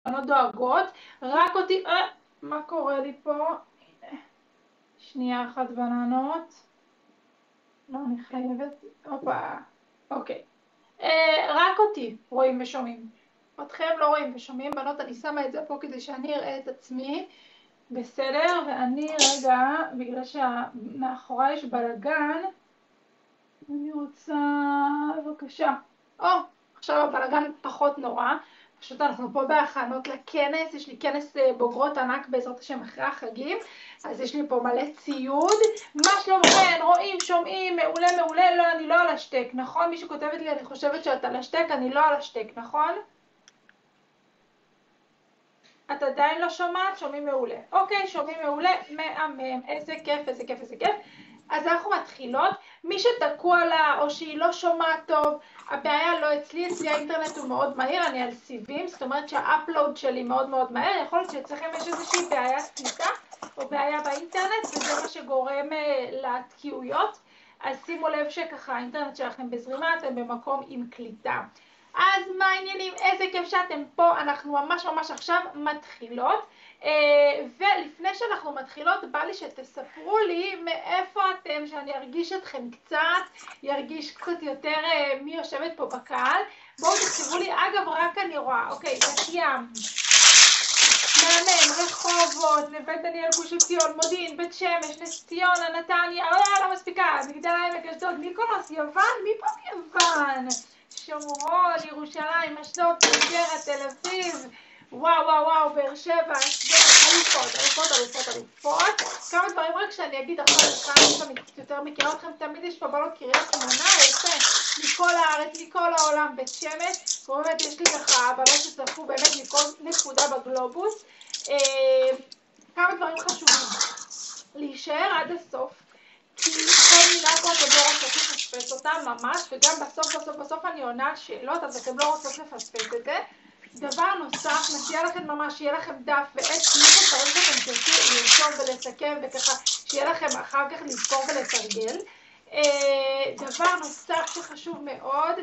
בנות דואגות, רק אותי, מה קורה לי פה? הנה, שנייה אחת בננות. לא, אני חייבת, הופה, אוקיי. רק אותי רואים ושומעים. אתכם לא רואים ושומעים, בנות, אני שמה את זה פה כדי שאני אראה את עצמי. בסדר, ואני רגע, בגלל שמאחורי יש בלגן, אני רוצה, בבקשה. עכשיו הבלגן פחות נורא. פשוט אנחנו פה בהכנות לכנס, יש לי כנס בוגרות ענק בעזרת השם אחרי החגים, אז יש לי פה מלא ציוד. מה שלומכם? רואים, שומעים, מעולה, מעולה. לא, אני לא על השטק, נכון? מישהו כותבת לי, אני חושבת שאת על השטק, אני לא על השטק, נכון? את עדיין לא שומעת? שומעים מעולה. אוקיי, שומעים מעולה, מהמם, איזה כיף, איזה כיף, איזה כיף. אז אנחנו מתחילות. מי שתקוע לה או שהיא לא שומעת טוב, הבעיה לא אצלי, אצלי האינטרנט הוא מאוד מהיר, אני על סיבים, זאת אומרת שהאפלוד שלי מאוד מאוד מהר, יכול להיות שאצלכם יש איזושהי בעיית קליטה או בעיה באינטרנט, וזה מה שגורם לתקיעויות, אז שימו לב שככה האינטרנט שלכם בזרימה, אתם במקום עם קליטה. אז מה העניינים? איזה כיף שאתם פה, אנחנו ממש ממש עכשיו מתחילות. ולפני שאנחנו מתחילות, בא לי שתספרו לי מאיפה אתם, שאני ארגיש אתכם קצת, ירגיש קצת יותר מי יושבת פה בקהל. בואו תכתבו לי, אגב, רק אני רואה, אוקיי, בת ים, מהמם, רחובות, נווה דניאל, גוש עציון, מודיעין, בית שמש, נס ציונה, נתניה, לא מספיקה, מגדל העמק, אשדוד, מיקונוס, יוון, מי פה מיוון? שומרון, ירושלים, אשדוד, גדרה, תל אביב, וואו, באר שבע, אלופות. כמה דברים רק שאני אגיד עכשיו, אני קצת יותר מכירה אתכם, תמיד יש פה בנות קריית שמונה, יפה, מכל הארץ, מכל העולם, בית שמש, באמת יש לי ככה בנות שצפו באמת מכל נקודה בגלובוס. כמה דברים חשובים, להישאר עד הסוף, כי כל מילה פה אתם לא רוצות לפספס אותה ממש, וגם בסוף אני עונה על שאלות, אז אתם לא רוצות לפספס את זה. דבר נוסף, מציע לכם ממש, שיהיה לכם דף ועט, תמיכו דברים שאתם תרצו לרשום ולסכם, וככה שיהיה לכם אחר כך לזכור ולתרגל. דבר נוסף שחשוב מאוד,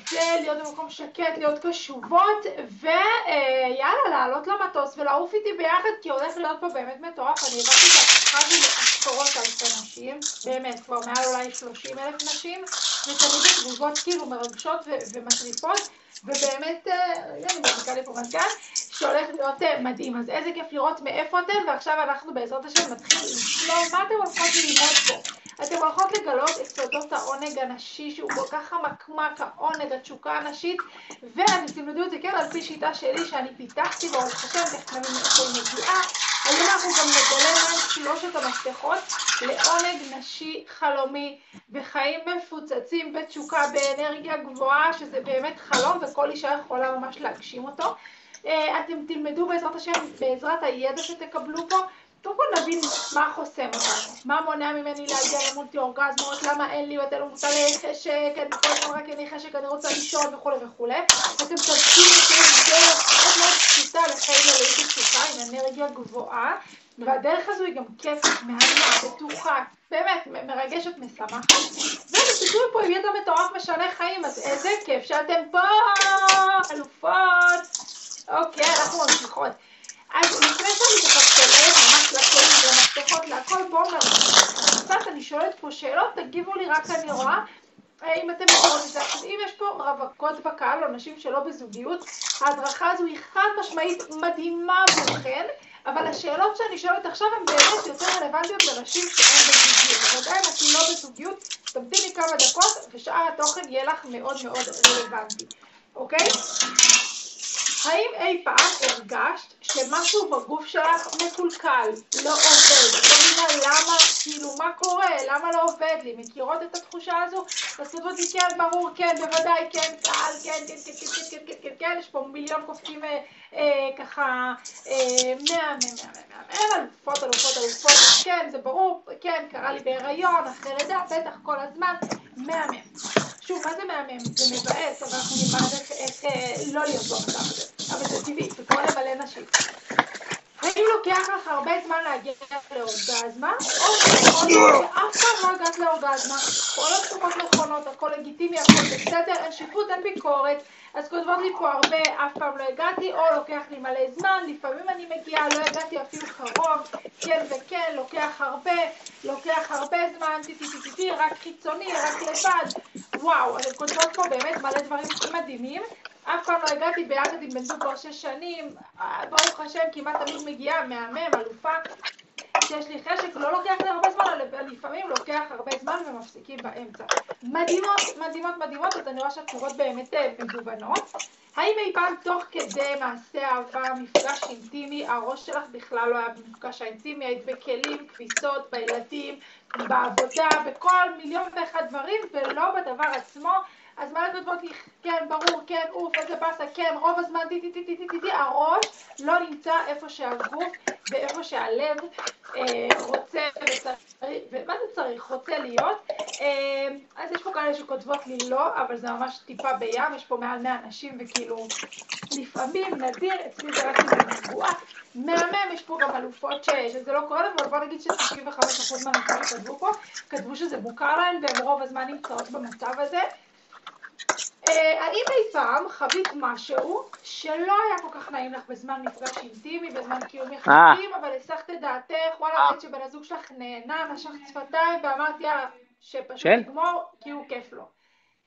זה להיות במקום שקט, להיות קשובות, ויאללה, לעלות למטוס ולעוף איתי ביחד, כי הולך להיות פה באמת מטורף. אני הבאתי את התחלה לעשרות אלפי נשים, באמת, כבר מעל אולי 30,000 נשים, ותמיד התגובות כאילו מרגשות ומטריפות, ובאמת, אני מחכה לי פה מזגן, שהולך להיות מדהים. אז איזה כיף לראות מאיפה אתם, ועכשיו אנחנו בעזרת השם מתחיל לשלום מה אתם הולכות ללמוד פה. אתם הולכות לגלות את סודות העונג הנשי, שהוא כל כך חמקמק, העונג, התשוקה הנשית, ואתם תלמדו את זה כן על פי שיטה שלי שאני פיתחתי, ברוך השם, תכף נבין מאיפה היא מגיעה. היום אנחנו גם נגלה מהם 3 המפתחות לעונג נשי חלומי, וחיים מפוצצים בתשוקה, באנרגיה גבוהה, שזה באמת חלום, וכל אישה יכולה ממש להגשים אותו. אתם תלמדו בעזרת השם, בעזרת הידע שתקבלו פה, קודם כל נבין מה חוסם אותנו, מה מונע ממני להגיע למולטי אורגזמות, למה אין לי יותר מותר לחשק, אני כל הזמן רק אין לי חשק, אני רוצה לישון וכו'. אתם תבחינו שיש דרך מאוד מאוד פשוטה לחיים מלאים בתשוקה עם אנרגיה גבוהה, והדרך הזו היא גם כיפית, מהנה, בטוחה, באמת מרגשת, משמחת, ותשמעו פה עם ידע מטורף משנה חיים, אז איזה כיף שאתם פה, אלופות. אוקיי, אנחנו ממשיכות. אז לפני שאני תחתלת, ממש לכלים ומפתחות להכל, בואו נראה. אני שואלת פה שאלות, תגיבו לי רק אני רואה. אם אתם מכירות את זה, אז אם יש פה רווקות בקהל או נשים שלא בזוגיות, ההדרכה הזו היא חד משמעית מדהימה עבורכן, אבל השאלות שאני שואלת עכשיו הן באמת יותר רלוונטיות לנשים שאין בזוגיות. ודאי אם את לא בזוגיות, תמתיני כמה דקות ושאר התוכן יהיה לך מאוד מאוד רלוונטי. אוקיי? האם אי פעם הרגשת שמשהו בגוף שלך מקולקל, לא עובד? לא מבינה למה, כאילו מה קורה, למה לא עובד לי? מכירות את התחושה הזו? תעשו אותי כן, ברור, כן, בוודאי, כן, קהל, כן, יש פה מיליון קופצים ככה, אלופות, כן, זה ברור, כן, קרה לי בהיריון, אחרי לידה, בטח כל הזמן, מהמם. שוב, מה זה מהמם? זה מבאס, אבל אנחנו נלמד איך לא להיות במצב הזה. אבל זה טבעי, זה כמו למלא נשים. האם לוקח לך הרבה זמן להגיע לאורגזמה, או שאף פעם לא הגעת לאורגזמה, כל התשובות נכונות, הכל לגיטימי, הכל בסדר, אין שיפוט, אין ביקורת, אז כותבות לי פה הרבה, אף פעם לא הגעתי, או לוקח לי מלא זמן, לפעמים אני מגיעה, לא הגעתי אפילו קרוב, כן וכן, לוקח הרבה זמן, רק חיצוני, רק לבד, וואו, אתם כותבות פה באמת מלא דברים מדהימים, אף פעם לא הגעתי ביחד עם בן זוג כבר 6 שנים, ברוך השם כמעט תמיד מגיעה, מהמם, אלופה, שיש לי חשק, לא לוקח לי הרבה זמן, אבל לפעמים לוקח הרבה זמן ומפסיקים באמצע. מדהימות, מדהימות, מדהימות, אז אני רואה שהתשובות באמת מגוונות. האם אי פעם תוך כדי מעשה אהבה, מפגש אינטימי, הראש שלך בכלל לא היה במפגש האינטימי, היית בכלים, כביסות, בילדים, בעבודה, בכל מיליון ואחד דברים, ולא בדבר עצמו? אז מה כותבות לי? כן, ברור, כן, אוף, איזה באסה, כן, רוב הזמן, הראש לא נמצא איפה שהגוף ואיפה שהלב רוצה וצריך, ומה זה צריך? רוצה להיות. אז יש פה כאלה שכותבות לי לא, אבל זה ממש טיפה בים, יש פה מעל 100 אנשים וכאילו לפעמים נדיר, אצלי זה רק אם אני פגועה. מהמם, יש פה גם אלופות שזה לא קורה, אבל בוא נגיד ש95% מהאנשים שכתבו פה, כתבו שזה מוכר להן והם רוב הזמן נמצאות במצב הזה. האם אי פעם חווית משהו שלא היה כל כך נעים לך בזמן מפגש אינטימי, בזמן קיום יחסים, אבל הסחת את דעתך, וואלה, ראית שבן הזוג שלך נהנה, נשך שפתיים, ואמרת יאללה, שפשוט נגמור, כי הוא כיף לו.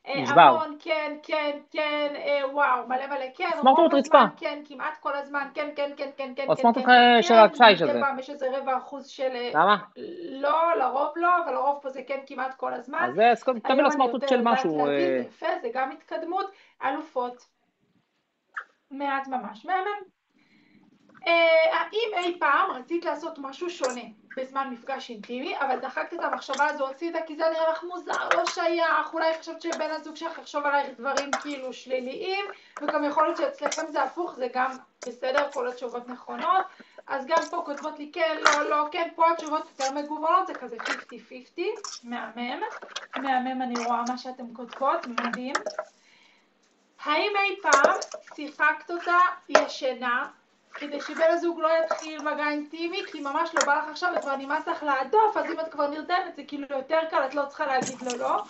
המון, כן, כן, כן, וואו, מלא מלא, כן, רוב הזמן, כן, כמעט כל הזמן, כן, כן, כן, כן, כן, כן, כן, של הצייש הזה. יש איזה 0.25% של... למה? לא, לרוב לא, אבל לרוב פה זה כן כמעט כל הזמן. אז זה תמיד הסמרטוט של משהו. זה יפה, זה גם התקדמות, אלופות. מעט ממש מהמם. האם אי פעם רצית לעשות משהו שונה בזמן מפגש אינטימי, אבל דחקת את המחשבה הזו הצידה כי זה נראה לך מוזר, לא שייך, אולי חשבת שבן הזוג שלך יחשוב עלייך דברים כאילו שליליים, וגם יכול להיות שאצלכם זה הפוך, זה גם בסדר, כל התשובות נכונות, אז גם פה כותבות לי כן, לא, לא, כן, פה התשובות יותר מגוונות, זה כזה 50-50, מהמם, מהמם, אני רואה מה שאתם כותבות, מדהים. האם אי פעם שיחקת אותה ישנה, כדי שבן הזוג לא יתחיל מגע אינטימי, כי ממש לא בא לך עכשיו וכבר נמאס לך להדוף, אז אם את כבר נרדמת זה כאילו יותר קל, את לא צריכה להגיד לו לא.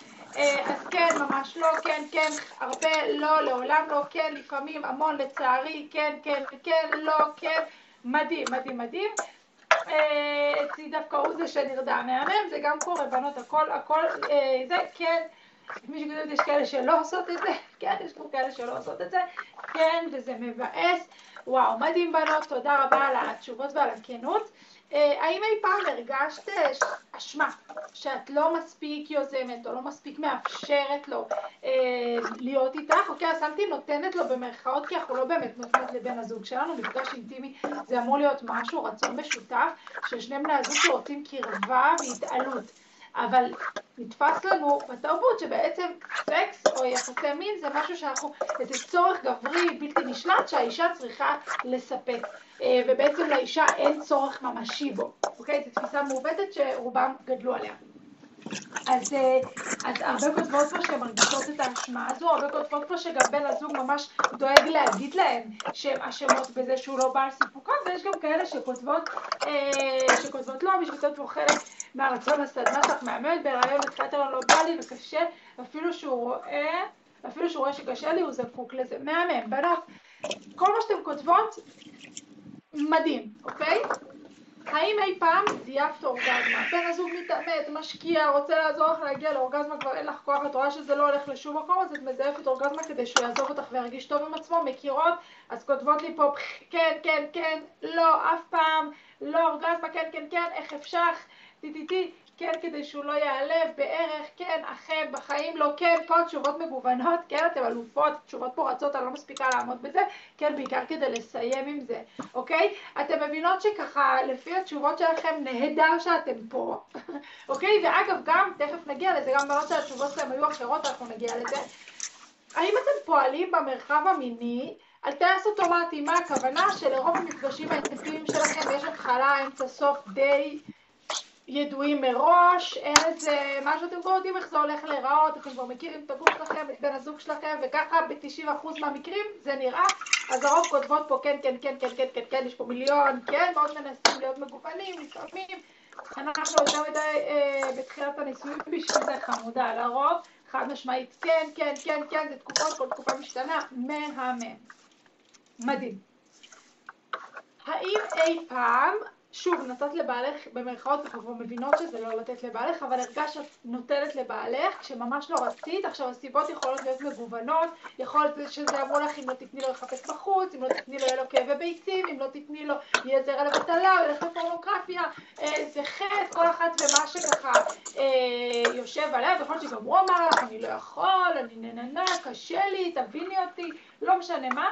אז כן, ממש לא, כן, כן, הרבה לא, לעולם לא, כן, לפעמים המון לצערי, כן, כן, כן, לא, כן, מדהים, מדהים, מדהים. אצלי דווקא הוא זה שנרדם מהמם, זה גם קורה, בנות, הכל, זה כן. מי שכותבת, יש כאלה שלא עושות את זה, כן, יש פה כאלה שלא עושות את זה, כן, וזה מבאס. וואו, מדהים בנות, תודה רבה על התשובות ועל הכנות. האם אי פעם הרגשת אשמה, שאת לא מספיק יוזמת או לא מספיק מאפשרת לו להיות איתך? אוקיי, אז שמתי נותנת לו במרכאות, כי אנחנו לא באמת נותנת לבן הזוג שלנו, מפגש אינטימי זה אמור להיות משהו, רצון משותף, של שני בני הזוג שרוצים קרבה והתעלות. אבל נתפס לנו בתרבות שבעצם סקס או יחסי מין זה משהו שאנחנו, זה צורך גברי בלתי נשלט שהאישה צריכה לספק, ובעצם לאישה אין צורך ממשי בו, אוקיי? זו תפיסה מעוותת שרובם גדלו עליה. אז הרבה כותבות פה שמרגישות את האשמה הזו, הרבה כותבות פה שגם בן הזוג ממש דואג להגיד להם שהן אשמות בזה שהוא לא בא על סיפוקם, ויש גם כאלה שכותבות לא, בשביל לתת פה חלק מהרצון הסדנה שלך מהממת בהיריון, בתחילת הריון לא בא לי וקשה, אפילו שהוא רואה שקשה לי, הוא זקוק לזה. מהמם, בנות, כל מה שאתם כותבות, מדהים, אוקיי? האם אי פעם זייפת אורגזמה? בן הזוג מתאמץ, משקיע, רוצה לעזור לך להגיע לאורגזמה, כבר אין לך כוח, את רואה שזה לא הולך לשום מקום, אז את מזייפת אורגזמה כדי שהוא יעזוב אותך וירגיש טוב עם עצמו, מכירות? אז כותבות לי פה, כן, כן, כן, לא, אף פעם, לא אורגזמה, כן, כן, כן, איך אפשר, כן, כדי שהוא לא יעלב, בערך, כן, אכן, בחיים לא, כן, פה תשובות מגוונות, כן, אתם אלופות, תשובות פה רצות, אני לא מספיקה לעמוד בזה, כן, בעיקר כדי לסיים עם זה, אוקיי? אתם מבינות שככה, לפי התשובות שלכם, נהדר שאתם פה, אוקיי? ואגב, גם, תכף נגיע לזה, גם בנות שהתשובות שלהם היו אחרות, אנחנו נגיע לזה. האם אתם פועלים במרחב המיני על טייס אוטומטי? מה הכוונה? שלרוב המפגשים האינטימיים שלכם יש התחלה, אמצע, סוף, די ידועים מראש, אין איזה משהו, אתם כבר יודעים איך זה הולך להיראות, אתם כבר מכירים את הגוף שלכם, את בן הזוג שלכם, וככה ב-90% מהמקרים זה נראה, אז הרוב כותבות פה כן, כן, כן, כן, כן, כן, כן, יש פה מיליון, כן, מאוד מנסים להיות מגוונים, לפעמים, אנחנו יותר מדי בתחילת הניסויים בשביל זה חמודה, לרוב, חד משמעית, כן, כן, כן, כן, זה תקופות, כל תקופה משתנה, מהמם, מדהים. האם אי פעם, שוב, נתת לבעלך במרכאות, אנחנו כבר מבינות שזה לא לתת לבעלך, אבל הרגש שאת נותנת לבעלך כשממש לא רצית, עכשיו הסיבות יכולות להיות מגוונות, יכול להיות שזה אמרו לך אם לא תתני לו לחפש בחוץ, אם לא תתני לו יהיה לו כאבי ביצים, אם לא תתני לו יהיה זרע לבטלה, ילך לפורנוגרפיה, זה חטא, כל אחת ומה שככה יושב עליה, יכול להיות שגם הוא אמר לך, אני לא יכול, אני נננה, קשה לי, תביני אותי, לא משנה מה.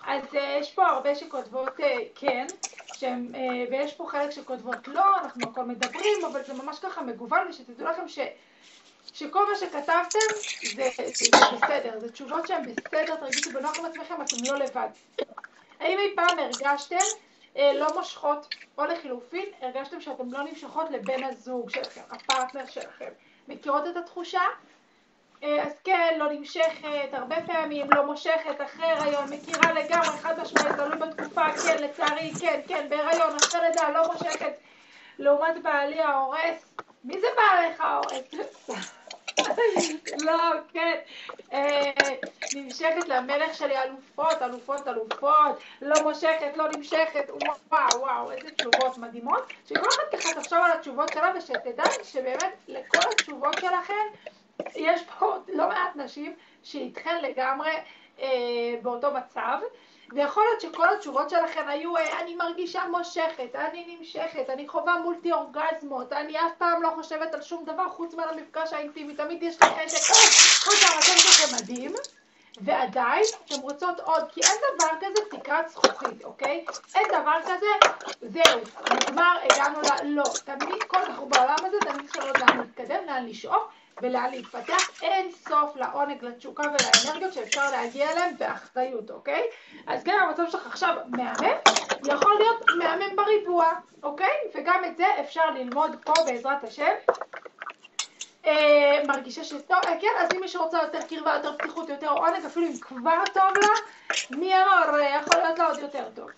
אז יש פה הרבה שכותבות כן, ויש פה חלק שכותבות לא, אנחנו הכל מדברים, אבל זה ממש ככה מגוון, ושתדעו לכם שכל מה שכתבתם זה בסדר, זה תשובות שהן בסדר, תרגישו בנוח עם עצמכם, אתם לא לבד. האם אי פעם הרגשתם לא מושכות, או לחילופין, הרגשתם שאתם לא נמשכות לבן הזוג שלכם, הפרטנר שלכם? מכירות את התחושה? אז כן, לא נמשכת, הרבה פעמים לא מושכת, אחרי הריון, מכירה לגמרי, חד משמעית, תלוי בתקופה, כן, לצערי, כן, כן, בהיריון, אחרי לידה, לא מושכת, לעומת בעלי ההורס, מי זה בעליך ההורס? לא, כן, נמשכת למלך שלי, אלופות, אלופות, אלופות, לא מושכת, לא נמשכת, וואו, וואו, איזה תשובות מדהימות, שכל אחד ככה תחשוב על התשובות שלה, ושתדע שבאמת לכל התשובות שלכם, יש פה לא מעט נשים שאיתכן לגמרי באותו מצב, ויכול להיות שכל התשובות שלכן היו אני מרגישה מושכת, אני נמשכת, אני חובה מולטי אורגזמות, אני אף פעם לא חושבת על שום דבר חוץ מעל המפגש האינטימי, תמיד יש לי חשק, כל פעם אתם זה מדהים, ועדיין אתם רוצות עוד, כי אין דבר כזה תקרת זכוכית, אוקיי? אין דבר כזה, זהו, נגמר, הגענו לא, תמיד כל אנחנו בעולם הזה, תמיד צריך לאן להתקדם, לאן לשאוף, ולאן להתפתח, אין סוף לעונג, לתשוקה ולאנרגיות שאפשר להגיע אליהם באחריות, אוקיי? אז גם המצב שלך עכשיו מהמם, יכול להיות מהמם בריבוע, אוקיי? וגם את זה אפשר ללמוד פה בעזרת השם. מרגישה שטוב, כן, אז אם מישהו רוצה יותר קרבה, יותר פתיחות, יותר עונג, אפילו אם כבר טוב לה, מי אמר, יכול להיות לה עוד יותר טוב.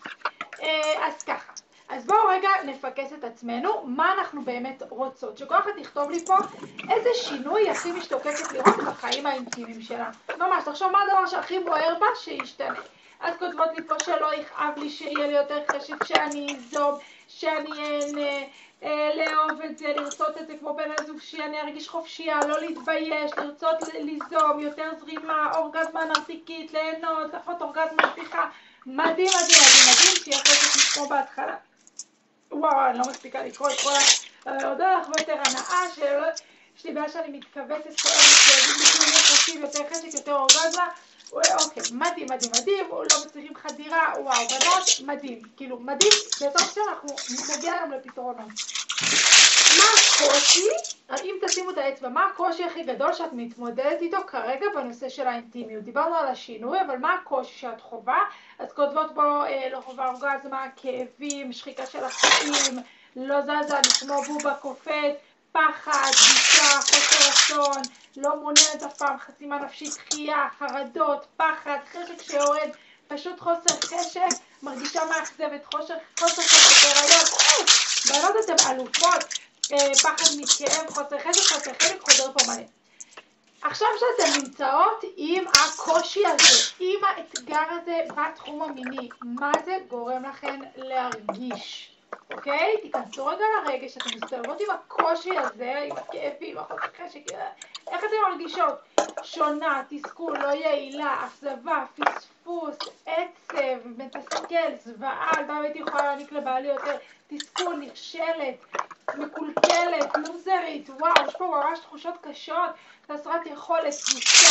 אז ככה. אז בואו רגע נפקס את עצמנו, מה אנחנו באמת רוצות. שכל אחד תכתוב לי פה איזה שינוי הכי משתוקקת לראות בחיים האינטימיים שלה. ממש, תחשוב מה הדבר שהכי בוער בה שישתנה. אז כותבות לי פה שלא יכאב לי, שיהיה לי יותר חשק, שאני אזום, שאני לאהוב את זה, לרצות את זה כמו בן הזוג, שאני ארגיש חופשייה, לא להתבייש, לרצות ליזום, יותר זרימה, אורגזמה נרתיקית, ליהנות, לפחות אורגזמה סליחה. מדהים, מדהים, מדהים, מדהים, שיהיה חשק כמו בהתחלה. וואו, אני לא מספיקה לקרוא את כל ההודעה לך ויותר הנאה, יש לי בעיה שאני מתכווצת כל המסויגים ביטויים יחסים, יותר חשק, יותר אורגזמה, אוקיי, מדהים, מדהים, מדהים, לא מצליחים חדירה, וואו, בנות, מדהים, כאילו, מדהים, בעזרת השם אנחנו נגיע גם לפתרונות. מה הקושי, אם תשימו את האצבע, מה הקושי הכי גדול שאת מתמודדת איתו כרגע בנושא של האינטימיות? דיברנו על השינוי, אבל מה הקושי שאת חובה? אז כותבות בו לא חובה אורגזמה, כאבים, שחיקה של החיים, לא זזה, אני כמו בובה קופאת, פחד, בישה, חוסר רצון, לא מעוניינת אף פעם, חסימה נפשית, דחייה, חרדות, פחד, חשק שיורד, פשוט חוסר חשק, מרגישה מאכזבת, חוסר חשק, הריון, בנות אתם אלופות, פחד מכאב, חוסר חלק, חוזר פה מלא. עכשיו שאתן נמצאות עם הקושי הזה, עם האתגר הזה בתחום המיני, מה זה גורם לכן להרגיש? אוקיי? תיכנסו רגע לרגש, אתן מסתובבות עם הקושי הזה, עם הכאבים, החוסר חשק, איך אתן מרגישות? שונה, תסכול, לא יעילה, אכזבה, פספוס, עצב, מתסכל, זוועה, גם הייתי יכולה להעניק לבעלי יותר, תסכול, נכשלת, מקולקלת, לוזרית, וואו, יש פה ממש תחושות קשות, חסרת יכולת, תבוסה,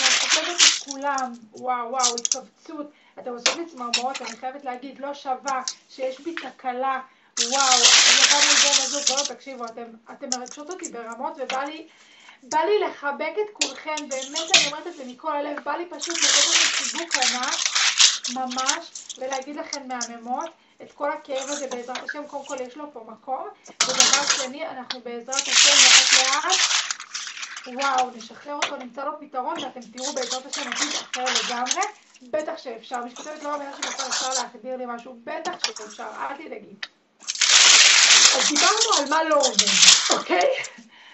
מאכזבת את כולם, וואו, התכווצות, אתם עושות לי צמרמורות, אני חייבת להגיד, לא שווה, שיש בי תקלה, וואו, לבד מזה נזו, בואו תקשיבו, אתם מרגשות אותי ברמות, ובא לי לחבק את כולכם, באמת אני אומרת את זה מכל הלב, בא לי פשוט לתת לכם חיבוק ענק, ממש, ולהגיד לכם מהממות, את כל הכאב הזה בעזרת השם, קודם כל יש לו פה מקום, ודבר שני, אנחנו בעזרת השם לאט לאט, וואו, נשחרר אותו, נמצא לו פתרון, ואתם תראו בעזרת השם עתיד אחר לגמרי, בטח שאפשר, מי שכותבת לא מאמינה שבכלל אפשר להחדיר לי משהו, בטח שאפשר, אל תדאגי. אז דיברנו על מה לא עובד, אוקיי?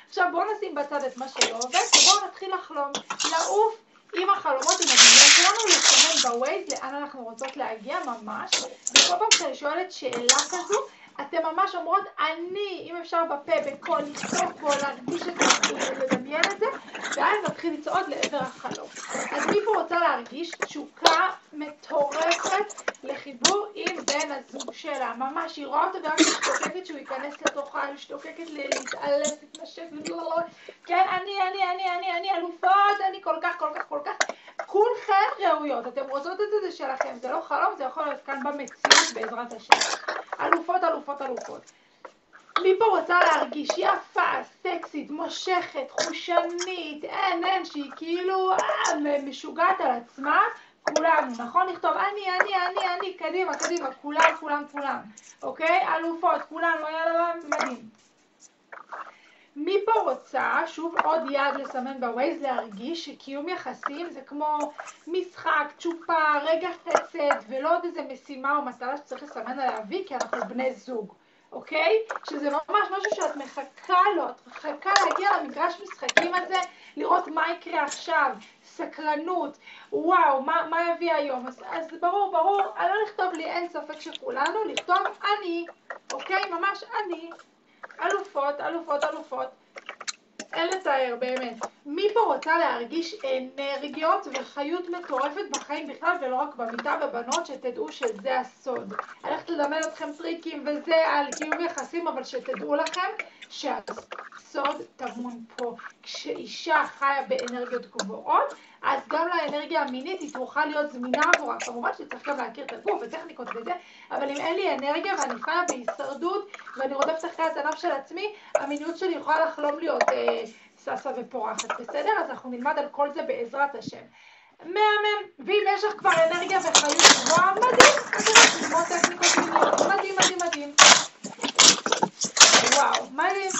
עכשיו בואו נשים בצד את מה שלא עובד, ובואו נתחיל לחלום, לעוף עם החלומות, עם הדמיון שלנו, לסמן בווייז לאן אנחנו רוצות להגיע ממש, וכל פעם שאני שואלת שאלה כזו, אתם ממש אומרות, אם אפשר בפה, בקול, לכתוב פה, להרגיש את זה, לדמיין את זה, ואז נתחיל לצעוד לעבר החלום. אז מי פה רוצה להרגיש תשוקה מטורפת לחיבור עם בן הזוג שלה? ממש, היא רואה אותו ורק משתוקקת שהוא ייכנס לתוכה, משתוקקת להתעלף, להתנשק, כן, אני אלופות, אני כל כך, כולכם ראויות, אתם רוצות את זה שלכם, זה לא חלום, זה יכול להיות כאן במציאות בעזרת השם. אלופות. מי פה רוצה להרגיש יפה, סקסית, מושכת, חושנית, אין, שהיא כאילו משוגעת על עצמה, כולנו, נכון? לכתוב אני, קדימה, כולם, אוקיי? אלופות, כולנו, יאללה, מדהים. מי פה רוצה, שוב עוד יד לסמן בווייז, להרגיש שקיום יחסים זה כמו משחק, צ'ופה, רגע חסד, ולא עוד איזה משימה או מטלה שצריך לסמן עליה וי, כי אנחנו בני זוג, אוקיי? שזה ממש משהו שאת מחכה לו, את מחכה להגיע למגרש משחקים הזה, לראות מה יקרה עכשיו, סקרנות, וואו, מה יביא היום? אז ברור, אני לא לכתוב לי, אין ספק שכולנו, לכתוב אני, אוקיי? ממש אני. אלופות, אין לתאר באמת. מי פה רוצה להרגיש אנרגיות וחיות מטורפת בחיים בכלל ולא רק במיטה ובנות, שתדעו שזה הסוד. אני הולכת לדמיין אתכם טריקים וזה על קיום יחסים, אבל שתדעו לכם שהסוד טמון פה. כשאישה חיה באנרגיות גבוהות, אז גם לאנרגיה המינית היא תוכל להיות זמינה עבורה. כמובן שצריך גם להכיר את הגוף וטכניקות וזה, אבל אם אין לי אנרגיה ואני חיה בהישרדות ואני רודפת אחרי הזנב של עצמי, המיניות שלי יכולה לחלום להיות ססה ופורחת, בסדר? אז אנחנו נלמד על כל זה בעזרת השם. מהמם, ואם יש לך כבר אנרגיה וחיות גבוהה, מדהים, אז אנחנו ללמוד טכניקות מיניות, מדהים. וואו, מדהים.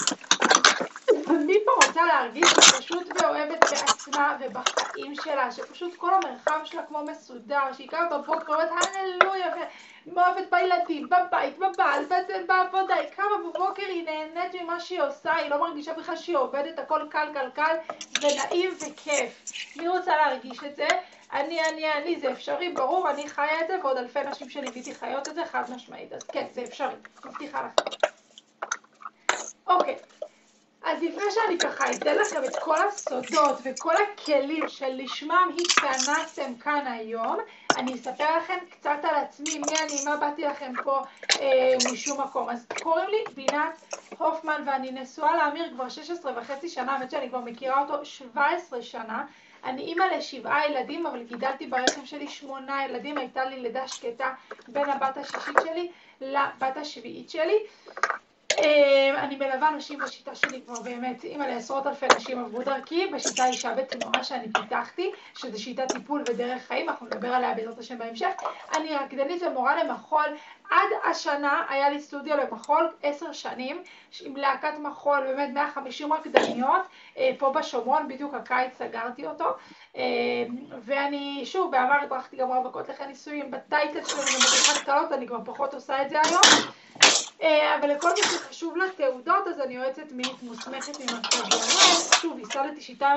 מי פה רוצה להרגיש פשוט ואוהבת בעצמה ובחיים שלה, שפשוט כל המרחב שלה כמו מסודר, שהיא קמה בבוקר ואומרת הללויה, ואוהבת בילדים, בבית, בבעל, בעבודה, היא קמה בבוקר, היא נהנית ממה שהיא עושה, היא לא מרגישה בכלל שהיא עובדת, הכל קל, ונעים וכיף. מי רוצה להרגיש את זה? אני, זה אפשרי, ברור, אני חיה את זה, ועוד אלפי נשים שליוויתי חיות את זה, חד משמעית, אז כן, זה אפשרי, מבטיחה לכם. אוקיי. אז לפני שאני ככה אתן לכם את כל הסודות וכל הכלים שלשמם התכנסתם כאן היום, אני אספר לכם קצת על עצמי, מי אני, מה באתי לכם פה משום מקום. אז קוראים לי בינת הופמן ואני נשואה לאמיר כבר 16.5 שנה, האמת שאני כבר מכירה אותו 17 שנה. אני אימא ל7 ילדים, אבל גידלתי ברחם שלי 8 ילדים, הייתה לי לידה שקטה בין הבת השישית שלי לבת השביעית שלי. אני מלווה נשים בשיטה שלי כבר באמת, אימא לעשרות אלפי נשים עברו דרכי, בשיטה אישה בתנועה שאני פיתחתי, שזה שיטת טיפול ודרך חיים, אנחנו נדבר עליה בעזרת השם בהמשך. אני רקדנית ומורה למחול, עד השנה היה לי סטודיו למחול, 10 שנים, עם להקת מחול, באמת 150 רקדניות, פה בשומרון, בדיוק הקיץ סגרתי אותו, ואני שוב בעבר הדרכתי גם רווקות לכן נישואים, בטייטל שלי גם בדרכת קלות, אני כבר פחות עושה את זה היום. אבל לכל מי שחשוב לתעודות, אז אני יועצת מינית מוסמכת ממרכז. שוב, הסלתי שיטה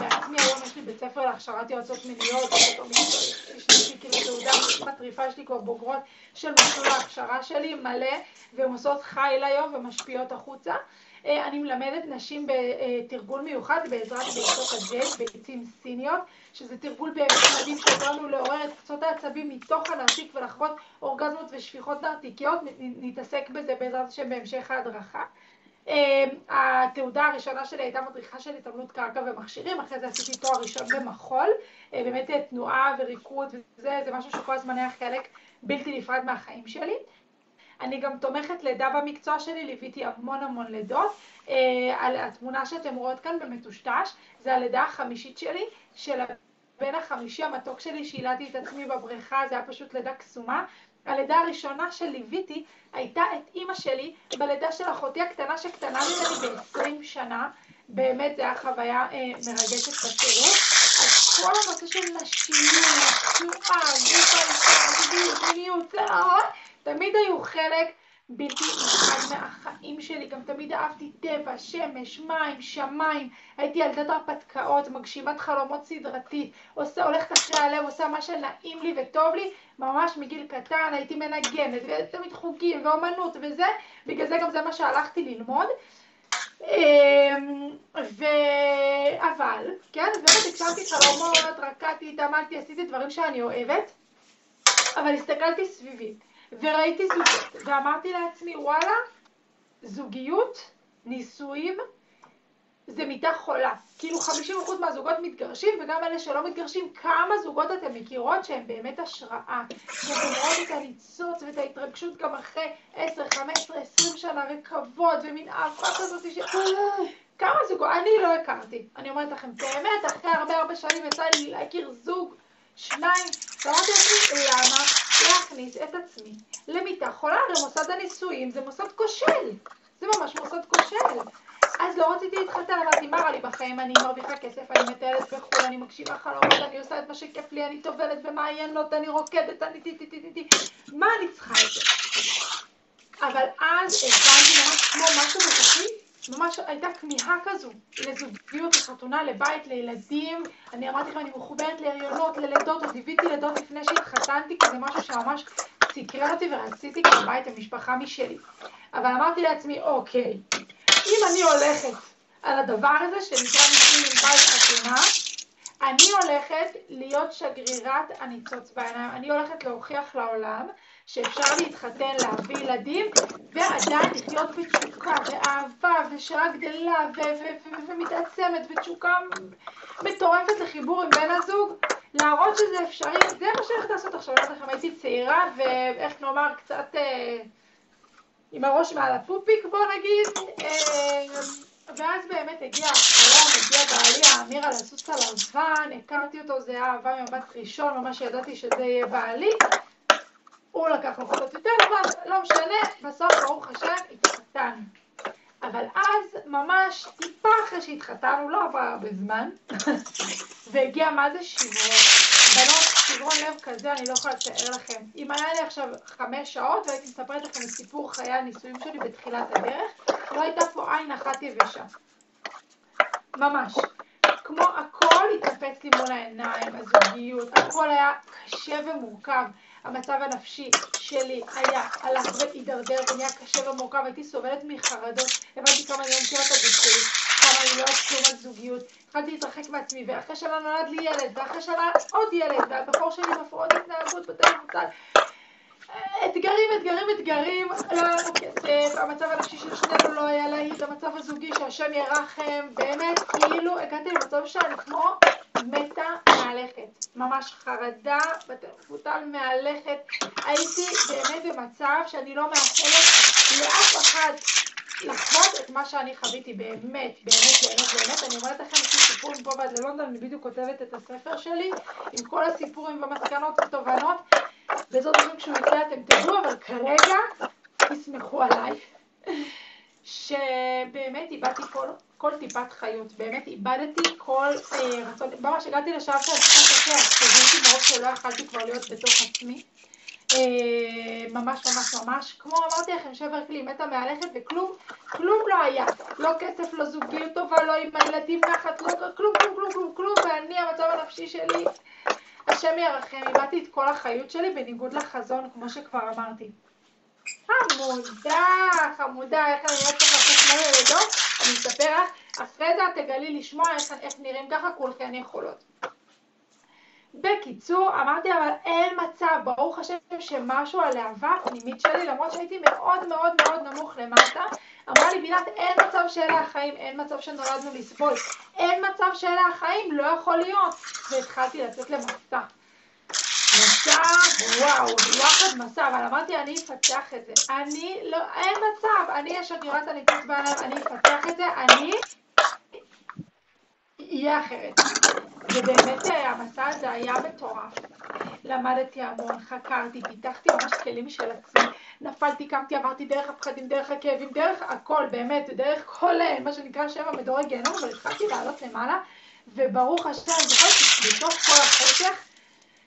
בעצמי, היום יש לי בית ספר להכשרת יועצות מיניות, יש לי כאילו תעודה מטריפה, יש לי כבר בוגרות של מסלול ההכשרה שלי, מלא, והן עושות חיל היום ומשפיעות החוצה. אני מלמדת נשים בתרגול מיוחד בעזרת ביצות הג'ייט, ביצים סיניות, שזה תרגול באמת מדהים שעזרנו לעורר את קצות העצבים מתוך הנרתיק ולחוות אורגזמות ושפיכות נרתיקיות. נתעסק בזה בעזרת השם בהמשך ההדרכה. התעודה הראשונה שלי הייתה מדריכה של התעמלות קרקע ומכשירים, אחרי זה עשיתי תואר ראשון במחול, באמת תנועה וריקוד, וזה משהו שכל הזמן היה חלק בלתי נפרד מהחיים שלי. אני גם תומכת לידה במקצוע שלי, ליוויתי המון לידות. על התמונה שאתם רואות כאן במטושטש, זה הלידה החמישית שלי, של בן החמישי המתוק שלי שהילדתי את עצמי בבריכה, זה היה פשוט לידה קסומה. הלידה הראשונה שליוויתי הייתה את אימא שלי בלידה של אחותי הקטנה שקטנה ממני ב-20 שנה. באמת זה היה חוויה מרגשת בטירוף. אז כל הנושא של נשיות, תנועה, גוף האישה, זוגיות, מיניות, תמיד היו חלק בלתי נפרד מהחיים שלי. גם תמיד אהבתי טבע, שמש, מים, שמיים. הייתי ילדת הרפתקאות, מגשימת חלומות סדרתית, הולכת אחרי הלב, עושה מה שנעים לי וטוב לי. ממש מגיל קטן הייתי מנגנת, ותמיד חוגים ואומנות וזה. בגלל זה גם זה מה שהלכתי ללמוד. אבל, כן, באמת הגשמתי חלומות, רקדתי, התאמנתי, עשיתי דברים שאני אוהבת. אבל הסתכלתי סביבי וראיתי זוגות, ואמרתי לעצמי, וואלה, זוגיות, נישואים, זה מיטה חולה. כאילו 50% מהזוגות מתגרשים, וגם אלה שלא מתגרשים, כמה זוגות אתם מכירות שהם באמת השראה. שאתם רואות את הניצוץ ואת ההתרגשות גם אחרי 10, 15, 20 שנה, וכבוד ומין אהבה כזאת כמה זוגות, אני לא הכרתי. אני אומרת לכם, באמת, אחרי הרבה שנים יצא לי להכיר זוג, שניים, ואמרתי לעצמי, למה להכניס את עצמי למיטה חולה? למוסד הנישואים זה מוסד כושל. זה ממש מוסד כושל. אז לא רציתי להתחתן, אמרתי, מה רע לי בחיים? אני מרוויחה כסף, אני מטיילת בחו"ל, אני מגשימה חלומות, אני עושה את מה שכיף לי, אני טובלת במעיינות, אני רוקדת, אני טי. מה אני צריכה את זה? אבל אז הבנתי ממש כמו משהו בתוכי, ממש הייתה כמיהה כזו לזוגיות, לחתונה, לבית, לילדים. אני אמרתי לכם, אני מחוברת להריונות, ללידות, עוד הבאתי לידות לפני שהתחתנתי, כי זה משהו שממש סקרן אותי ורציתי כבר בית ומשפחה משלי. אבל אמרתי לעצמי, אוקיי, אם אני הולכת על הדבר הזה שנקרא נישואים עם בית חתונה, אני הולכת להיות שגרירת הניצוץ בעיניים. אני הולכת להוכיח לעולם שאפשר להתחתן, להביא ילדים, ועדיין לחיות בתשוקה ואהבה ושעה גדלה ומתעצמת ותשוקה מטורפת לחיבור עם בן הזוג, להראות שזה אפשרי. זה מה שהולכת לעשות עכשיו. אני אומרת לכם, הייתי צעירה ואיך נאמר קצת עם הראש מעל הפופיק, בוא נגיד, ואז באמת הגיע החלום, הגיע בעלי האמיר על הסוס הלבן, הכרתי אותו, זה היה אהבה ממבט ראשון, ממש ידעתי שזה יהיה בעלי. הוא לקח לו קצת יותר זמן, לא משנה, בסוף ברוך השם התחתן. אבל אז ממש טיפה אחרי שהתחתנו, לא עבר הרבה זמן, והגיע מה זה שברון. בנות, שברון לב כזה אני לא יכולה לתאר לכם. אם היה לי עכשיו 5 שעות והייתי מספרת לכם את סיפור חיי הנישואים שלי בתחילת הדרך, לא הייתה פה עין אחת יבשה. ממש. כמו הכל התנפץ לי מול העיניים, הזוגיות, הכל היה קשה ומורכב. המצב הנפשי שלי הלך והידרדר ונהיה קשה ומורכב, הייתי סובלת מחרדות, הבנתי כמה אני לא מכירה את הגוף שלי, כמה אני לא יודעת כלום על זוגיות, התחלתי להתרחק מעצמי, ואחרי שנה נולד לי ילד, ואחרי שנה עוד ילד, והבחור שלי מפרעות התנהגות בטלפון, אתגרים, לא היה לנו כסף, המצב הנפשי של שנינו לא היה להיט, המצב הזוגי שהשם ירחם, באמת כאילו הגעתי למצב שאני כמו מתה מהלכת, ממש חרדה בטלפותל מהלכת. הייתי באמת במצב שאני לא מאחלת לאף אחד לחוות את מה שאני חוויתי. באמת. אני אומרת לכם, יש לי סיפורים פה ועד ללונדון, אני בדיוק כותבת את הספר שלי עם כל הסיפורים ומסקנות ותובנות, וזאת אומרים כשהוא יצא אתם תדעו, אבל כרגע תסמכו עליי שבאמת איבדתי כל טיפת חיות, באמת איבדתי כל רצון. ממש הגעתי לשלב שאני צריכה לתת סביבתי מאוד שלא יכלתי כבר להיות בתוך עצמי, ממש, כמו אמרתי לכם, שבר כלי, מתה מהלכת וכלום לא היה, לא כסף, לא זוגיות טובה, לא עם הילדים נחת, לא כלום, ואני המצב הנפשי שלי, השם ירחם, איבדתי את כל החיות שלי בניגוד לחזון, כמו שכבר אמרתי. חמודה, איך אני לא צריך לעשות כמו ילדות, אני אספר לך, אחרי זה את תגלי לשמוע איך נראים ככה, כולכן יכולות. בקיצור, אמרתי, אבל אין מצב, ברוך השם שמשהו על האהבה הפנימית שלי, למרות שהייתי מאוד נמוך למטה, אמרה לי, בינת, אין מצב שאלה החיים, אין מצב שנולדנו לסבול, אין מצב שאלה החיים, לא יכול להיות. והתחלתי לצאת למסע. וואו, יחד מסע, אבל אמרתי, אני אפתח את זה. אין מצב, אני השגרירת הניצוץ בעיניים, אני אפתח את זה, אני יהיה אחרת. ובאמת המסע הזה היה מטורף. למדתי המון, חקרתי, פיתחתי ממש כלים משל עצמי, נפלתי, קמתי, עברתי דרך הפחדים, דרך הכאבים, דרך הכל, באמת, דרך כל מה שנקרא 7 מדורי גיהנום, אבל התחלתי לעלות למעלה, וברוך השם, אני זוכרת בתוך כל החושך,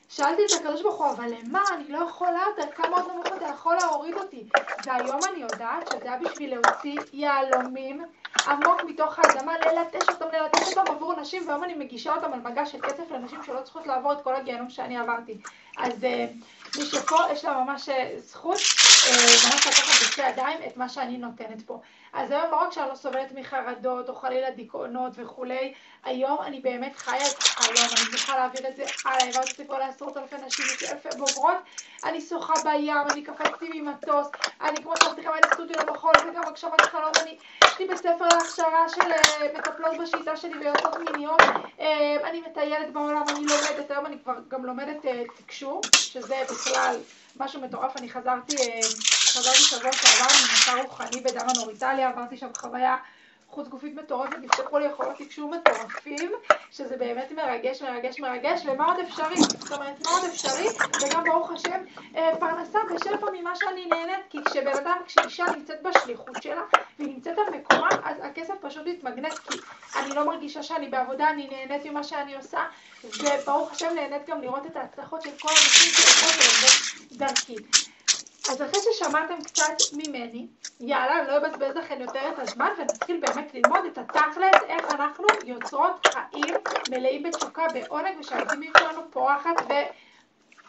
שאלתי את הקדוש ברוך הוא, אבל למה? אני לא יכולה יותר, כמה עוד נמוך אתה יכול להוריד אותי? והיום אני יודעת שזה היה בשביל להוציא יהלומים עמוק מתוך האדמה, ללטש אותם עבור נשים, והיום אני מגישה אותם על מגע של כסף לנשים שלא צריכות לעבור את כל הגיהנום שאני עברתי. אז מי שפה יש לה ממש זכות, ממש לקחת בשתי ידיים את מה שאני נותנת פה. אז היום לא רק שאני לא סובלת מחרדות או חלילה דיכאונות וכולי, היום אני באמת חיה את החלום, אני צריכה להעביר את זה הלאה, העברתי את זה כבר לעשרות אלפי נשים, יש לי אלפי בוגרות, אני שוחה בים, אני קפצתי ממטוס, אני כמו שאמרתי לכם, אני סטודיו למחול, זה גם הגשמת חלום, יש לי בית ספר להכשרה של מטפלות בשיטה שלי ויועצות מיניות, אני מטיילת בעולם, אני לומדת, היום אני כבר גם לומדת תקשור, שזה בכלל משהו מטורף, אני חזרתי שבוע שעבר ממסע רוחני בדמאן אוריטליה, עברתי שם חוויה חוץ גופית מטורפת, נפתחו לי יכולות תקשור מטורפים, שזה באמת מרגש, מרגש, מרגש, ומה עוד אפשרי? זאת אומרת, מה עוד אפשרי? וגם ברוך השם, פרנסה בשפע ממה שאני נהנית, כי כשאישה נמצאת בשליחות שלה, והיא נמצאת על מקומה, אז הכסף פשוט מתמגנט, כי אני לא מרגישה שאני בעבודה, אני נהנית ממה שאני עושה, וברוך השם נהנית גם לראות את ההצלחות של כל אנשים שעוברות דרכי. אז אחרי ששמעתם קצת ממני, יאללה, אני לא אבזבז לכם יותר את הזמן ונתחיל באמת ללמוד את התכלס, איך אנחנו יוצרות חיים מלאים בתשוקה, בעונג, ושהאינטימיות שלנו פורחת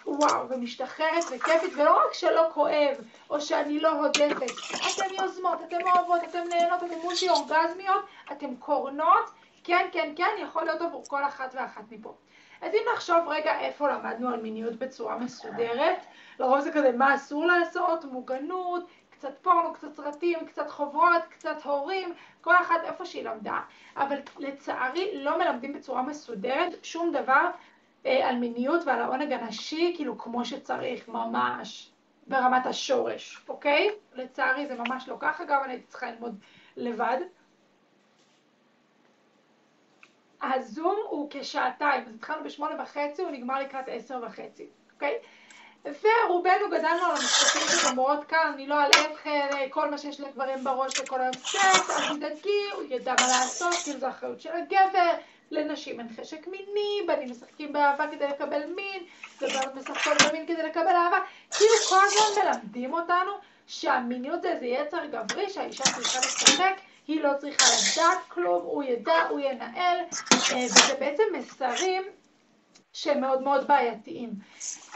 ווואו, ומשתחררת וכיפית, ולא רק שלא כואב, או שאני לא הודפת, אתם יוזמות, אתם אוהבות, אתם נהנות, אתם מולטי אורגזמיות, אתם קורנות, כן, כן, כן, יכול להיות עבור כל אחת ואחת מפה. אז אם נחשוב רגע איפה למדנו על מיניות בצורה מסודרת, לרוב זה כזה מה אסור לעשות, מוגנות, קצת פורנו, קצת סרטים, קצת חוברות, קצת הורים, כל אחת איפה שהיא למדה, אבל לצערי לא מלמדים בצורה מסודרת שום דבר על מיניות ועל העונג הנשי, כאילו כמו שצריך, ממש ברמת השורש, אוקיי? לצערי זה ממש לא ככה, גם אני צריכה ללמוד לבד. הזום הוא כשעתיים, אז התחלנו ב8:30, הוא נגמר לקראת 10:30, אוקיי? ורובנו גדלנו על המשפטים שמורות כאן, אני לא אלאה כל מה שיש לגברים בראש לכל היום סקס, אז תדאגי, הוא ידע מה לעשות, כאילו זו אחריות של הגבר, לנשים אין חשק מיני, בנים משחקים באהבה כדי לקבל מין, ובנות משחקות במין כדי לקבל אהבה, כאילו כל הזמן מלמדים אותנו שהמיניות זה איזה יצר גברי, שהאישה צריכה לשחק, היא לא צריכה לדעת כלום, הוא ידע, הוא ינהל, וזה בעצם מסרים שהם מאוד מאוד בעייתיים.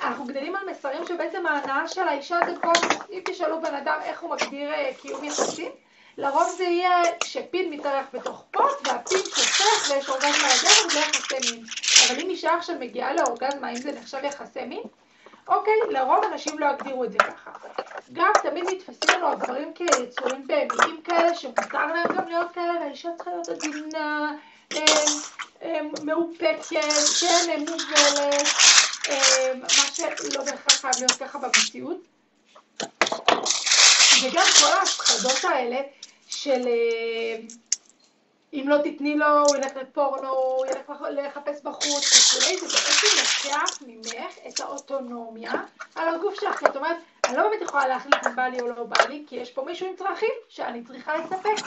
אנחנו גדלים על מסרים שבעצם ההנאה של האישה זה כל, אם תשאלו בן אדם איך הוא מגדיר קיום יחסים, לרוב זה יהיה כשפין מתארח בתוך פוט והפין שופך ויש אורגזמה לגבר, זה יחסי מין. אבל אם אישה עכשיו מגיעה לאורגזמה, האם זה נחשב יחסי מין? אוקיי, לרוב אנשים לא יגדירו את זה ככה. גם תמיד מתפסים לנו הגברים כיצורים בהמיים כאלה, שמותר להם גם להיות כאלה, והאישה צריכה להיות עדינה, מאופקת, כן, מובלת, מה שלא בהכרח חייב להיות ככה במציאות. וגם כל ההפחדות האלה של אם לא תתני לו, הוא ילך לפורנו, הוא ילך לחפש בחוץ וכולי, זה בעצם לוקח ממך את האוטונומיה על הגוף שלך. זאת אומרת, אני לא באמת יכולה להחליט אם בא לי או לא בא לי, כי יש פה מישהו עם צרכים שאני צריכה לספק.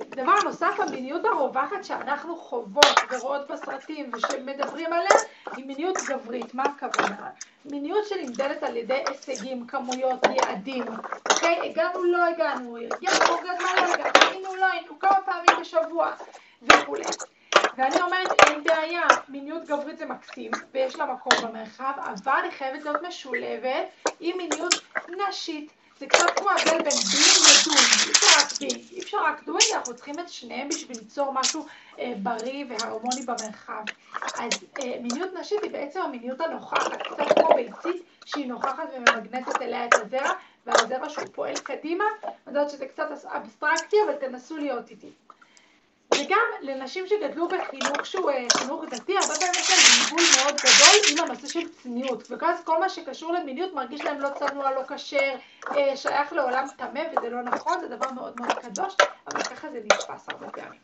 דבר נוסף, המיניות הרווחת שאנחנו חוות ורואות בסרטים ושמדברים עליה, היא מיניות גברית. מה הכוונה? מיניות שנמדדת על ידי הישגים, כמויות, יעדים. אוקיי? הגענו, לא הגענו, אורגזמה לא הגענו, היינו, לא היינו, כמה פעמים בשבוע וכולי. ואני אומרת, אין בעיה, מיניות גברית זה מקסים ויש לה מקום במרחב, אבל היא חייבת להיות משולבת עם מיניות נשית. זה קצת כמו הבדל בין דוינג ודוינג, אי אפשר רק דוינג, אי אפשר רק דוינג, אנחנו צריכים את שניהם בשביל ליצור משהו בריא והרמוני במרחב. אז מיניות נשית היא בעצם המיניות הנוכחת, קצת כמו ביצית שהיא נוכחת וממגנטת אליה את הזרע, והזרע שהוא פועל קדימה. אני יודעת שזה קצת אבסטרקטי, אבל תנסו להיות איתי. וגם לנשים שגדלו בחינוך שהוא חינוך דתי, הרבה פעמים יש להם בלבול מאוד גדול עם הנושא של צניעות, ואז כל מה שקשור למיניות מרגיש להם לא צנוע, לא כשר, שייך לעולם טמא, וזה לא נכון, זה דבר מאוד מאוד קדוש, אבל ככה זה נתפס הרבה פעמים.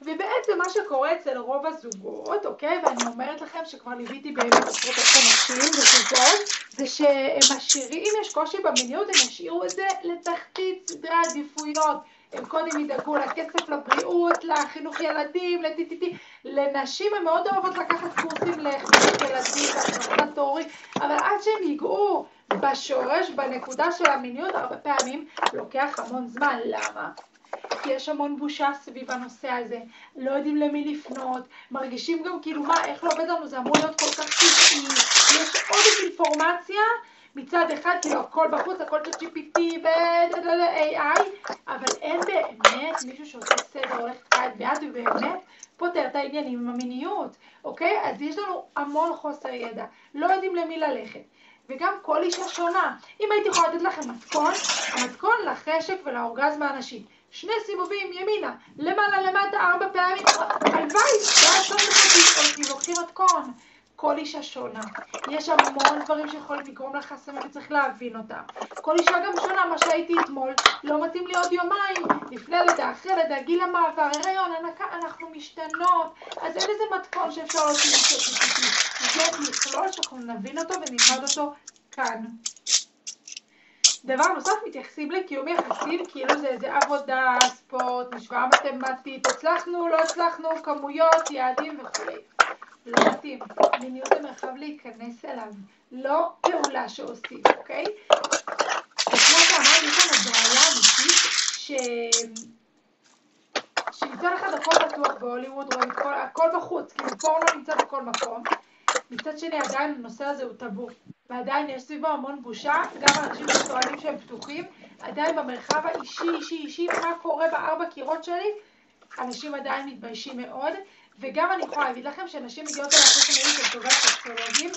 ובעצם מה שקורה אצל רוב הזוגות, אוקיי, ואני אומרת לכם שכבר ליוויתי באמת עשרות אלפי נשים וזוגות, זה שהם משאירים, אם יש קושי במיניות, הם ישאירו את זה לתחתית סדרי עדיפויות. הם קודם ידאגו לכסף, לבריאות, לחינוך ילדים, לטיטיטי. לנשים הן מאוד אוהבות לקחת קורסים לחינוך ילדים, להכנסת הורים, אבל עד שהם ייגעו בשורש, בנקודה של המיניות, הרבה פעמים לוקח המון זמן. למה? כי יש המון בושה סביב הנושא הזה, לא יודעים למי לפנות, מרגישים גם כאילו מה, איך לא עובד לנו, זה אמור להיות כל כך טבעי, יש עודף אינפורמציה, מצד אחד כאילו הכל בחוץ, הכל של GPT ו-AI, אבל אין באמת מישהו שעושה סדר, הולך כעת ביד ובאמת פותר את העניינים עם המיניות, אוקיי? אז יש לנו המון חוסר ידע, לא יודעים למי ללכת. וגם כל אישה שונה. אם הייתי יכולה לתת לכם מתכון, המתכון לחשק ולאורגזמה הנשית. 2 סיבובים ימינה, למעלה למטה 4 פעמים, הלוואי, זה עכשיו מחכים, לוקחים מתכון. כל אישה שונה. יש המון דברים שיכולים לגרום לחסמים וצריך להבין אותם. כל אישה גם שונה, מה שהייתי אתמול, לא מתאים לי עוד יומיים, לפני לידה, אחרי לידה, גיל המעבר, הריון, אנחנו משתנות, אז אין איזה מתכון שאפשר להוציא משתתפי. זה מכלול שאנחנו נבין אותו ונלמד אותו כאן. דבר נוסף, מתייחסים לקיום יחסים כאילו זה איזה עבודה, ספורט, משוואה מתמטית, הצלחנו, לא הצלחנו, כמויות, יעדים וכו'. לא מתאים, מיניות המרחב להיכנס אליו, לא פעולה שעושים, אוקיי? וכמו שאמרתי, יש לנו בעיה אמיתית שמצד אחד הכל פתוח בהוליווד, רואים הכל בחוץ, כאילו פורנו נמצא בכל מקום, מצד שני עדיין הנושא הזה הוא טאבו. ועדיין יש סביבו המון בושה, גם אנשים שטוענים שהם פתוחים, עדיין במרחב האישי, מה קורה ב4 קירות שלי, אנשים עדיין מתביישים מאוד, וגם אני יכולה להגיד לכם שאנשים מגיעות על אחרי שמרית של טובי סקסולוגים,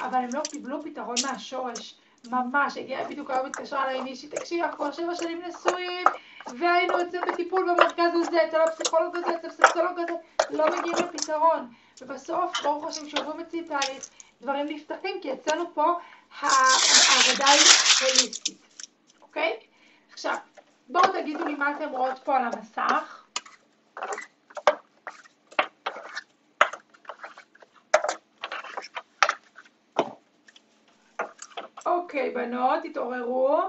אבל הם לא קיבלו פתרון מהשורש, ממש, הגיעה בדיוק היום התקשרה עליי מישהי, תקשיב, אנחנו כבר 7 שנים נשואים, והיינו אצל בטיפול במרכז הזה, אצל הפסיכולוג הזה, אצל הפסיכולוג הזה, לא מגיעים לפתרון, ובסוף ברוך השם שעוברים אצלי תהליך, דברים נפתחים, כי אצלנו פה העבודה היא הוליסטית, אוקיי? עכשיו, בואו תגידו לי מה אתם רואות פה על המסך. אוקיי, בנות, תתעוררו.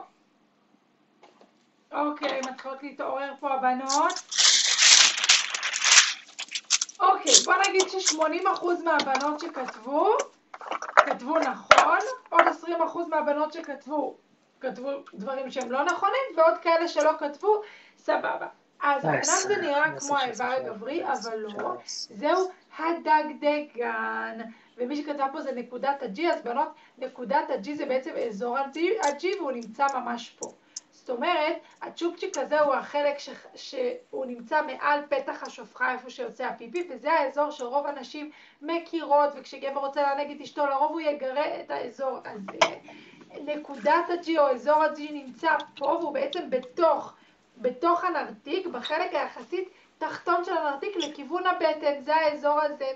אוקיי, מתחילות להתעורר פה הבנות. אוקיי, בוא נגיד ש80% מהבנות שכתבו, כתבו נכון, עוד 20% מהבנות שכתבו, כתבו דברים שהם לא נכונים, ועוד כאלה שלא כתבו, סבבה. אז אמנם זה נראה כמו האיבר הגברי, אבל לא. זהו הדגדגן. ומי שכתב פה זה נקודת ה-G, אז בנות, נקודת ה-G זה בעצם אזור ה-G, והוא נמצא ממש פה. זאת אומרת, הצ'ופצ'יק הזה הוא החלק שהוא נמצא מעל פתח השופחה, איפה שיוצא הפיפי, וזה האזור שרוב הנשים מכירות, וכשגבר רוצה לענג את אשתו, לרוב הוא יגרה את האזור הזה. נקודת ה-G או אזור ה-G נמצא פה, והוא בעצם בתוך הנרתיק, בחלק היחסית תחתון של הנרתיק לכיוון הבטן, זה האזור הזה.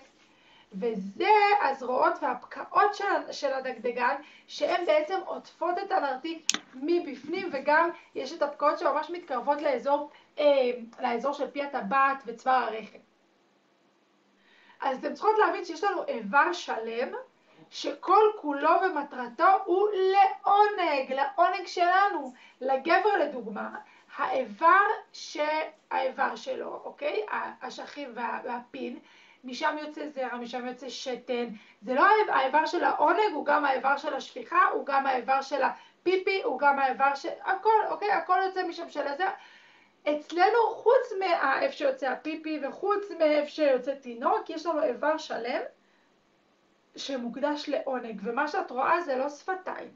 וזה הזרועות והפקעות של הדגדגן, שהן בעצם עוטפות את הנרתיק מבפנים, וגם יש את הפקעות שממש מתקרבות לאזור של פי הטבעת וצוואר הרחם. אז אתם צריכות להבין שיש לנו איבר שלם, שכל כולו ומטרתו הוא לעונג שלנו. לגבר לדוגמה, האיבר שלו, אוקיי? השכיב והפין, משם יוצא זרע, משם יוצא שתן. זה לא האיבר של העונג, הוא גם האיבר של השפיכה, הוא גם האיבר של הפיפי, הוא גם האיבר של הכל, אוקיי? הכל יוצא משם של הזרע. אצלנו, חוץ מאיפה שיוצא הפיפי וחוץ מאיפה שיוצא תינוק, יש לנו איבר שלם שמוקדש לעונג. ומה שאת רואה זה לא שפתיים.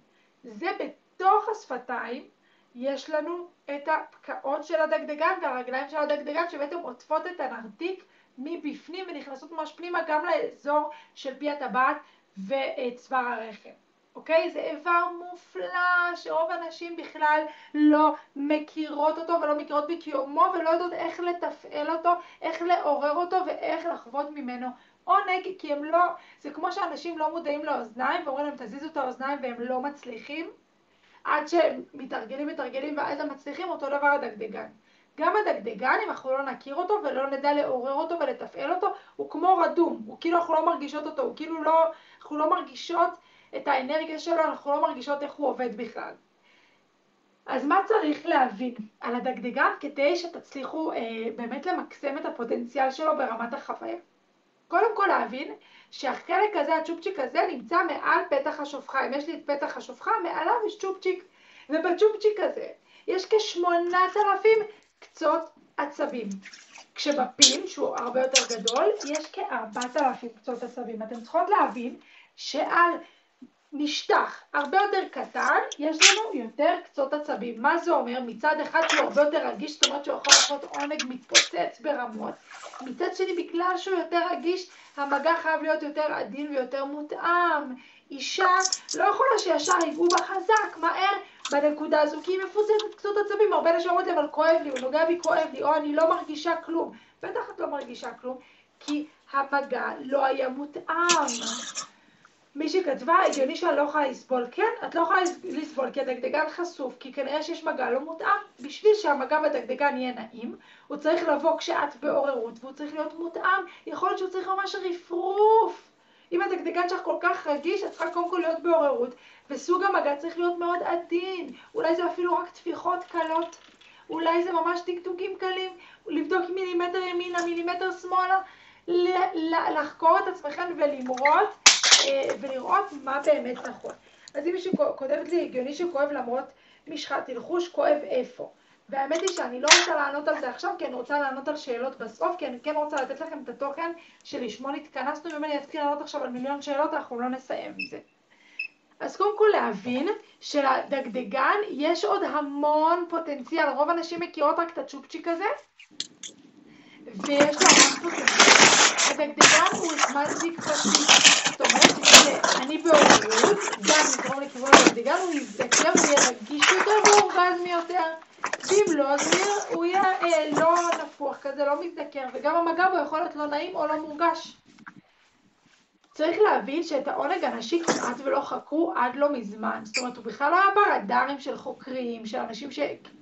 זה בתוך השפתיים יש לנו את הפקעות של הדגדגן והרגליים של הדגדגן שבעצם עוטפות את הנרתיק מבפנים ונכנסות ממש פנימה גם לאזור של פי הטבעת וצוואר הרחם. אוקיי? זה איבר מופלא שרוב הנשים בכלל לא מכירות אותו ולא מכירות בקיומו ולא יודעות איך לתפעל אותו, איך לעורר אותו ואיך לחוות ממנו עונג, כי הם לא, זה כמו שאנשים לא מודעים לאוזניים ואומרים להם תזיזו את האוזניים והם לא מצליחים, עד שהם מתרגלים ואז הם מצליחים, אותו דבר הדגדגן. גם הדגדגן, אם אנחנו לא נכיר אותו ולא נדע לעורר אותו ולתפעל אותו, הוא כמו רדום, הוא כאילו אנחנו לא מרגישות אותו, הוא כאילו לא, אנחנו לא מרגישות את האנרגיה שלו, אנחנו לא מרגישות איך הוא עובד בכלל. אז מה צריך להבין על הדגדגן כדי שתצליחו באמת למקסם את הפוטנציאל שלו ברמת החוויה? קודם כל להבין שהחלק הזה, הצ'ופצ'יק הזה, נמצא מעל פתח השופחה. אם יש לי את פתח השופחה, מעליו יש צ'ופצ'יק, ובצ'ופצ'יק הזה יש כ8,000 קצות עצבים. כשבפין, שהוא הרבה יותר גדול, יש כ4,000 קצות עצבים. אתם צריכות להבין שעל משטח הרבה יותר קטן, יש לנו יותר קצות עצבים. מה זה אומר? מצד אחד שהוא הרבה יותר רגיש, זאת אומרת שהוא יכול לעשות עונג מתפוצץ ברמות. מצד שני, בגלל שהוא יותר רגיש, המגע חייב להיות יותר עדין ויותר מותאם. אישה לא יכולה שישר ייגעו בה חזק, מהר, בנקודה הזו, כי היא מפוצצת קצות עצבים. הרבה נשים אומרות לי, אבל כואב לי, הוא נוגע בי, כואב לי, או אני לא מרגישה כלום. בטח את לא מרגישה כלום, כי המגע לא היה מותאם. מישהי כתבה, הגיוני שאני לא יכולה לסבול. כן, את לא יכולה לסבול כי הדגדגן חשוף, כי כנראה שיש מגע לא מותאם. בשביל שהמגע בדגדגן יהיה נעים, הוא צריך לבוא כשאת בעוררות, והוא צריך להיות מותאם. יכול להיות שהוא צריך ממש רפרוף. אם הדגדגן שלך כל כך רגיש, את צריכה קודם כל להיות בעוררות, וסוג המגע צריך להיות מאוד עדין. אולי זה אפילו רק טפיחות קלות, אולי זה ממש טקטוקים קלים, לבדוק מילימטר ימינה, מילימטר שמאלה, לחקור את עצמכם ולמרות, ולראות מה באמת נכון. אז אם מישהו כותבת לי, הגיוני שכואב למרות משחת תלחוש, כואב איפה? והאמת היא שאני לא רוצה לענות על זה עכשיו, כי אני רוצה לענות על שאלות בסוף, כי אני כן רוצה לתת לכם את התוכן שלשמו נתכנסנו, ואם אני אתחיל לענות עכשיו על מיליון שאלות, אנחנו לא נסיים עם זה. אז קודם כל להבין שלדגדגן יש עוד המון פוטנציאל. רוב האנשים מכירות רק את הצ'ופצ'יק הזה, ויש לו המון פוטנציאל. הדגדגן הוא רחמנטיק פסיק, זאת אומרת שאני בעוררות, גם נתרום לכיוון הדגדגן, הוא יזדקר, הוא יהיה רגיש יותר ואורגזמי יותר, ואם לא, אז הוא יהיה לא נפוח כזה, לא מזדקר, וגם המגע בו יכול להיות לא נעים או לא מורגש. צריך להבין שאת העונג הנשי כמעט ולא חקרו עד לא מזמן, זאת אומרת הוא בכלל לא היה ברדארים של חוקרים, של אנשים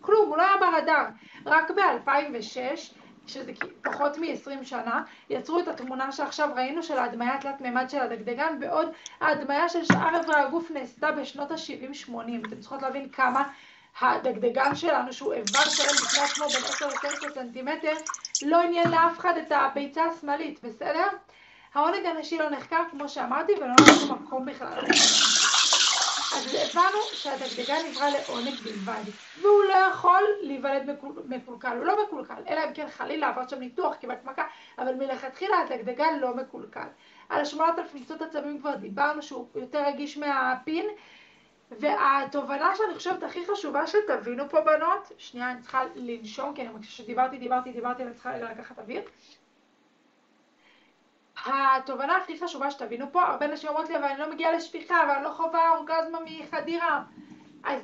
כלום, הוא לא היה ברדאר. רק ב-2006, שזה פחות מ-20 שנה, יצרו את התמונה שעכשיו ראינו של ההדמיה תלת מימד של הדגדגן, בעוד ההדמיה של שאר איברי הגוף נעשתה בשנות ה-70-80. אתם צריכות להבין כמה הדגדגן שלנו, שהוא איבר שלם בפני עצמו בין 10-12 סנטימטר, לא עניין לאף אחד את הביצה השמאלית, בסדר? העונג הנשי לא נחקר, כמו שאמרתי, ולא נתנו מקום בכלל. אז הבנו שהדגדגן נברא לעונג בלבד, והוא לא יכול להיוולד מקולקל, הוא לא מקולקל, אלא אם כן חלילה עבר שם ניתוח, קיבלת מכה, אבל מלכתחילה הדגדגן לא מקולקל. על 8,000 קצות עצבים כבר דיברנו שהוא יותר רגיש מהפין, והתובנה שאני חושבת הכי חשובה שתבינו פה בנות, שנייה אני צריכה לנשום, כי אני מרגישה שדיברתי, אני צריכה לקחת אוויר. התובנה הכי חשובה שתבינו פה, הרבה נשים אומרות לי, אבל אני לא מגיעה לשפיכה, ואני לא חווה אורגזמה מחדירה. אז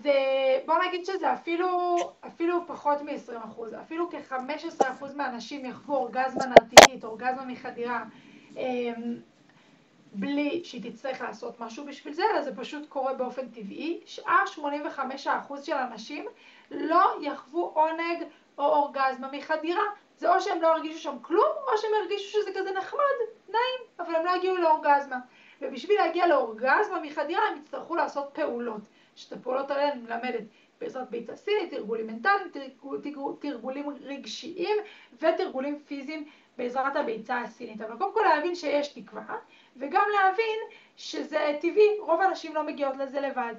בוא נגיד שזה אפילו פחות מ-20%, אפילו כ-15% מהנשים יחוו אורגזמה נרתיקית, אורגזמה מחדירה, בלי שהיא תצטרך לעשות משהו בשביל זה, אלא זה פשוט קורה באופן טבעי. שאר 85% של הנשים לא יחוו עונג או אורגזמה מחדירה. זה או שהם לא הרגישו שם כלום, או שהם הרגישו שזה כזה נחמד, נעים, אבל הם לא הגיעו לאורגזמה. ובשביל להגיע לאורגזמה מחדירה הם יצטרכו לעשות פעולות. שאת הפעולות האלה אני מלמדת בעזרת ביצה סינית, תרגולים מנטליים, תרגולים רגשיים ותרגולים פיזיים בעזרת הביצה הסינית. אבל קודם כל להבין שיש תקווה, וגם להבין שזה טבעי, רוב האנשים לא מגיעות לזה לבד.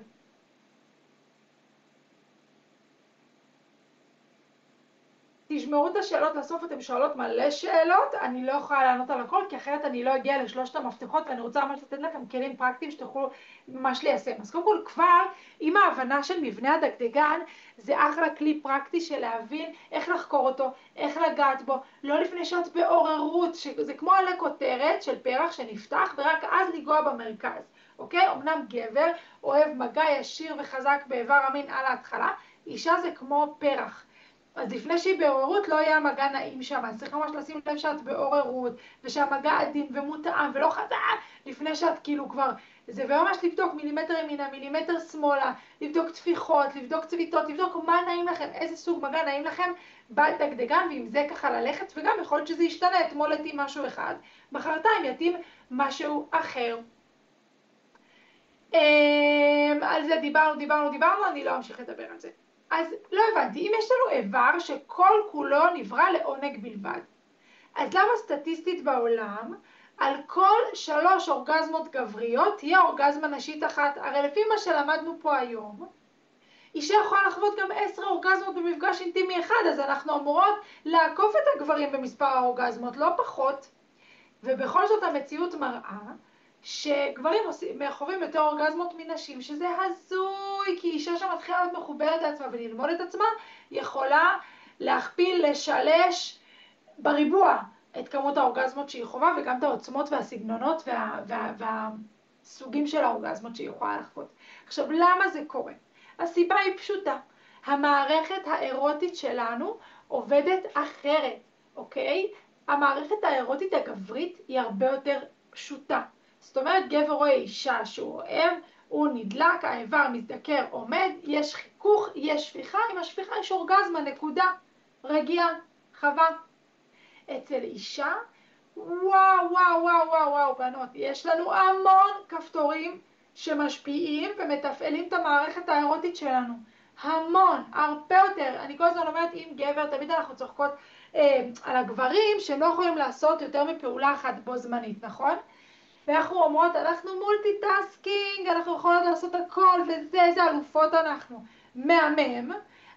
תשמעו את השאלות לסוף, אתם שואלות מלא שאלות, אני לא יכולה לענות על הכל, כי אחרת אני לא אגיע לשלושת המפתחות, ואני רוצה ממש לתת לכם כלים פרקטיים שתוכלו ממש ליישם. אז קודם כל כבר, עם ההבנה של מבנה הדגדגן, זה אחלה כלי פרקטי של להבין איך לחקור אותו, איך לגעת בו, לא לפני שאת בעוררות, שזה כמו עלי כותרת של פרח שנפתח, ורק אז לגוע במרכז, אוקיי? אמנם גבר אוהב מגע ישיר וחזק באיבר המין על ההתחלה, אישה זה כמו פרח. אז לפני שהיא בעוררות לא יהיה מגע נעים שם, אז צריך ממש לשים לב שאת בעוררות, ושהמגע עדין ומותאם ולא חזק, לפני שאת כאילו כבר זה ממש לבדוק מילימטר ימינה, מילימטר שמאלה, לבדוק תפיחות, לבדוק צביטות, לבדוק מה נעים לכם, איזה סוג מגע נעים לכם בדגדגן, ועם זה ככה ללכת, וגם יכול להיות שזה ישתנה, אתמול יתאים משהו אחד, מחרתיים יתאים משהו אחר. על זה דיברנו, אני לא אמשיך לדבר על זה. אז לא הבנתי, אם יש לנו איבר שכל כולו נברא לעונג בלבד, אז למה סטטיסטית בעולם על כל 3 אורגזמות גבריות תהיה אורגזמה נשית אחת? הרי לפי מה שלמדנו פה היום, אישה יכולה לחוות גם 10 אורגזמות במפגש אינטימי אחד, אז אנחנו אמורות לעקוף את הגברים במספר האורגזמות, לא פחות. ובכל זאת המציאות מראה שגברים חווים יותר אורגזמות מנשים, שזה הזוי, כי אישה שמתחילה להיות מחוברת לעצמה וללמוד את עצמה, יכולה להכפיל, לשלש בריבוע את כמות האורגזמות שהיא חובה, וגם את העוצמות והסגנונות והסוגים של האורגזמות שהיא יכולה לחוות. עכשיו, למה זה קורה? הסיבה היא פשוטה. המערכת האירוטית שלנו עובדת אחרת, אוקיי? המערכת האירוטית הגברית היא הרבה יותר פשוטה. זאת אומרת, גבר רואה אישה שהוא אוהב, הוא נדלק, האיבר מזדקר, עומד, יש חיכוך, יש שפיכה, עם השפיכה יש אורגזמה, נקודה, רגיעה, חווה. אצל אישה, וואו, בנות, יש לנו המון כפתורים שמשפיעים ומתפעלים את המערכת האירוטית שלנו. המון, הרבה יותר. אני כל הזמן אומרת, אם גבר, תמיד אנחנו צוחקות על הגברים שלא יכולים לעשות יותר מפעולה אחת בו זמנית, נכון? ואנחנו אומרות, אנחנו מולטיטאסקינג, אנחנו יכולות לעשות הכל, וזה, איזה אלופות אנחנו. מהמם,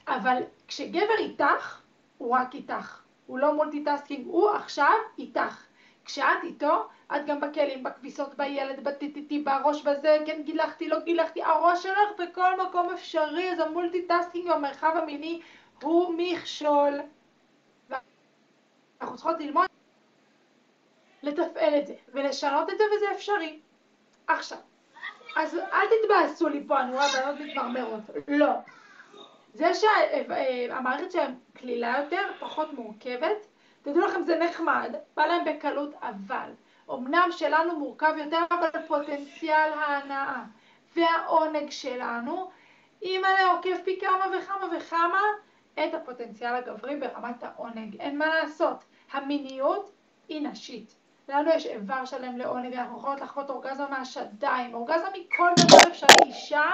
אבל כשגבר איתך, הוא רק איתך. הוא לא מולטיטאסקינג, הוא עכשיו איתך. כשאת איתו, את גם בכלים, בכביסות, בילד, בטיטיטי, בראש בזה, כן גילחתי, לא גילחתי, הראש שלך בכל מקום אפשרי, אז המולטיטאסקינג במרחב המיני הוא מכשול. אנחנו צריכות ללמוד לתפעל את זה, ולשנות את זה, וזה אפשרי. עכשיו, אז אל תתבאסו לי פה, אני רואה בנות מתמרמרות. לא. זה שהמערכת שלהם כלילה יותר, פחות מורכבת, תדעו לכם זה נחמד, בא להם בקלות, אבל אמנם שלנו מורכב יותר, אבל פוטנציאל ההנאה והעונג שלנו, אם אני עוקף פי כמה וכמה את הפוטנציאל הגברי ברמת העונג. אין מה לעשות, המיניות היא נשית. לנו יש איבר שלם לעונג, אנחנו יכולות לחוות אורגזמה מהשדיים, אורגזמה מכל דבר אפשרי. אישה,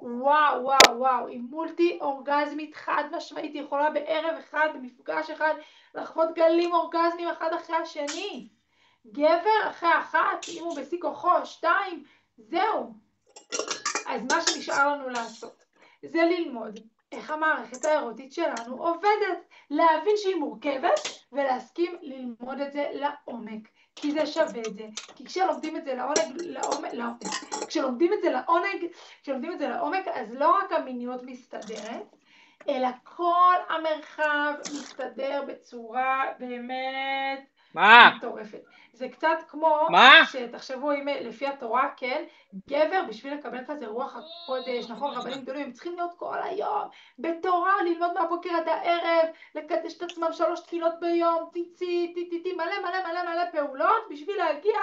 וואו, היא מולטי אורגזמית חד משמעית, היא יכולה בערב אחד, במפגש אחד, לחוות גלים אורגזמיים אחד אחרי השני. גבר אחרי אחת, אם הוא בשיא כוחו, 2, זהו. אז מה שנשאר לנו לעשות, זה ללמוד איך המערכת האירוטית שלנו עובדת, להבין שהיא מורכבת ולהסכים ללמוד את זה לעומק, כי זה שווה את זה. כי כשלומדים את זה לעומק, אז לא רק המיניות מסתדרת, אלא כל המרחב מסתדר בצורה באמת מטורפת. זה קצת כמו שתחשבו אם לפי התורה, כן, גבר בשביל לקבל כזה רוח הקודש, נכון, רבנים גדולים, הם צריכים להיות כל היום בתורה, ללמוד מהבוקר עד הערב, לקדש את עצמם 3 תפילות ביום, טיטי, מלא פעולות, בשביל להגיע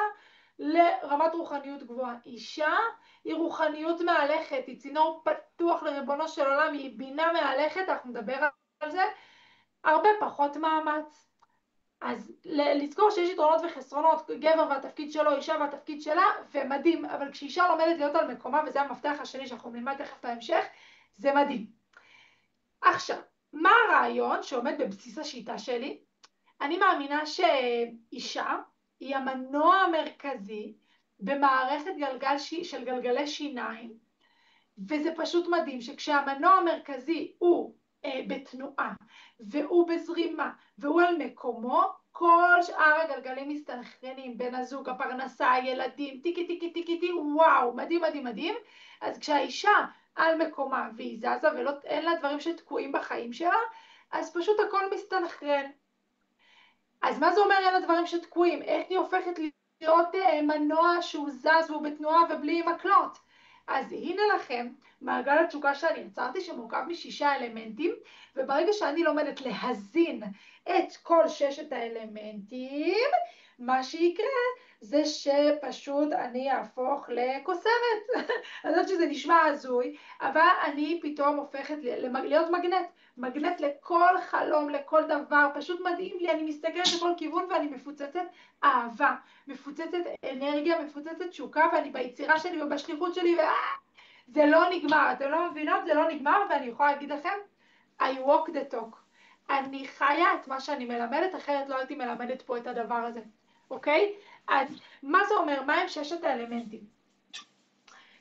לרמת רוחניות גבוהה. אישה היא רוחניות מהלכת, היא צינור פתוח לריבונו של עולם, היא בינה מהלכת, אנחנו נדבר על זה, הרבה פחות מאמץ. אז לזכור שיש יתרונות וחסרונות, גבר והתפקיד שלו, אישה והתפקיד שלה, ומדהים, אבל כשאישה לומדת להיות על מקומה, וזה המפתח השני שאנחנו נלמד תכף בהמשך, זה מדהים. עכשיו, מה הרעיון שעומד בבסיס השיטה שלי? אני מאמינה שאישה היא המנוע המרכזי במערכת של גלגלי שיניים, וזה פשוט מדהים שכשהמנוע המרכזי הוא בתנועה, והוא בזרימה, והוא על מקומו, כל שאר הגלגלים מסתנכרנים, בן הזוג, הפרנסה, הילדים, טיקי, וואו, מדהים. אז כשהאישה על מקומה והיא זזה ואין לה דברים שתקועים בחיים שלה, אז פשוט הכל מסתנכרן. אז מה זה אומר אין לה דברים שתקועים? איך היא הופכת להיות מנוע שהוא זז והוא בתנועה ובלי מקלות? אז הנה לכם מעגל התשוקה שאני יצרתי שמורכב מ6 אלמנטים, וברגע שאני לומדת להזין את כל 6 האלמנטים, מה שיקרה זה שפשוט אני אהפוך לקוסמת. אני יודעת שזה נשמע הזוי, אבל אני פתאום הופכת להיות מגנט. מגנט לכל חלום, לכל דבר, פשוט מדהים לי, אני מסתכלת לכל כיוון ואני מפוצצת אהבה, מפוצצת אנרגיה, מפוצצת תשוקה, ואני ביצירה שלי ובשליחות שלי, זה לא נגמר, אתם לא מבינות, זה לא נגמר, ואני יכולה להגיד לכם, I walk the talk. אני חיה את מה שאני מלמדת, אחרת לא הייתי מלמדת פה את הדבר הזה, אוקיי? אז מה זה אומר? מה הם 6 האלמנטים?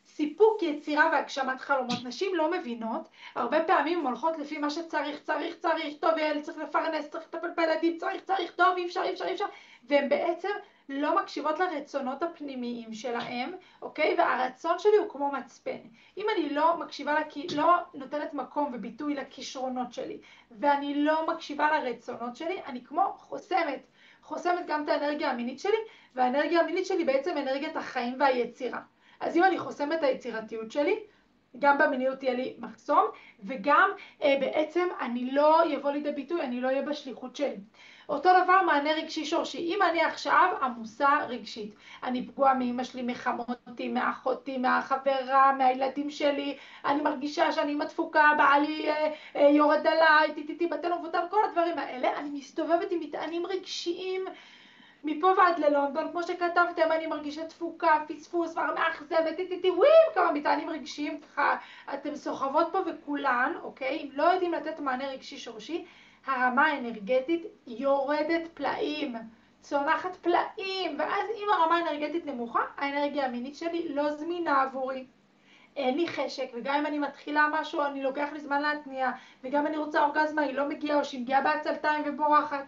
סיפוק, יצירה והגשמת חלומות. נשים לא מבינות, הרבה פעמים הן הולכות לפי מה שצריך, צריך, טוב, ילד צריך לפרנס, צריך לטפל בילדים, צריך, טוב, אי אפשר, והן בעצם לא מקשיבות לרצונות הפנימיים שלהם, אוקיי? והרצון שלי הוא כמו מצפן. אם אני לא מקשיבה, לא נותנת מקום וביטוי לכישרונות שלי, ואני לא מקשיבה לרצונות שלי, אני כמו חוסמת גם את האנרגיה המינית שלי, והאנרגיה המינית שלי בעצם אנרגיית החיים והיצירה. אז אם אני חוסמת את היצירתיות שלי, גם במיניות יהיה לי מחסום, וגם בעצם אני לא יבוא לידי ביטוי, אני לא אהיה בשליחות שלי. אותו דבר מענה רגשי שורשי. אם אני עכשיו עמוסה רגשית, אני פגועה מאמא שלי, מחמותי, מאחותי, מהחברה, מהילדים שלי, אני מרגישה שאני מתפוקה, בעלי יורד עליי, טיטיטי, בטל ומבוטל, כל הדברים האלה, אני מסתובבת עם מטענים רגשיים, מפה ועד ללונדון, כמו שכתבתם, אני מרגישה תפוקה, פספוס, מאכזבת, כמה מטענים רגשיים, ככה אתם סוחבות פה וכולן, אוקיי? אם לא יודעים לתת מענה רגשי שורשי, הרמה האנרגטית יורדת פלאים, צונחת פלאים, ואז אם הרמה האנרגטית נמוכה, האנרגיה המינית שלי לא זמינה עבורי. אין לי חשק, וגם אם אני מתחילה משהו, אני לוקח לי זמן להתניע, וגם אני רוצה אורגזמה, היא לא מגיעה, או שהיא מגיעה בעצלתיים ובורחת.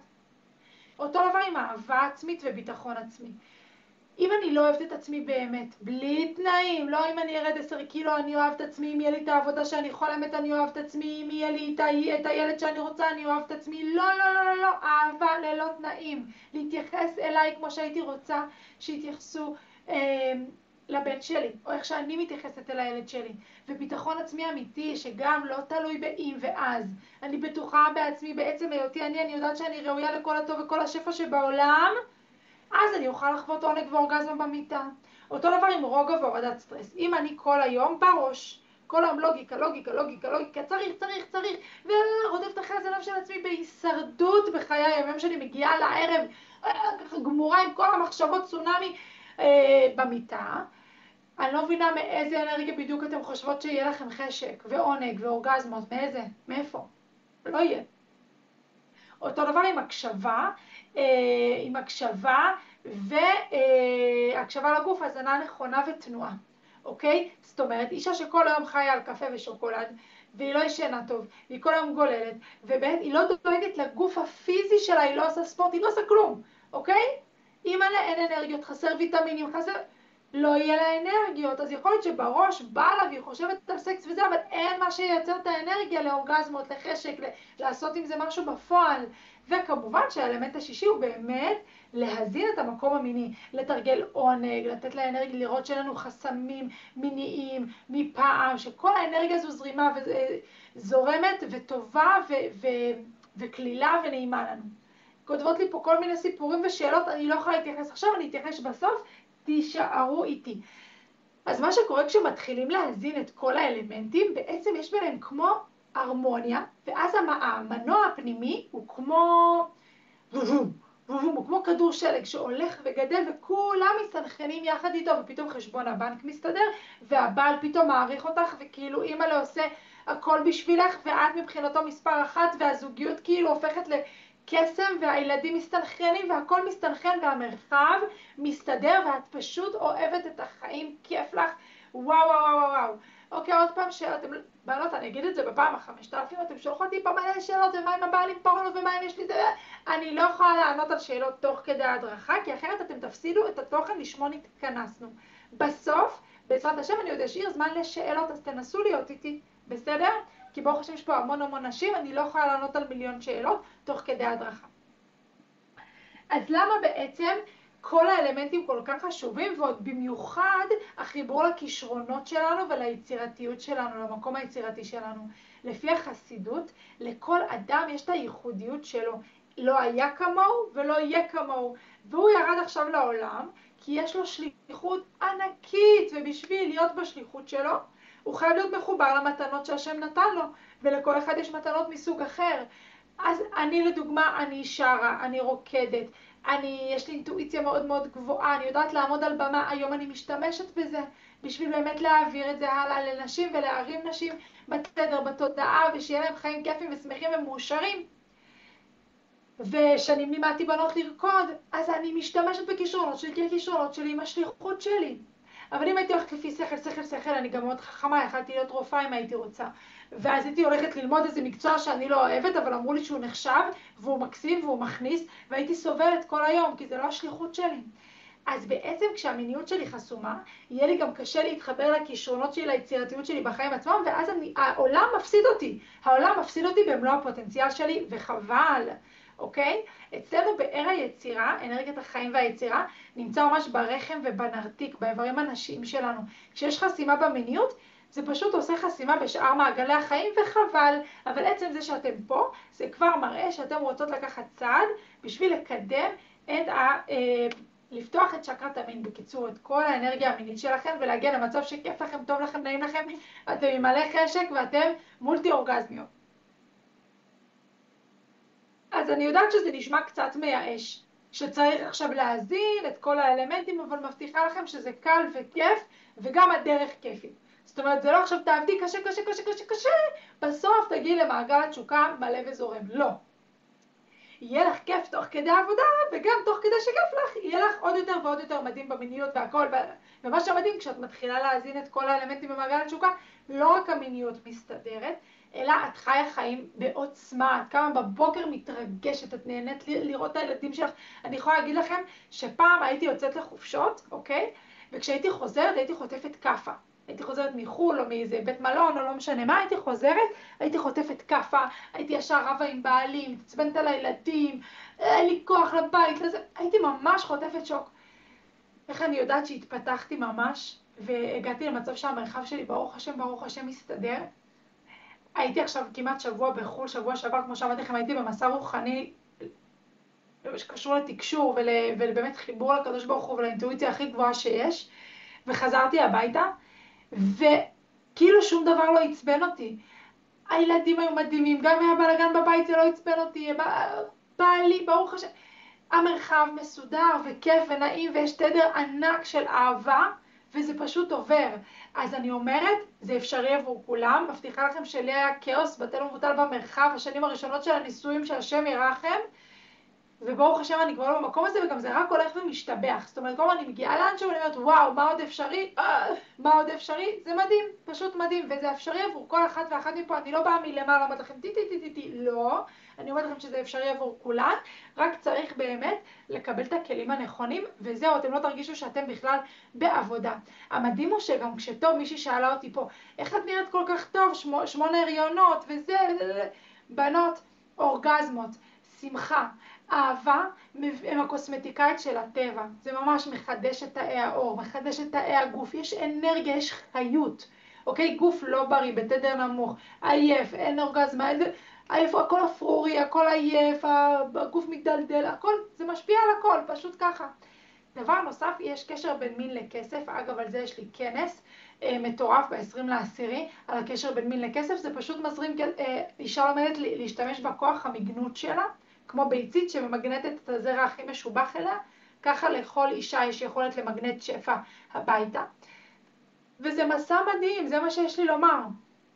אותו דבר עם אהבה עצמית וביטחון עצמי. אם אני לא אוהבת את עצמי באמת, בלי תנאים, לא אם אני ארד 10 קילו, אני אוהב את עצמי, אם יהיה לי את העבודה שאני חולמת, אני אוהב את עצמי, אם יהיה לי את הילד שאני רוצה, אני אוהב את עצמי, לא, אהבה ללא תנאים. להתייחס אליי כמו שהייתי רוצה שיתייחסו לבן שלי, או איך שאני מתייחסת אל הילד שלי. וביטחון עצמי אמיתי, שגם לא תלוי באם ואז. אני בטוחה בעצמי, בעצם היותי אני יודעת שאני ראויה לכל הטוב וכל השפע שבעולם, אז אני אוכל לחוות עונג ואורגזמה במיטה. אותו דבר עם רוגע והורדת סטרס. אם אני כל היום בראש, כל היום לוגיקה, צריך, ורודפת אחרי הזנב של עצמי בהישרדות בחיי הימים שלי, מגיעה לערב ככה גמורה עם כל המחשבות צונאמי במיטה, אני לא מבינה מאיזה אנרגיה בדיוק אתם חושבות שיהיה לכם חשק ועונג ואורגזמות, מאיפה? לא יהיה. אותו דבר עם הקשבה והקשבה לגוף, הזנה נכונה ותנועה, אוקיי? זאת אומרת, אישה שכל היום חיה על קפה ושוקולד, והיא לא ישנה טוב, והיא כל היום גוללת, ובאמת היא לא דואגת לגוף הפיזי שלה, היא לא עושה ספורט, היא לא עושה כלום, אוקיי? אם אין אנרגיות, חסר ויטמינים, לא יהיה לה אנרגיות, אז יכול להיות שבראש בא לה והיא חושבת על סקס וזה, אבל אין מה שייצר את האנרגיה לאורגזמות, לחשק, לעשות עם זה משהו בפועל. וכמובן שהאלמנט השישי הוא באמת להזין את המקום המיני, לתרגל עונג, לתת לאנרגיה, לראות שאין לנו חסמים מיניים מפעם, שכל האנרגיה הזו זרימה וזורמת וטובה וכלילה ונעימה לנו. כותבות לי פה כל מיני סיפורים ושאלות, אני לא יכולה להתייחס עכשיו, אני אתייחס בסוף, תישארו איתי. אז מה שקורה כשמתחילים להזין את כל האלמנטים, בעצם יש ביניהם כמו הרמוניה, ואז המנוע הפנימי הוא כמו כדור שלג שהולך וגדל, וכולם מסתנכרנים יחד איתו, ופתאום חשבון הבנק מסתדר, והבעל פתאום מעריך אותך, וכאילו אמא לא עושה הכל בשבילך, ואת מבחינתו מספר אחת, והזוגיות כאילו הופכת קסם, והילדים מסתנכרנים, והכל מסתנכרן, והמרחב מסתדר, ואת פשוט אוהבת את החיים, כיף לך, וואו. אוקיי, עוד פעם שאתם, בעלות, אני אגיד את זה בפעם 5000, אתם שולחות לי פה מלא שאלות, ומה עם הבעלים פורנו, ומה אם יש לי זה, אני לא יכולה לענות על שאלות תוך כדי ההדרכה, כי אחרת אתם תפסידו את התוכן לשמו נתכנסנו. בסוף, בעזרת השם, אני עוד אשאיר זמן לשאלות, אז תנסו להיות איתי, בסדר? כי ברוך השם יש פה המון נשים, אני לא יכולה לענות על מיליון שאלות תוך כדי ההדרכה. אז למה בעצם כל האלמנטים כל כך חשובים, ועוד במיוחד החיבור לכישרונות שלנו וליצירתיות שלנו, למקום היצירתי שלנו? לפי החסידות, לכל אדם יש את הייחודיות שלו. לא היה כמוהו ולא יהיה כמוהו. והוא ירד עכשיו לעולם, כי יש לו שליחות ענקית, ובשביל להיות בשליחות שלו, הוא חייב להיות מחובר למתנות שהשם נתן לו, ולכל אחד יש מתנות מסוג אחר. אז אני לדוגמה, אני שרה, אני רוקדת, יש לי אינטואיציה מאוד מאוד גבוהה, אני יודעת לעמוד על במה, היום אני משתמשת בזה, בשביל באמת להעביר את זה הלאה לנשים ולהרים נשים בתדר, בתודעה, ושיהיה להם חיים כיפים ושמחים ומאושרים. ושאני לימדתי בנות לרקוד, אז אני משתמשת בכישרונות שלי, כי הכישרונות שלי עם השליחות שלי. אבל אם הייתי הולכת לפי שכל, אני גם מאוד חכמה, יכלתי להיות רופאה אם הייתי רוצה. ואז הייתי הולכת ללמוד איזה מקצוע שאני לא אוהבת, אבל אמרו לי שהוא נחשב, והוא מקסים והוא מכניס, והייתי סובלת כל היום, כי זה לא השליחות שלי. אז בעצם כשהמיניות שלי חסומה, יהיה לי גם קשה להתחבר לכישרונות שלי, ליצירתיות שלי בחיים עצמם, ואז העולם מפסיד אותי. העולם מפסיד אותי במלוא הפוטנציאל שלי, וחבל. אוקיי? אצלנו בער היצירה, אנרגיית החיים והיצירה, נמצא ממש ברחם ובנרתיק, באיברים הנשיים שלנו. כשיש חסימה במיניות, זה פשוט עושה חסימה בשאר מעגלי החיים, וחבל. אבל עצם זה שאתם פה, זה כבר מראה שאתם רוצות לקחת צעד בשביל לקדם את לפתוח את שקרת המין, בקיצור, את כל האנרגיה המינית שלכם, ולהגיע למצב שכיף לכם, טוב לכם, נעים לכם, אתם עם מלא חשק ואתם מולטי אורגזמיות. אז אני יודעת שזה נשמע קצת מייאש, שצריך עכשיו להזין את כל האלמנטים, אבל מבטיחה לכם שזה קל וכיף, וגם הדרך כיפית. זאת אומרת, זה לא עכשיו תעבדי קשה, קשה, קשה, קשה, קשה, בסוף תגיעי למעגל התשוקה מלא וזורם. לא. יהיה לך כיף תוך כדי העבודה, וגם תוך כדי שכיף לך, יהיה לך עוד יותר ועוד יותר מדהים במיניות והכל. ומה שמדהים, כשאת מתחילה להזין את כל האלמנטים במעגל התשוקה, לא רק המיניות מסתדרת, אלא את חיה חיים בעוצמה, את קמה בבוקר מתרגשת, את נהנית לראות את הילדים שלך. אני יכולה להגיד לכם שפעם הייתי יוצאת לחופשות, אוקיי? וכשהייתי חוזרת, הייתי חוטפת קפה. הייתי חוזרת מחול או מאיזה בית מלון או לא משנה מה, הייתי חוזרת, הייתי חוטפת קפה, הייתי ישר רבה עם בעלים, מתעצבנת על הילדים, אין לי כוח לבית לזה, הייתי ממש חוטפת שוק. איך אני יודעת שהתפתחתי ממש, והגעתי למצב שהמרחב שלי ברוך השם מסתדר. הייתי עכשיו כמעט שבוע בחול, שבוע שעבר, כמו שאמרתי לכם, הייתי במסע רוחני שקשור לתקשור ולבאמת חיבור לקדוש ברוך הוא ולאינטואיציה הכי גבוהה שיש, וחזרתי הביתה, וכאילו שום דבר לא עצבן אותי. הילדים היו מדהימים, גם היה בלגן בבית זה לא עצבן אותי, בעלי, ברוך השם, המרחב מסודר וכיף ונעים, ויש תדר ענק של אהבה, וזה פשוט עובר. אז אני אומרת, זה אפשרי עבור כולם, מבטיחה לכם שלי היה כאוס בטל ומבוטל במרחב, השנים הראשונות של הניסויים של השם ירחם, וברוך השם אני כבר לא במקום הזה, וגם זה רק הולך ומשתבח. זאת אומרת, כל אני מגיעה לאנשהו ואני אומרת, וואו, מה עוד אפשרי? מה עוד אפשרי? זה מדהים, פשוט מדהים, וזה אפשרי עבור כל אחת ואחת מפה. אני לא באה מלמעלה, אומרת לכם, לא. אני אומרת לכם שזה אפשרי עבור כולן, רק צריך באמת לקבל את הכלים הנכונים, וזהו, אתם לא תרגישו שאתם בכלל בעבודה. המדהים הוא שגם כשטוב, מישהי שאלה אותי פה, איך את נראית כל כך טוב, 8 הריונות וזה, בנות, אורגזמות, שמחה, אהבה הם הקוסמטיקאית של הטבע. זה ממש מחדש את תאי האור, מחדש את תאי הגוף, יש אנרגיה, יש חיות. אוקיי? גוף לא בריא, בתדר נמוך, עייף, אין אורגזמה, עייף, הכל אפרורי, הכל עייף, הגוף מתדלדל, הכל, זה משפיע על הכל, פשוט ככה. דבר נוסף, יש קשר בין מין לכסף, אגב על זה יש לי כנס מטורף ב-20/10 על הקשר בין מין לכסף, זה פשוט מזרים, אישה לומדת להשתמש בכוח המגנות שלה, כמו ביצית שממגנטת את הזרע הכי משובח אליה, ככה לכל אישה יש יכולת למגנט שפע הביתה. וזה מסע מדהים, זה מה שיש לי לומר.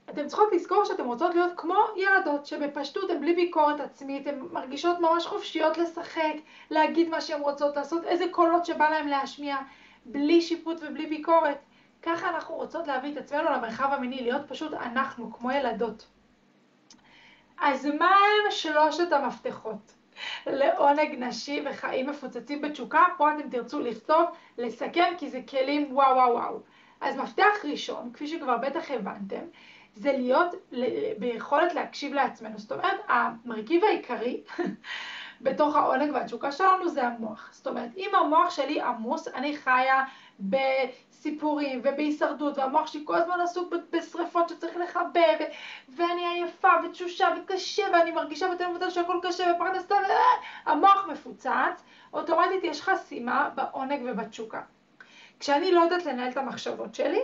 אתם צריכות לזכור שאתם רוצות להיות כמו ילדות, שבפשטות הן בלי ביקורת עצמית, הן מרגישות ממש חופשיות לשחק, להגיד מה שהן רוצות, לעשות איזה קולות שבא להן להשמיע, בלי שיפוט ובלי ביקורת. ככה אנחנו רוצות להביא את עצמנו למרחב המיני, להיות פשוט אנחנו, כמו ילדות. אז מה הם 3 המפתחות לעונג נשי וחיים מפוצצים בתשוקה? פה אתם תרצו לכתוב, לסכם, כי זה כלים וואו וואו וואו. אז מפתח ראשון, כפי שכבר בטח הבנתם, זה להיות ביכולת להקשיב לעצמנו. זאת אומרת, המרכיב העיקרי בתוך העונג והתשוקה שלנו זה המוח. זאת אומרת, אם המוח שלי עמוס, אני חיה בסיפורים ובהישרדות, והמוח שלי כל הזמן עסוק בשריפות שצריך לחבא, ואני עייפה ותשושה וקשה, ואני מרגישה בתל שהכל קשה ופרנסה, המוח מפוצץ, אוטומטית יש חסימה בעונג ובתשוקה. כשאני לא יודעת לנהל את המחשבות שלי,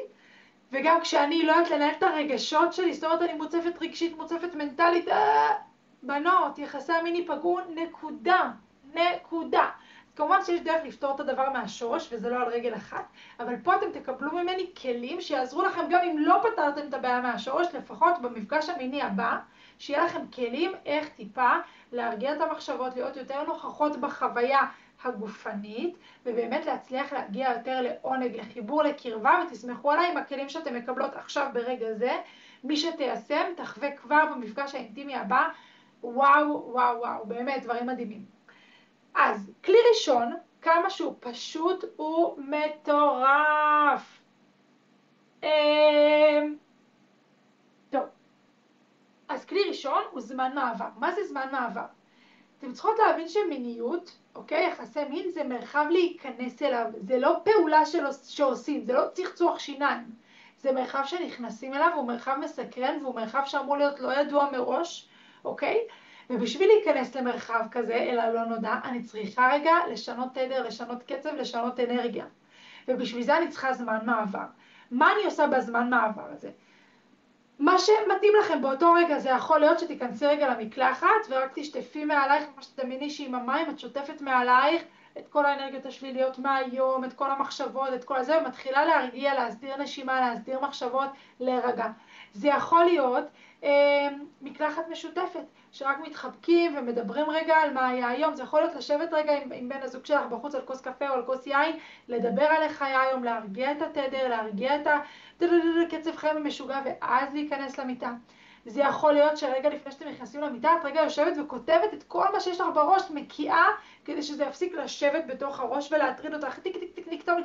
וגם כשאני לא יודעת לנהל את הרגשות שלי, זאת אומרת אני מוצפת רגשית, מוצפת מנטלית, בנות, יחסי המין ייפגעו, נקודה. כמובן שיש דרך לפתור את הדבר מהשורש, וזה לא על רגל אחת, אבל פה אתם תקבלו ממני כלים שיעזרו לכם, גם אם לא פתרתם את הבעיה מהשורש, לפחות במפגש המיני הבא, שיהיה לכם כלים איך טיפה להרגיע את המחשבות, להיות יותר נוכחות בחוויה הגופנית, ובאמת להצליח להגיע יותר לעונג, לחיבור, לקרבה, ותסמכו עליי עם הכלים שאתם מקבלות עכשיו ברגע זה. מי שתיישם, תחווה כבר במפגש האינטימי הבא, וואו, וואו, וואו, באמת דברים מדהימים. אז כלי ראשון, כמה שהוא פשוט ומטורף. טוב, אז כלי ראשון הוא זמן מעבר. מה זה זמן מעבר? אתם צריכות להבין שמיניות, אוקיי, יחסי מין זה מרחב להיכנס אליו, זה לא פעולה שעושים, זה לא צחצוח שיניים, זה מרחב שנכנסים אליו, הוא מרחב מסקרן והוא מרחב שאמור להיות לא ידוע מראש, אוקיי? ובשביל להיכנס למרחב כזה, אל הלא נודע, אני צריכה רגע לשנות תדר, לשנות קצב, לשנות אנרגיה. ובשביל זה אני צריכה זמן מעבר. מה אני עושה בזמן מעבר הזה? מה שמתאים לכם באותו רגע, זה יכול להיות שתיכנסי רגע למקלחת ורק תשטפי מעלייך, מה שתמיני שעם המים את שוטפת מעלייך את כל האנרגיות השליליות מהיום, את כל המחשבות, את כל הזה, ומתחילה להרגיע, להסדיר נשימה, להסדיר מחשבות, להירגע. זה יכול להיות מקלחת משותפת, שרק מתחבקים ומדברים רגע על מה היה היום. זה יכול להיות לשבת רגע עם בן הזוג שלך בחוץ על כוס קפה או על כוס יין, לדבר על איך היה היום, להרגיע את התדר, להרגיע את קצב חיים המשוגע, ואז להיכנס למיטה. זה יכול להיות שרגע לפני שאתם נכנסים למיטה, את רגע יושבת וכותבת את כל מה שיש לך בראש, מקיאה, כדי שזה יפסיק לשבת בתוך הראש ולהטריד אותך, טיק טיק טיק, לכתוב,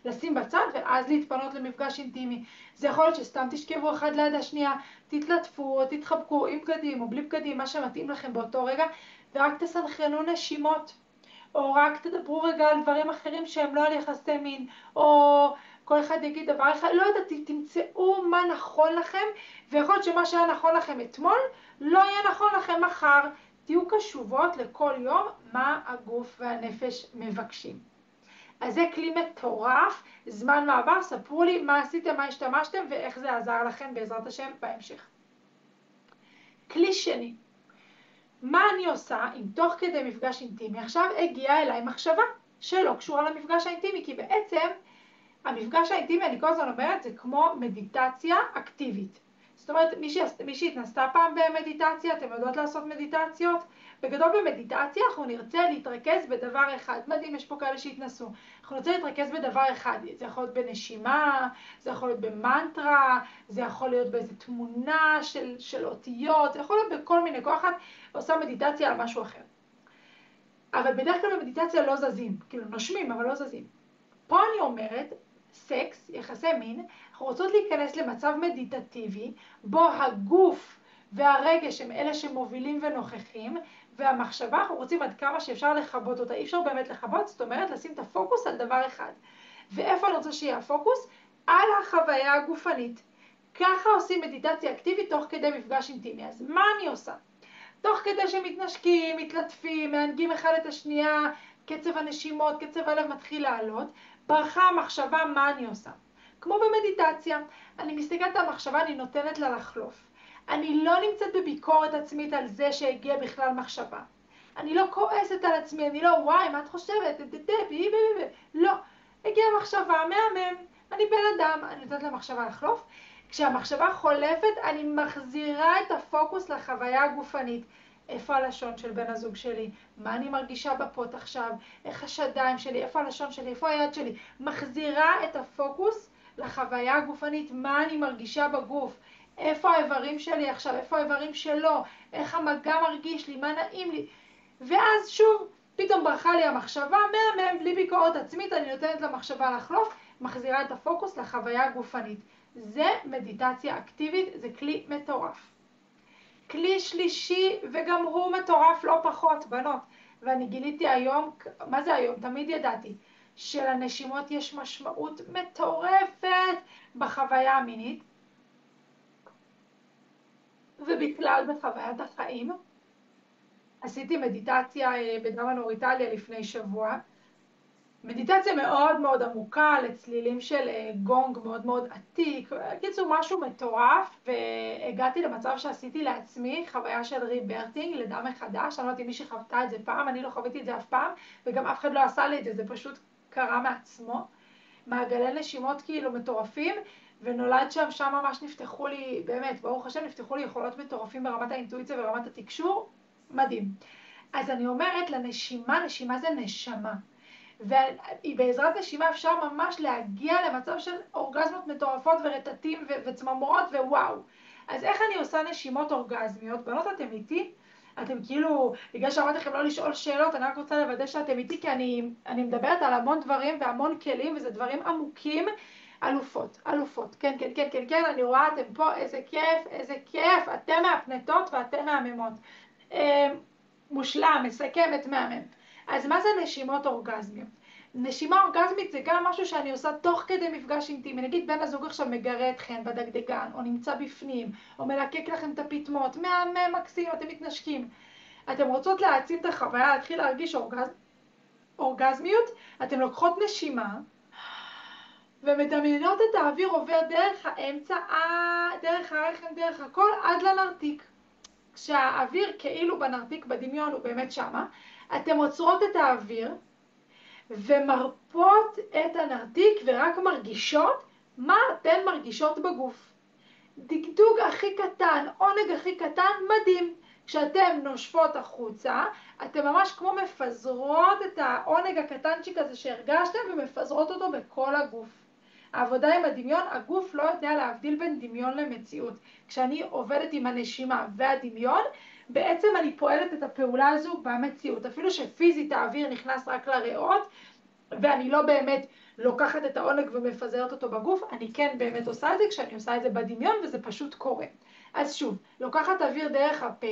לשים בצד ואז להתפנות למפגש אינטימי. זה יכול להיות שסתם תשכבו אחד ליד השנייה, תתלטפו, תתחבקו עם בגדים או בלי בגדים, מה שמתאים לכם באותו רגע, ורק תסנכרנו נשימות, או רק תדברו רגע על דברים אחרים שהם לא על יחסי מין, או כל אחד יגיד דבר אחד, לא יודעת, תמצאו מה נכון לכם, ויכול להיות שמה שהיה נכון לכם אתמול, לא יהיה נכון לכם מחר. תהיו קשובות לכל יום מה הגוף והנפש מבקשים. אז זה כלי מטורף, זמן מעבר, ספרו לי מה עשיתם, מה השתמשתם, ואיך זה עזר לכם בעזרת השם בהמשך. כלי שני, מה אני עושה אם תוך כדי מפגש אינטימי, עכשיו הגיעה אליי מחשבה שלא קשורה למפגש האינטימי, כי בעצם המפגש האינטימי, אני כל הזמן אומרת, זה כמו מדיטציה אקטיבית. זאת אומרת, מי שהתנסה פעם במדיטציה, אתם יודעות לעשות מדיטציות? בגדול במדיטציה אנחנו נרצה להתרכז בדבר אחד. מדהים, יש פה כאלה שהתנסו. אנחנו נרצה להתרכז בדבר אחד. זה יכול להיות בנשימה, זה יכול להיות במנטרה, זה יכול להיות באיזו תמונה של אותיות, זה יכול להיות בכל מיני, כל אחד עושה מדיטציה על משהו אחר. אבל בדרך כלל במדיטציה לא זזים, כאילו נושמים אבל לא זזים. פה אני אומרת, סקס, יחסי מין, אנחנו רוצות להיכנס למצב מדיטטיבי, בו הגוף והרגש הם אלה שמובילים ונוכחים, והמחשבה אנחנו רוצים עד כמה שאפשר לחבות אותה. אי אפשר באמת לחבות, זאת אומרת לשים את הפוקוס על דבר אחד. ואיפה אני רוצה שיהיה הפוקוס? על החוויה הגופנית. ככה עושים מדיטציה אקטיבית תוך כדי מפגש אינטימי. אז מה אני עושה? תוך כדי שמתנשקים, מתלטפים, מענגים אחד את השנייה, קצב הנשימות, קצב הלב מתחיל לעלות, ברכה המחשבה מה אני עושה. כמו במדיטציה, אני מסתכלת על המחשבה, אני נותנת לה לחלוף. אני לא נמצאת בביקורת עצמית על זה שהגיעה בכלל מחשבה. אני לא כועסת על עצמי, אני לא, וואי, מה את חושבת? לא, הגיעה מחשבה, מהמם, אני בן אדם, אני נותנת למחשבה לחלוף. כשהמחשבה חולפת, אני מחזירה את הפוקוס לחוויה הגופנית. איפה הלשון של בן הזוג שלי? מה אני מרגישה בפות עכשיו? איך השדיים שלי? איפה הלשון שלי? איפה היד שלי? מחזירה את הפוקוס לחוויה הגופנית. מה אני מרגישה בגוף? איפה האיברים שלי עכשיו? איפה האיברים שלו? איך המגע מרגיש לי? מה נעים לי? ואז שוב, פתאום ברכה לי המחשבה, מהמם, בלי ביקורת עצמית, אני נותנת למחשבה לחלוף, מחזירה את הפוקוס לחוויה הגופנית. זה מדיטציה אקטיבית, זה כלי מטורף. כלי שלישי, וגם הוא מטורף לא פחות, בנות. ואני גיליתי היום, מה זה היום? תמיד ידעתי, שלנשימות יש משמעות מטורפת בחוויה המינית, ובכלל בחוויית החיים. עשיתי מדיטציה בדרמה נוריטליה לפני שבוע, מדיטציה מאוד מאוד עמוקה לצלילים של גונג מאוד מאוד עתיק, קיצור משהו מטורף, והגעתי למצב שעשיתי לעצמי חוויה של ריברטינג, לידה מחדש. אני לא יודעת אם מישהי חוותה את זה פעם, אני לא חוויתי את זה אף פעם, וגם אף אחד לא עשה לי את זה, זה פשוט קרה מעצמו. מעגלי נשימות כאילו מטורפים, ונולד שם ממש נפתחו לי, באמת, ברוך השם, נפתחו לי יכולות מטורפים ברמת האינטואיציה ורמת התקשור, מדהים. אז אני אומרת לנשימה, נשימה זה נשמה. ובעזרת נשימה אפשר ממש להגיע למצב של אורגזמות מטורפות ורטטים וצממורות ווואו. אז איך אני עושה נשימות אורגזמיות? בנות, אתם איתי? אתם כאילו, בגלל שאמרתי לכם לא לשאול שאלות, אני רק רוצה לוודא שאתם איתי, כי אני מדברת על המון דברים והמון כלים, וזה דברים עמוקים. אלופות, אלופות, כן, כן, כן, כן, כן, אני רואה אתם פה, איזה כיף, איזה כיף, אתם מהפנטות ואתם מהממות. מושלם, מסכמת, מהמם. אז מה זה נשימות אורגזמיות? נשימה אורגזמית זה גם משהו שאני עושה תוך כדי מפגש אינטימי. נגיד בן הזוג עכשיו מגרה אתכם בדגדגן, או נמצא בפנים, או מלקק לכם את הפטמות, מהמם, מקסים, אתם מתנשקים. אתם רוצות להעצים את החוויה, להתחיל להרגיש אורגזמיות, אתם לוקחות נשימה, ומדמיינות את האוויר עובר דרך האמצע, דרך הרחם, דרך הכל, עד לנרתיק. כשהאוויר כאילו בנרתיק בדמיון הוא באמת שמה, אתם עוצרות את האוויר ומרפות את הנרתיק ורק מרגישות מה אתן מרגישות בגוף. דגדוג הכי קטן, עונג הכי קטן, מדהים. כשאתם נושפות החוצה, אתם ממש כמו מפזרות את העונג הקטנצ'יק הזה שהרגשתם ומפזרות אותו בכל הגוף. העבודה עם הדמיון, הגוף לא יודע להבדיל בין דמיון למציאות. כשאני עובדת עם הנשימה והדמיון, בעצם אני פועלת את הפעולה הזו במציאות. אפילו שפיזית האוויר נכנס רק לריאות, ואני לא באמת לוקחת את העונג ומפזרת אותו בגוף, אני כן באמת עושה את זה כשאני עושה את זה בדמיון, וזה פשוט קורה. אז שוב, לוקחת אוויר דרך הפה,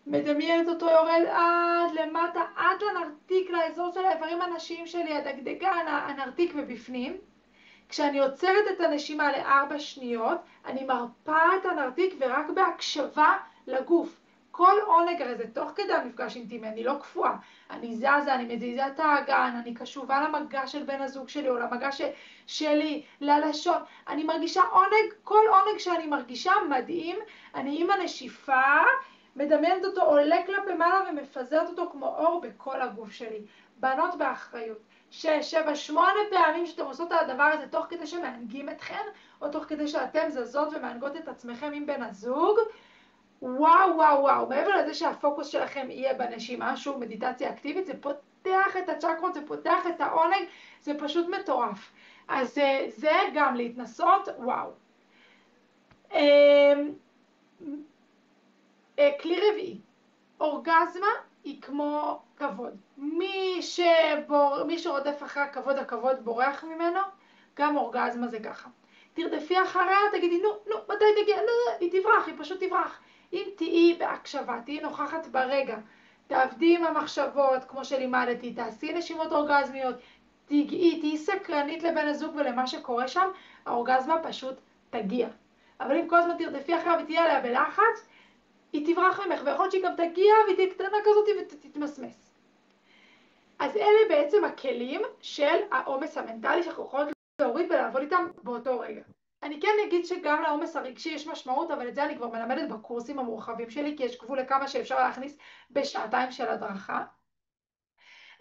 מדמיינת אותו יורד עד למטה, עד לנרתיק, לאזור של האיברים הנשיים שלי, הדגדגן, הנרתיק ובפנים. כשאני עוצרת את הנשימה ל4 שניות, אני מרפה את הנרתיק ורק בהקשבה לגוף. כל עונג, הרי זה תוך כדי המפגש אינטימי, אני לא קפואה. אני זזה, אני מזיזה את האגן, אני קשובה למגע של בן הזוג שלי או למגע שלי, ללשון. אני מרגישה עונג, כל עונג שאני מרגישה מדהים. אני עם הנשיפה מדמיינת אותו עולה כלפי מעלה ומפזרת אותו כמו אור בכל הגוף שלי. בנות באחריות. 6, 7, 8 פעמים שאתם עושות את הדבר הזה תוך כדי שמענגים אתכן, או תוך כדי שאתם זזות ומענגות את עצמכם עם בן הזוג. וואו, וואו, וואו. מעבר לזה שהפוקוס שלכם יהיה בנשימה, שוב מדיטציה אקטיבית, זה פותח את הצ'קרות, זה פותח את העונג, זה פשוט מטורף. אז זה גם להתנסות, וואו. כלי רביעי, אורגזמה היא כמו כבוד. מי שרודף אחרי הכבוד, הכבוד בורח ממנו, גם אורגזמה זה ככה. תרדפי אחריה, תגידי, נו, מתי תגיע? לא, היא תברח, היא פשוט תברח. אם תהיי בהקשבה, תהיי נוכחת ברגע, תעבדי עם המחשבות, כמו שלימדתי, תעשי נשימות אורגזמיות, תהיי סקרנית לבן הזוג ולמה שקורה שם, האורגזמה פשוט תגיע. אבל אם כל הזמן תרדפי אחריה ותהיה עליה בלחץ, היא תברח ממך, ויכול להיות שהיא גם תגיע והיא תהיה קטנה כזאת ותתמסמס. אז אלה בעצם הכלים של העומס המנטלי שאנחנו יכולות להוריד ולעבוד איתם באותו רגע. אני כן אגיד שגם לעומס הרגשי יש משמעות, אבל את זה אני כבר מלמדת בקורסים המורחבים שלי, כי יש גבול לכמה שאפשר להכניס בשעתיים של הדרכה.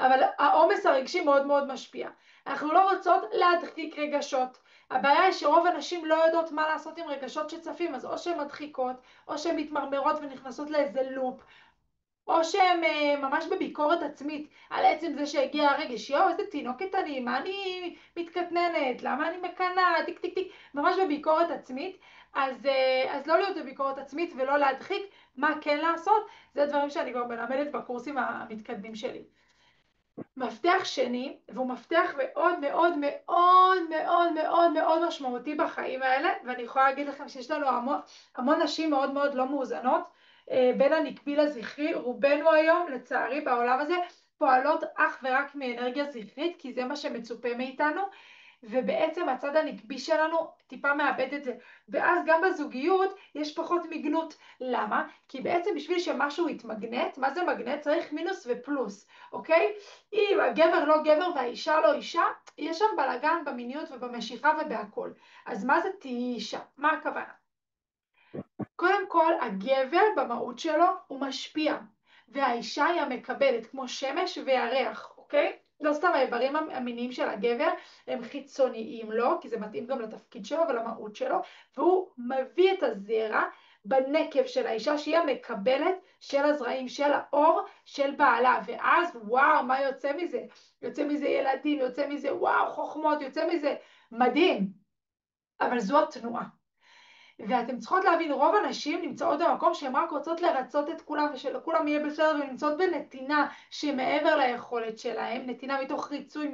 אבל העומס הרגשי מאוד מאוד משפיע. אנחנו לא רוצות להדחיק רגשות. הבעיה היא שרוב הנשים לא יודעות מה לעשות עם רגשות שצפים, אז או שהן מדחיקות, או שהן מתמרמרות ונכנסות לאיזה לופ, או שהן ממש בביקורת עצמית על עצם זה שהגיע הרגש, איזה תינוקת אני, מה אני מתקטננת, למה אני מקנה, טיק טיק טיק, ממש בביקורת עצמית. אז לא להיות בביקורת עצמית ולא להדחיק, מה כן לעשות, זה דברים שאני כבר מלמדת בקורסים המתקדמים שלי. מפתח שני, והוא מפתח מאוד מאוד מאוד מאוד מאוד מאוד משמעותי בחיים האלה, ואני יכולה להגיד לכם שיש לנו המון נשים מאוד מאוד לא מאוזנות, בין הנקבי לזכרי. רובנו היום, לצערי, בעולם הזה, פועלות אך ורק מאנרגיה זכרית, כי זה מה שמצופה מאיתנו, ובעצם הצד הנקבי שלנו טיפה מאבד את זה, ואז גם בזוגיות יש פחות מגנות. למה? כי בעצם בשביל שמשהו יתמגנט, מה זה מגנט? צריך מינוס ופלוס, אוקיי? אם הגבר לא גבר והאישה לא אישה, יש שם בלגן במיניות ובמשיכה ובהכל. אז מה זה תהיי אישה? מה הכוונה? קודם כל, הגבר במהות שלו הוא משפיע, והאישה היא המקבלת, כמו שמש וירח, אוקיי? לא סתם האיברים המיניים של הגבר הם חיצוניים לו, כי זה מתאים גם לתפקיד שלו ולמהות שלו, והוא מביא את הזרע בנקב של האישה, שהיא המקבלת של הזרעים, של האור של בעלה, ואז וואו, מה יוצא מזה? יוצא מזה ילדים, יוצא מזה וואו, חוכמות, יוצא מזה מדהים, אבל זו התנועה. ואתם צריכות להבין, רוב הנשים נמצאות במקום שהן רק רוצות לרצות את כולם ושלכולם יהיה בסדר, והן נמצאות בנתינה שמעבר ליכולת שלהן, נתינה מתוך ריצוי,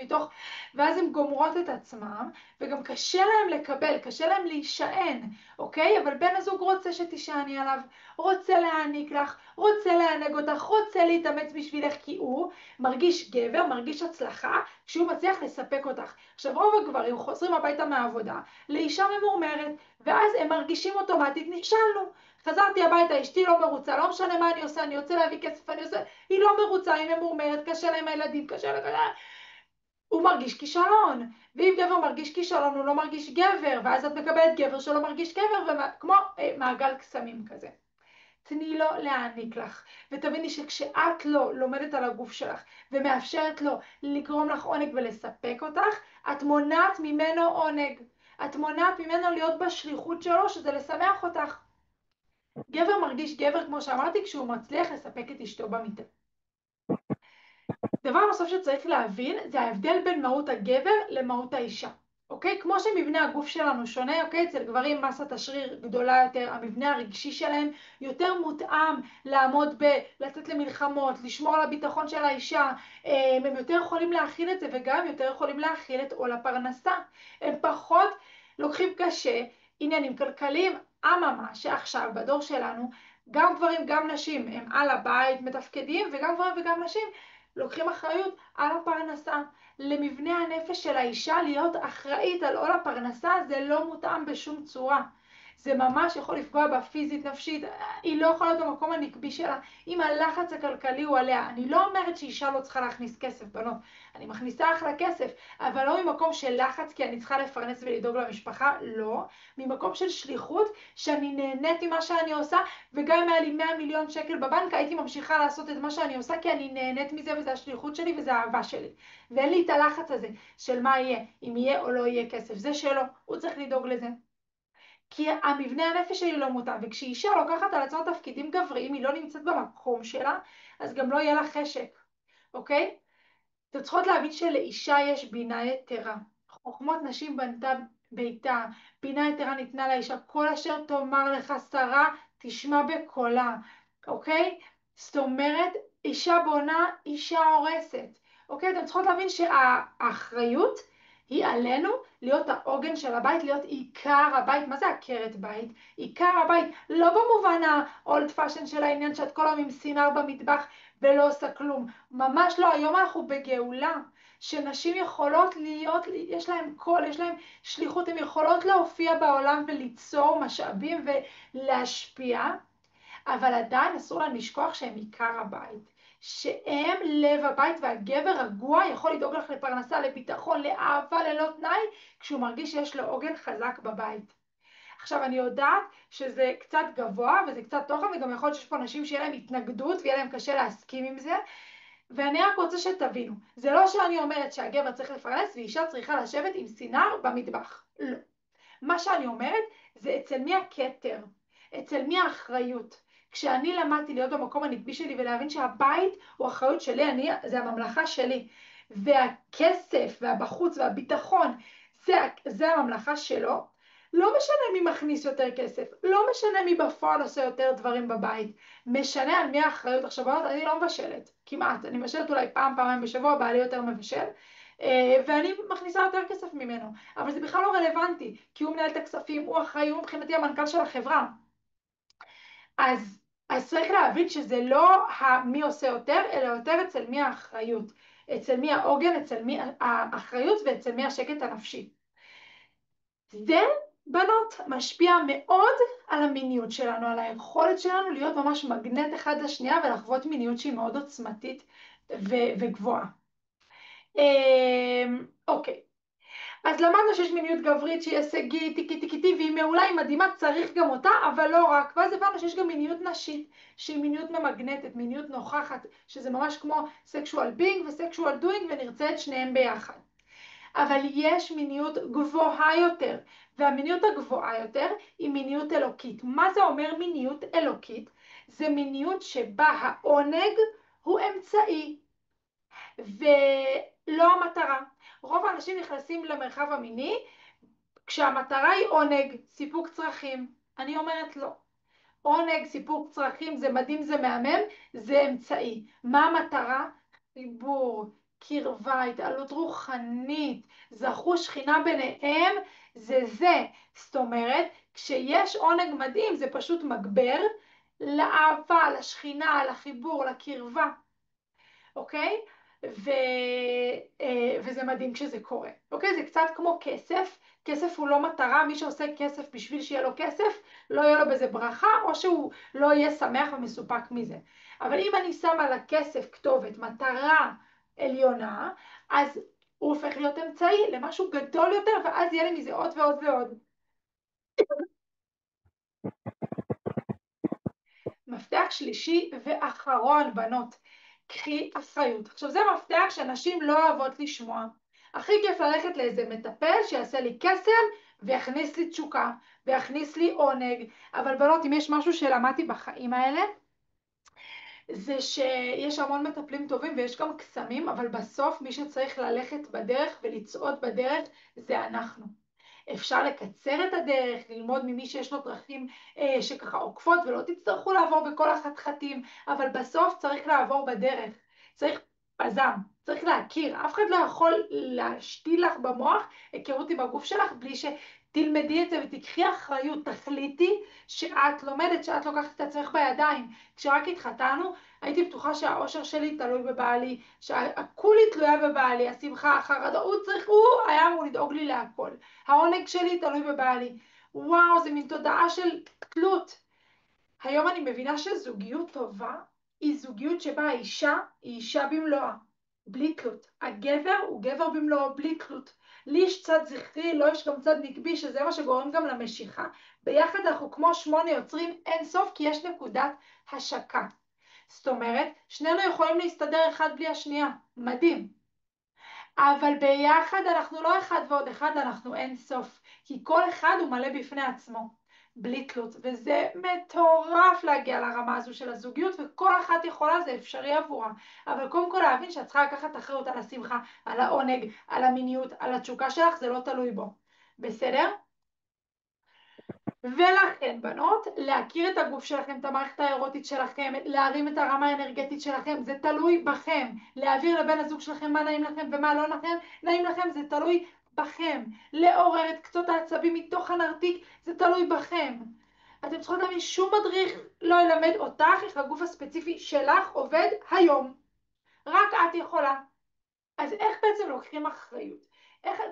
ואז הן גומרות את עצמם, וגם קשה להם לקבל, קשה להם להישען, אוקיי? אבל בן הזוג רוצה שתישעני עליו, רוצה להעניק לך, רוצה לענג אותך, רוצה להתאמץ בשבילך, כי הוא מרגיש גבר, מרגיש הצלחה, כשהוא מצליח לספק אותך. עכשיו, רוב הגברים חוזרים הביתה מהעבודה לאישה ממורמרת, ואז הם מרגישים אוטומטית, נכשלנו. חזרתי הביתה, אשתי לא מרוצה, לא משנה מה אני עושה, אני רוצה להביא כסף, היא לא מרוצה, היא ממורמרת, קשה להם הילדים, קשה להם, הוא מרגיש כישלון. ואם גבר מרגיש כישלון, הוא לא מרגיש גבר, ואז את מקבלת גבר שלא מרגיש גבר, כמו מעגל קסמים כזה. תני לו להעניק לך, ותביני שכשאת לא לומדת על הגוף שלך, ומאפשרת לו לגרום לך עונג ולספק אותך, את מונעת ממנו עונג. את מונעת ממנו להיות בשליחות שלו, שזה לשמח אותך. גבר מרגיש גבר, כמו שאמרתי, כשהוא מצליח לספק את אשתו במיטה. דבר נוסף שצריך להבין, זה ההבדל בין מהות הגבר למהות האישה. אוקיי? כמו שמבנה הגוף שלנו שונה, אוקיי? אצל גברים מסת השריר גדולה יותר, המבנה הרגשי שלהם יותר מותאם לעמוד לצאת למלחמות, לשמור על הביטחון של האישה, הם יותר יכולים להכיל את זה, וגם יותר יכולים להכיל את עול הפרנסה. הם פחות לוקחים קשה עניינים כלכליים. אממה, שעכשיו בדור שלנו, גם גברים גם נשים הם על הבית מתפקדים, וגם גברים וגם נשים לוקחים אחריות על הפרנסה. למבנה הנפש של האישה להיות אחראית על עול הפרנסה זה לא מותאם בשום צורה. זה ממש יכול לפגוע בה פיזית, נפשית, היא לא יכולה להיות במקום הנקבי שלה, אם הלחץ הכלכלי הוא עליה. אני לא אומרת שאישה לא צריכה להכניס כסף, בנות, אני מכניסה אחלה כסף, אבל לא ממקום של לחץ כי אני צריכה לפרנס ולדאוג למשפחה, לא. ממקום של שליחות שאני נהנית עם מה שאני עושה, וגם אם היה לי 100 מיליון שקל בבנק, הייתי ממשיכה לעשות את מה שאני עושה, כי אני נהנית מזה, וזה השליחות שלי וזה האהבה שלי. ואין לי את הלחץ הזה של מה יהיה, אם יהיה או לא יהיה כסף, זה שלו, הוא צריך לדאוג לזה. כי המבנה הנפש שלי לא מותאם, וכשאישה לוקחת על עצמה תפקידים גבריים, היא לא נמצאת במקום שלה, אז גם לא יהיה לה חשק, אוקיי? אתם צריכות להבין שלאישה יש בינה יתרה. חוכמות נשים בנתה ביתה, בינה יתרה ניתנה לאישה, כל אשר תאמר לך שרה, תשמע בקולה, אוקיי? זאת אומרת, אישה בונה, אישה הורסת. אוקיי? אתם צריכות להבין שהאחריות היא עלינו להיות העוגן של הבית, להיות עיקר הבית. מה זה עקרת בית? עיקר הבית, לא במובן האולד פאשן של העניין שאת כל היום עם סינר במטבח ולא עושה כלום. ממש לא, היום אנחנו בגאולה, שנשים יכולות להיות, יש להן קול, יש להן שליחות, הן יכולות להופיע בעולם וליצור משאבים ולהשפיע, אבל עדיין אסור להן לשכוח שהן עיקר הבית, שהם לב הבית, והגבר רגוע יכול לדאוג לך לפרנסה, לביטחון, לאהבה ללא תנאי, כשהוא מרגיש שיש לו עוגן חזק בבית. עכשיו, אני יודעת שזה קצת גבוה וזה קצת תוכן, וגם יכול להיות שיש פה נשים שיהיה להם התנגדות ויהיה להם קשה להסכים עם זה, ואני רק רוצה שתבינו, זה לא שאני אומרת שהגבר צריך לפרנס ואישה צריכה לשבת עם סינר במטבח, לא. מה שאני אומרת זה אצל מי הכתר, אצל מי האחריות. כשאני למדתי להיות במקום הנקבי שלי ולהבין שהבית הוא אחריות שלי, זה הממלכה שלי, והכסף והבחוץ והביטחון זה הממלכה שלו, לא משנה מי מכניס יותר כסף, לא משנה מי בפועל עושה יותר דברים בבית, משנה על מי האחריות. עכשיו בנות, אני לא מבשלת, כמעט, אני מבשלת אולי פעמיים בשבוע, בעלי יותר מבשל, ואני מכניסה יותר כסף ממנו, אבל זה בכלל לא רלוונטי, כי הוא מנהל את הכספים, הוא אחראי, הוא מבחינתי המנכ"ל של החברה. אז צריך להבין שזה לא מי עושה יותר, אלא יותר אצל מי האחריות, אצל מי העוגן, אצל מי האחריות ואצל מי השקט הנפשי. זה, בנות, משפיע מאוד על המיניות שלנו, על היכולת שלנו להיות ממש מגנט אחד לשנייה ולחוות מיניות שהיא מאוד עוצמתית וגבוהה. אוקיי, אז למדנו שיש מיניות גברית שהיא הישגית, טיקי, והיא מעולה, היא מדהימה, צריך גם אותה, אבל לא רק. ואז הבנו שיש גם מיניות נשית, שהיא מיניות ממגנטת, מיניות נוכחת, שזה ממש כמו sexual being ו-sexual doing, ונרצה את שניהם ביחד. אבל יש מיניות גבוהה יותר, והמיניות הגבוהה יותר היא מיניות אלוקית. מה זה אומר מיניות אלוקית? זה מיניות שבה העונג הוא אמצעי ולא המטרה. רוב האנשים נכנסים למרחב המיני כשהמטרה היא עונג, סיפוק צרכים. אני אומרת לא. עונג, סיפוק צרכים, זה מדהים, זה מהמם, זה אמצעי. מה המטרה? חיבור, קרבה, התעלות רוחנית, זכו שכינה ביניהם, זה. זאת אומרת, כשיש עונג מדהים, זה פשוט מגבר לאהבה, לשכינה, לחיבור, לקרבה. אוקיי? וזה מדהים כשזה קורה. אוקיי? זה קצת כמו כסף. כסף הוא לא מטרה, מי שעושה כסף בשביל שיהיה לו כסף, לא יהיה לו בזה ברכה, או שהוא לא יהיה שמח ומסופק מזה. אבל אם אני שמה לכסף כתובת, מטרה עליונה, אז הוא הופך להיות אמצעי למשהו גדול יותר, ואז יהיה לי מזה עוד ועוד ועוד. מפתח שלישי ואחרון, בנות, קחי אחריות. עכשיו זה מפתח שנשים לא אוהבות לשמוע. הכי כיף ללכת לאיזה מטפל שיעשה לי קסם ויכניס לי תשוקה ויכניס לי עונג. אבל בנות, אם יש משהו שלמדתי בחיים האלה, זה שיש המון מטפלים טובים ויש גם קסמים, אבל בסוף מי שצריך ללכת בדרך ולצעוד בדרך זה אנחנו. אפשר לקצר את הדרך, ללמוד ממי שיש לו דרכים שככה עוקפות ולא תצטרכו לעבור בכל החתחתים, אבל בסוף צריך לעבור בדרך, צריך פזם, צריך להכיר. אף אחד לא יכול להשתיל לך במוח היכרות עם הגוף שלך בלי שתלמדי את זה ותקחי אחריות, תחליטי שאת לומדת, שאת לוקחת את עצמך בידיים. כשרק התחתנו, הייתי בטוחה שהאושר שלי תלוי בבעלי, שהכולי תלויה בבעלי, השמחה, החרדה, הוא היה אמור לדאוג לי להכל. העונג שלי תלוי בבעלי. וואו, זה מין תודעה של תלות. היום אני מבינה שזוגיות טובה היא זוגיות שבה האישה היא אישה במלואה, בלי תלות. הגבר הוא גבר במלואו, בלי תלות. לי יש צד זכרי, לא יש גם צד נקבי, שזה מה שגורם גם למשיכה. ביחד אנחנו כמו 8 יוצרים אין סוף, כי יש נקודת השקה. זאת אומרת, שנינו יכולים להסתדר אחד בלי השנייה. מדהים. אבל ביחד אנחנו לא אחד ועוד אחד, אנחנו אין סוף. כי כל אחד הוא מלא בפני עצמו, בלי תלות. וזה מטורף להגיע לרמה הזו של הזוגיות, וכל אחת יכולה, זה אפשרי עבורה. אבל קודם כל להבין שאת צריכה לקחת אחריות על השמחה, על העונג, על המיניות, על התשוקה שלך, זה לא תלוי בו. בסדר? ולכן, בנות, להכיר את הגוף שלכם, את המערכת האירוטית שלכם, להרים את הרמה האנרגטית שלכם, זה תלוי בכם. להעביר לבן הזוג שלכם מה נעים לכם ומה לא נעים לכם, זה תלוי בכם. לעורר את קצות העצבים מתוך הנרתיק, זה תלוי בכם. אתם צריכות להבין, שום מדריך לא ילמד אותך איך הגוף הספציפי שלך עובד היום. רק את יכולה. אז איך בעצם לוקחים אחריות?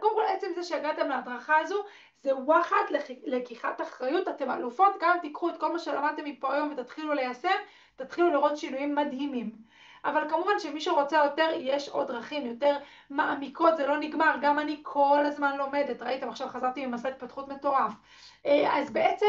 קודם כל, עצם זה שהגעתם להדרכה הזו, זה וואחד לקיחת אחריות. אתם אלופות, גם תיקחו את כל מה שלמדתם מפה היום ותתחילו ליישם, תתחילו לראות שינויים מדהימים. אבל כמובן שמי שרוצה יותר, יש עוד דרכים יותר מעמיקות, זה לא נגמר, גם אני כל הזמן לומדת, ראיתם, עכשיו חזרתי ממסע התפתחות מטורף. אז בעצם,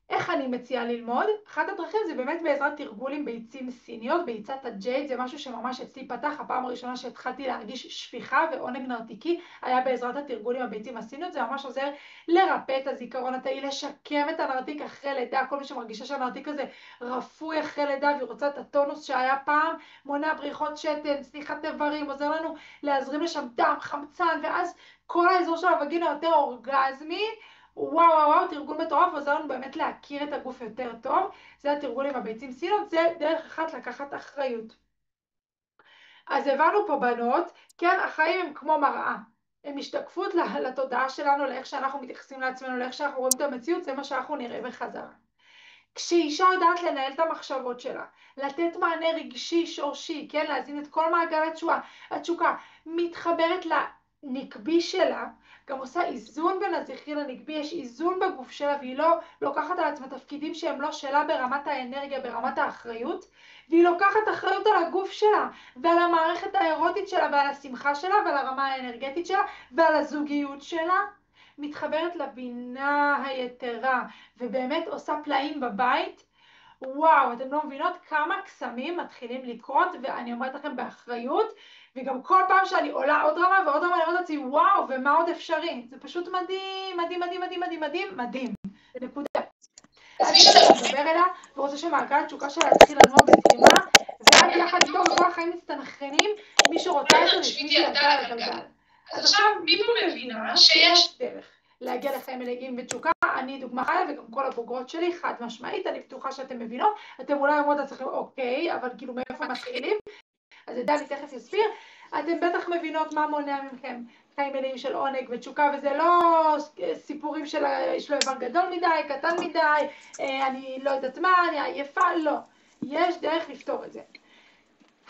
איך אני מציעה ללמוד? אחת הדרכים זה באמת בעזרת תרגול עם ביצים סיניות, ביצת הג'ייד, זה משהו שממש אצלי פתח. הפעם הראשונה שהתחלתי להרגיש שפיכה ועונג נרתיקי היה בעזרת התרגול עם הביצים הסיניות. זה ממש עוזר לרפא את הזיכרון התאי, לשקם את הנרתיק אחרי לידה. כל מי שמרגישה שהנרתיק הזה רפוי אחרי לידה והיא רוצה את הטונוס שהיה פעם, מונע בריחות שתן, צניחת איברים, עוזר לנו להזרים לשם דם, חמצן, ואז כל האזור של הווגינה יותר אורגזמי, וואו וואו וואו, תרגול מטורף, עוזר לנו באמת להכיר את הגוף יותר טוב. זה התרגול עם הביצים סינות, זה דרך אחת לקחת אחריות. אז הבנו פה בנות, כן, החיים הם כמו מראה. הם השתקפות לתודעה שלנו, לאיך שאנחנו מתייחסים לעצמנו, לאיך שאנחנו רואים את המציאות, זה מה שאנחנו נראה בחזרה. כשאישה יודעת לנהל את המחשבות שלה, לתת מענה רגשי שורשי, כן, להזין את כל מעגל התשוקה, מתחברת לנקבי שלה, גם עושה איזון בין הזכרי לנקבי, יש איזון בגוף שלה, והיא לא לוקחת על עצמה תפקידים שהם לא שלה ברמת האנרגיה, ברמת האחריות, והיא לוקחת אחריות על הגוף שלה, ועל המערכת האירוטית שלה, ועל השמחה שלה, ועל הרמה האנרגטית שלה, ועל הזוגיות שלה. מתחברת לבינה היתרה, ובאמת עושה פלאים בבית. וואו, אתם לא מבינות כמה קסמים מתחילים לקרות, ואני אומרת לכם באחריות, וגם כל פעם שאני עולה עוד רמה ועוד רמה, אני אומרת לעצמי, וואו, ומה עוד אפשרי? זה פשוט מדהים, מדהים, מדהים, מדהים, מדהים, מדהים, מדהים. נקודה. אז מי שאתה מדבר אליה, ורוצה שמעגל התשוקה שלה יתחיל לנוע בטעימה, ואז יחד איתו וכל החיים מסתנכרנים, מי שרוצה את זה, רשמית ירדה על הגלגל. אז עכשיו, מי פה מבינה שיש דרך להגיע לחיים מלאים בתשוקה? אני דוגמה חיה, וגם כל הבוגרות שלי, חד משמעית, אני בטוחה שאתם מבינות. אתם אולי אומרות לעצמכם, אוקיי, אבל כאילו מאיפה מתחילים? אז את זה אני תכף אסביר. אתם בטח מבינות מה מונע מכם חיים מלאים של עונג ותשוקה, וזה לא סיפורים של יש לו איבר גדול מדי, קטן מדי, אני לא יודעת מה, אני עייפה, לא. יש דרך לפתור את זה.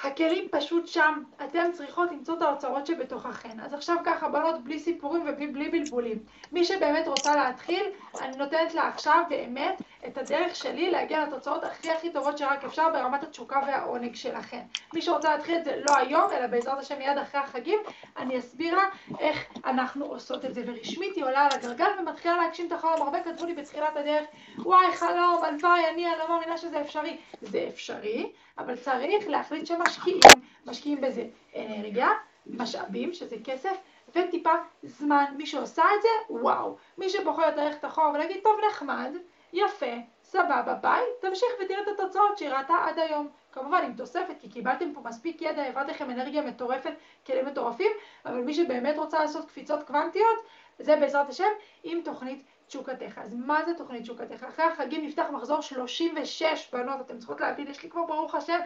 הכלים פשוט שם, אתם צריכות למצוא את האוצרות שבתוככן. אז עכשיו ככה, בנות, בלי סיפורים ובלי בלבולים. מי שבאמת רוצה להתחיל, אני נותנת לה עכשיו באמת את הדרך שלי להגיע לתוצאות הכי טובות שרק אפשר ברמת התשוקה והעונג שלכם. מי שרוצה להתחיל את זה לא היום, אלא בעזרת השם מיד אחרי החגים, אני אסביר לה איך אנחנו עושות את זה. ורשמית היא עולה על הגלגל ומתחילה להגשים את החלום. הרבה כתבו לי בתחילת הדרך, וואי חלום, הלוואי, אני לא מאמינה שזה אפשרי. זה אפשרי, אבל צריך להחליט שמשקיעים בזה אנרגיה, משאבים, שזה כסף, וטיפה זמן. מי שעושה את זה, וואו. מי שבוחר ללכת אחורה ולהגיד, טוב, נחמד, יפה, סבבה, ביי, תמשיך ותראה את התוצאות שראתה עד היום. כמובן עם תוספת, כי קיבלתם פה מספיק ידע, העברתי לכם אנרגיה מטורפת, כלים מטורפים, אבל מי שבאמת רוצה לעשות קפיצות קוונטיות, זה בעזרת השם עם תוכנית תשוקתך. אז מה זה תוכנית תשוקתך? אחרי החגים נפתח מחזור 36 בנות, אתם צריכות להבין, יש לי כבר ברוך השם,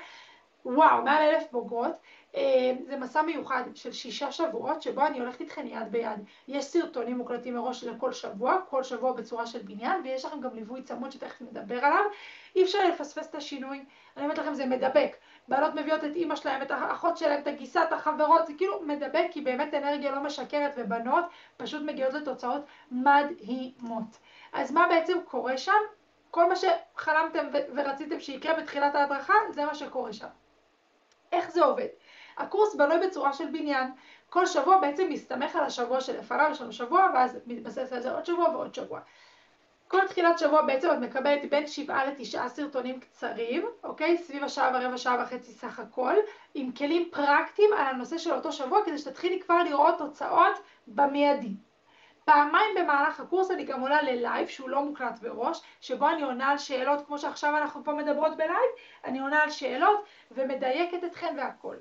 וואו, 100,000 בוגרות. זה מסע מיוחד של 6 שבועות, שבו אני הולכת איתכן יד ביד. יש סרטונים מוקלטים מראש לכל שבוע, כל שבוע בצורה של בניין, ויש לכם גם ליווי צמוד שתכף נדבר עליו. אי אפשר לפספס את השינוי. אני אומרת לכם, זה מדבק. בנות מביאות את אמא שלהם, את האחות שלהם, את הגיסה, את החברות, זה כאילו מדבק, כי באמת אנרגיה לא משקרת, ובנות פשוט מגיעות לתוצאות מדהימות. אז מה בעצם קורה שם? כל מה שחלמתם ורציתם שיקרה בתחילת ההדרכה, זה מה שקורה שם. איך זה עובד? הקורס בנוי בצורה של בניין. כל שבוע בעצם מסתמך על השבוע שלפניו, יש לנו שבוע, ואז מתבסס על זה עוד שבוע ועוד שבוע. כל תחילת שבוע בעצם את מקבלת בין 7 ל9 סרטונים קצרים, אוקיי? סביב השעה ורבע, שעה וחצי סך הכל, עם כלים פרקטיים על הנושא של אותו שבוע, כדי שתתחילי כבר לראות תוצאות במיידי. פעמיים במהלך הקורס אני גם עולה ללייב, שהוא לא מוקלט בראש, שבו אני עונה על שאלות, כמו שעכשיו אנחנו פה מדברות בלייב, אני עונה על שאלות ומדייקת אתכן והכל.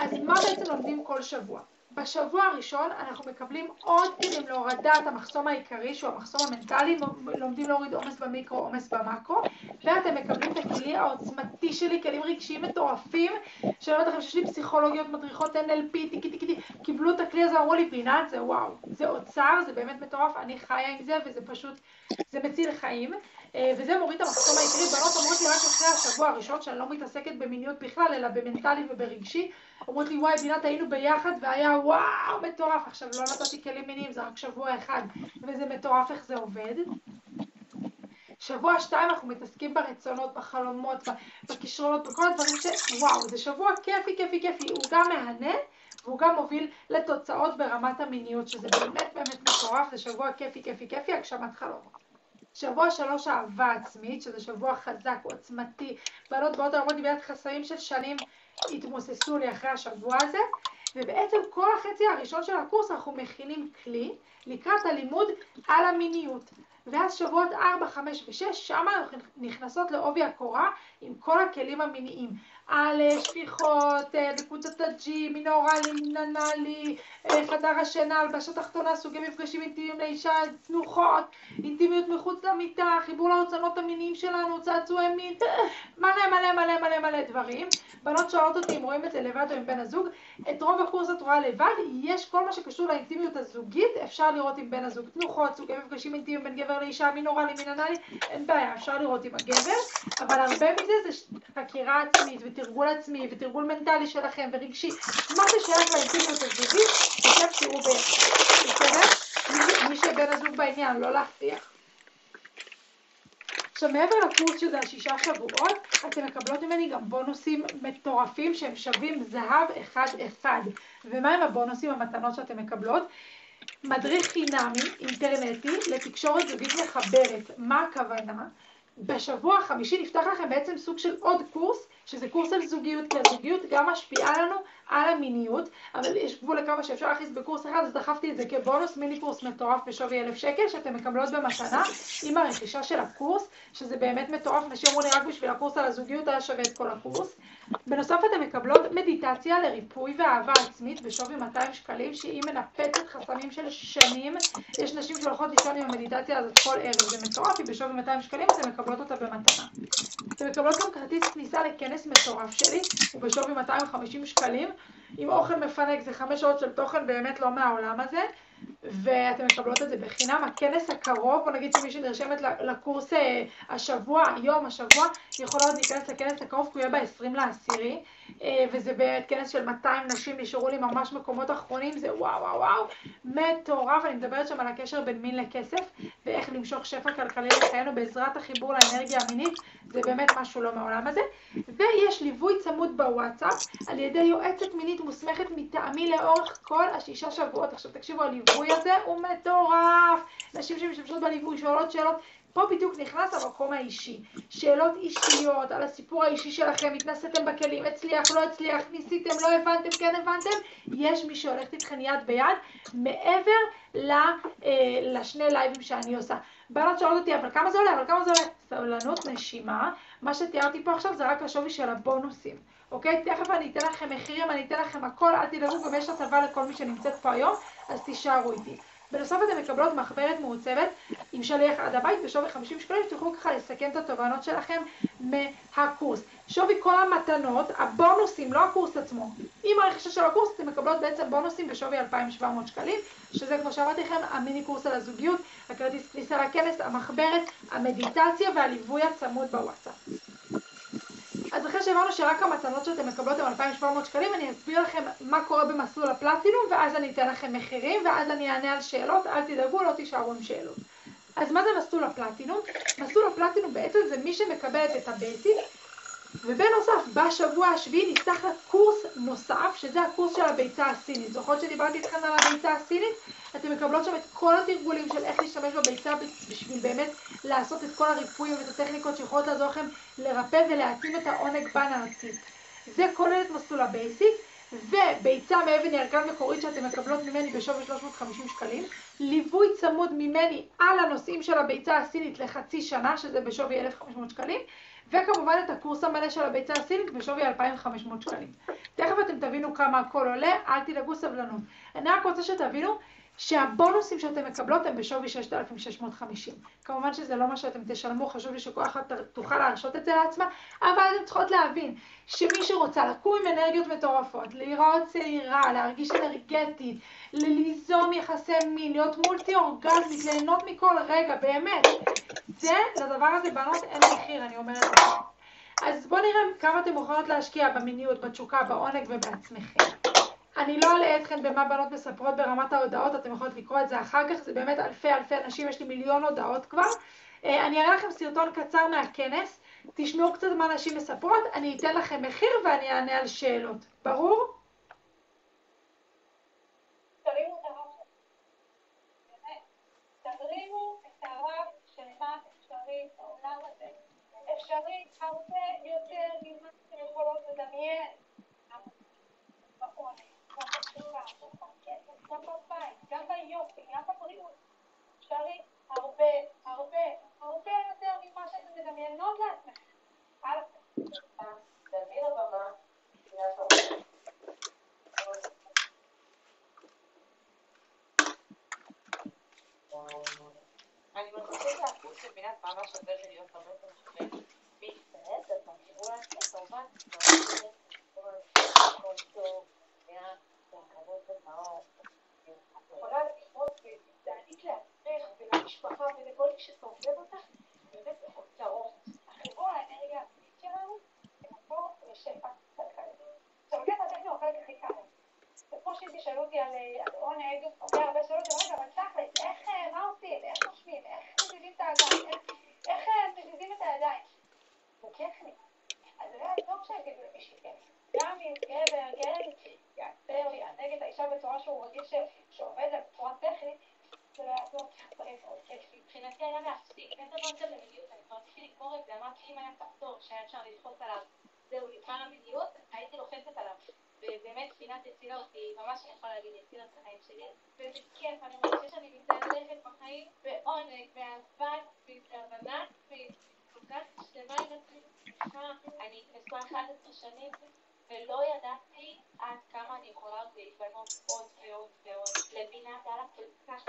אז מה בעצם לומדים כל שבוע? בשבוע הראשון אנחנו מקבלים עוד כלים להורדת המחסום העיקרי, שהוא המחסום המנטלי, לומדים להוריד עומס במיקרו, עומס במקרו, ואתם מקבלים את הכלי העוצמתי שלי, כלים רגשיים מטורפים, שאני אומרת לכם שיש לי פסיכולוגיות, מדריכות NLP, טיקי, קיבלו את הכלי הזה, אמרו לי, פינת, זה וואו, זה אוצר, זה באמת מטורף, אני חיה עם זה, וזה פשוט, זה מציל חיים. וזה מוריד את המחסום העיקרי. בנות אומרות לי רק אחרי השבוע הראשון, שאני לא מתעסקת במיניות בכלל, אלא במנטלי וברגשי, אומרות לי, וואי, בינת, היינו ביחד, והיה וואו, מטורף. עכשיו, לא נתתי כלים מיניים, זה רק שבוע אחד, וזה מטורף איך זה עובד. שבוע 2 אנחנו מתעסקים ברצונות, בחלומות, בכישרונות, בכל הדברים וואו, זה שבוע כיפי, הוא גם מהנה, והוא גם מוביל לתוצאות ברמת המיניות, שזה באמת מטורף, זה שבוע כיפי, הגשמת חלומות. שבוע 3 אהבה עצמית, שזה שבוע חזק, עוצמתי, בעלות באות הרמות ביד חסרים של שנים התמוססו לי אחרי השבוע הזה, ובעצם כל החצי הראשון של הקורס אנחנו מכינים כלי לקראת הלימוד על המיניות. ואז שבועות 4, 5 ו-6, שם אנחנו נכנסות לעובי הקורה עם כל הכלים המיניים. שפיכות, בקבוצת הג'י, מינורלי, מיננלי, חדר השינה, הלבשה תחתונה, סוגי מפגשים אינטימיים לאישה, תנוחות, אינטימיות מחוץ למיטה, חיבור להוצאות המיניים שלנו, צעצועי מין, מלא מלא מלא מלא מלא דברים. בנות שואלות אותי אם רואים את זה לבד או עם בן הזוג. את רוב הקורס את רואה לבד. יש כל מה שקשור לאינטימיות הזוגית, אפשר לראות עם בן הזוג. תנוחות, סוגי מפגשים אינטימיים בין גבר לאישה, מינורלי, מיננלי, אין בעיה, אפשר לראות עם הגבר, אבל הרבה מזה זה חקירה עצמית ותרגול עצמי ותרגול מנטלי שלכם ורגשי. מה ששייך לאינטימיות הזוגית, בכיף תראו בסדר? מי שבן הזוג בעניין, לא להכריח. עכשיו מעבר לקורס שזה 6 שבועות, אתם מקבלות ממני גם בונוסים מטורפים שהם שווים זהב אחד. ומה הם הבונוסים, המתנות שאתם מקבלות? מדריך חינמי אינטרנטי לתקשורת זוגית מחברת. מה הכוונה? בשבוע החמישי נפתח לכם בעצם סוג של עוד קורס, שזה קורס על זוגיות, כי הזוגיות גם משפיעה לנו על המיניות, אבל יש גבול לכמה שאפשר להכניס בקורס אחד, אז דחפתי את זה כבונוס, מיני קורס מטורף בשווי 1,000 שקל, שאתם מקבלות במתנה עם הרכישה של הקורס, שזה באמת מטורף. נשים אמרו לי רק בשביל הקורס על הזוגיות היה שווה את כל הקורס. בנוסף אתם מקבלות מדיטציה לריפוי ואהבה עצמית בשווי 200 שקלים, שהיא מנפצת חסמים של שנים. יש נשים שהולכות לישון עם המדיטציה הזאת כל ערב, זה מטורף, היא בשווי 200 שקלים, אתם מקבלות אותה במתנה. אתם מקבלות גם כרטיס כניסה לכנס מטורף שלי, הוא בשווי 250 שקלים, עם אוכל מפנק, זה 5 שעות של תוכן באמת לא מהעולם הזה, ואתם מקבלות את זה בחינם. הכנס הקרוב, בוא נגיד שמי שנרשמת לקורס השבוע, יכולה עוד להיכנס לכנס הקרוב, כי הוא יהיה ב-20/10, וזה באמת כנס של 200 נשים, נשארו לי ממש מקומות אחרונים, זה וואו, מטורף. אני מדברת שם על הקשר בין מין לכסף, ואיך למשוך שפע כלכלי לחיינו בעזרת החיבור לאנרגיה המינית, זה באמת משהו לא מהעולם הזה. ויש ליווי צמוד בוואטסאפ על ידי יועצת מינית מוסמכת מטעמי לאורך כל 6 שבועות. עכשיו תקשיבו, הליווי הזה הוא מטורף. נשים שמשתמשות בליווי שואלות שאלות, פה בדיוק נכנס המקום האישי. שאלות אישיות על הסיפור האישי שלכם, התנסיתם בכלים, הצליח, לא הצליח, ניסיתם, לא הבנתם, כן הבנתם, יש מי שהולכת איתכן יד ביד, מעבר לשני לייבים שאני עושה. בנות שואלות אותי, אבל כמה זה עולה? סבלנות, נשימה. מה שתיארתי פה עכשיו זה רק השווי של הבונוסים. אוקיי? תכף אני אתן לכם מחירים, אני אתן לכם הכל, אל תדאגו, גם יש הטבה לכל מי שנמצאת פה היום, אז תישארו איתי. בנוסף אתם מקבלות מחברת מעוצבת עם שליח עד הבית בשווי 50 שקלים, שתוכלו ככה לסכם את התובנות שלכם מהקורס. שווי כל המתנות, הבונוסים, לא הקורס עצמו. עם הרכישה של הקורס אתם מקבלות בעצם בונוסים בשווי 2,700 שקלים, שזה כמו שאמרתי לכם, המיני קורס על הזוגיות, הכרטיס כניסה לכנס, המחברת, המדיטציה והליווי הצמוד בוואטסאפ. אז אחרי שהבנו שרק המתנות שאתם מקבלות הם 2,700 שקלים, אני אסביר לכם מה קורה במסלול הפלטינום, ואז אני אתן לכם מחירים, ואז אני אענה על שאלות, אל תדאגו, לא תישארו עם שאלות. אז מה זה מסלול הפלטינום? מסלול הפלטינום בעצם זה מי שמקבלת את הבייסיק, ובנוסף, בשבוע השביעי נפתח לה קורס נוסף, שזה הקורס של הביצה הסינית. זוכרות שדיברתי איתכם על הביצה הסינית? אתם מקבלות שם את כל התרגולים של איך להשתמש בביצה בשביל באמת לעשות את כל הריפויים ואת הטכניקות שיכולות לעזור לכם לרפא ולהעצים את העונג בנרצית. זה כולל את מסלול הבייסיק, וביצה מאבן ירקן מקורית שאתם מקבלות ממני בשווי 350 שקלים, ליווי צמוד ממני על הנושאים של הביצה הסינית לחצי שנה, שזה בשווי 1,500 שקלים, וכמובן את הקורס המלא של הביצה הסינית בשווי 2,500 שקלים. תכף אתם תבינו כמה הכל עולה, אל תדאגו, סבלנות. אני רק רוצה שתבינו שהבונוסים שאתם מקבלות הם בשווי 6,650. כמובן שזה לא מה שאתם תשלמו, חשוב לי שכל אחת תוכל להרשות את זה לעצמה, אבל אתם צריכות להבין שמי שרוצה לקום עם אנרגיות מטורפות, להיראות צעירה, להרגיש אנרגטית, ליזום יחסי מין, להיות מולטי אורגזמית, ליהנות מכל רגע, באמת, זה, לדבר הזה בנות אין מחיר, אני אומרת לכם. אז בואו נראה כמה אתם מוכנות להשקיע במיניות, בתשוקה, בעונג ובעצמכם. אני לא אלאה אתכן במה בנות מספרות ברמת ההודעות, אתם יכולות לקרוא את זה אחר כך, זה באמת אלפי אנשים, יש לי מיליון הודעות כבר. אני אראה לכם סרטון קצר מהכנס, תשמעו קצת מה נשים מספרות, אני אתן לכם מחיר ואני אענה על שאלות. ברור? תרימו את הרב של מה אפשרי בעולם הזה. אפשרי הרבה יותר ממה שאתם יכולות לדמיין. בעונג, גם בתשוקה, גם בבית, גם ביופי, גם בבריאות. אפשרי הרבה ממש עוזר לי להיות הרבה יותר משתמש. בישראל, אז תראו לעצמי, כמובן, כל טוב, והכנות ומאור. יכולה ללמוד ולהעניק לעצמך ולמשפחה ולכל מי שסובב אותך, באמת בכותרות. החיבור האנרגיה הפנימית שלנו, זה מקור לשפע כלכלי. עכשיו, כן, אנחנו אחר כך חיכה. כמו שתשאלו אותי על עונג, הרבה שאלות, רגע, אבל תכל'ס, איך, מה עושים, איך נושמים, איך מזיזים את האגן, איך מזיזים את הידיים? זה טכני. אז זה לא כשאגיד למישהי, גם אם גבר, יעצר, יענג את האישה בצורה שהוא רגיש שעובד בצורה טכנית, זה לא יעזור, צריך עוד כיפי. מבחינתי היה להפסיק, אין דבר כזה במדיניות, אני כבר רציתי לגמור את זה, אמרתי אם היה כפתור שהיה אפשר ללחוץ עליו, זהו, נגמר המדיניות, הייתי לוחצת עליו. ובאמת ספינת הצילה אותי, ממש אני יכולה להגיד, הצילה את החיים שלי. וזה כיף, אני מרגישה שאני מתהלכת בחיים בעונג, באהבה, בהבנה, וכל כך שלמה עם עצמי. אני נשואה 11 שנים, ולא ידעתי עד כמה אני יכולה עוד להתבנות עוד ועוד ועוד. לבינה היה לה כל כך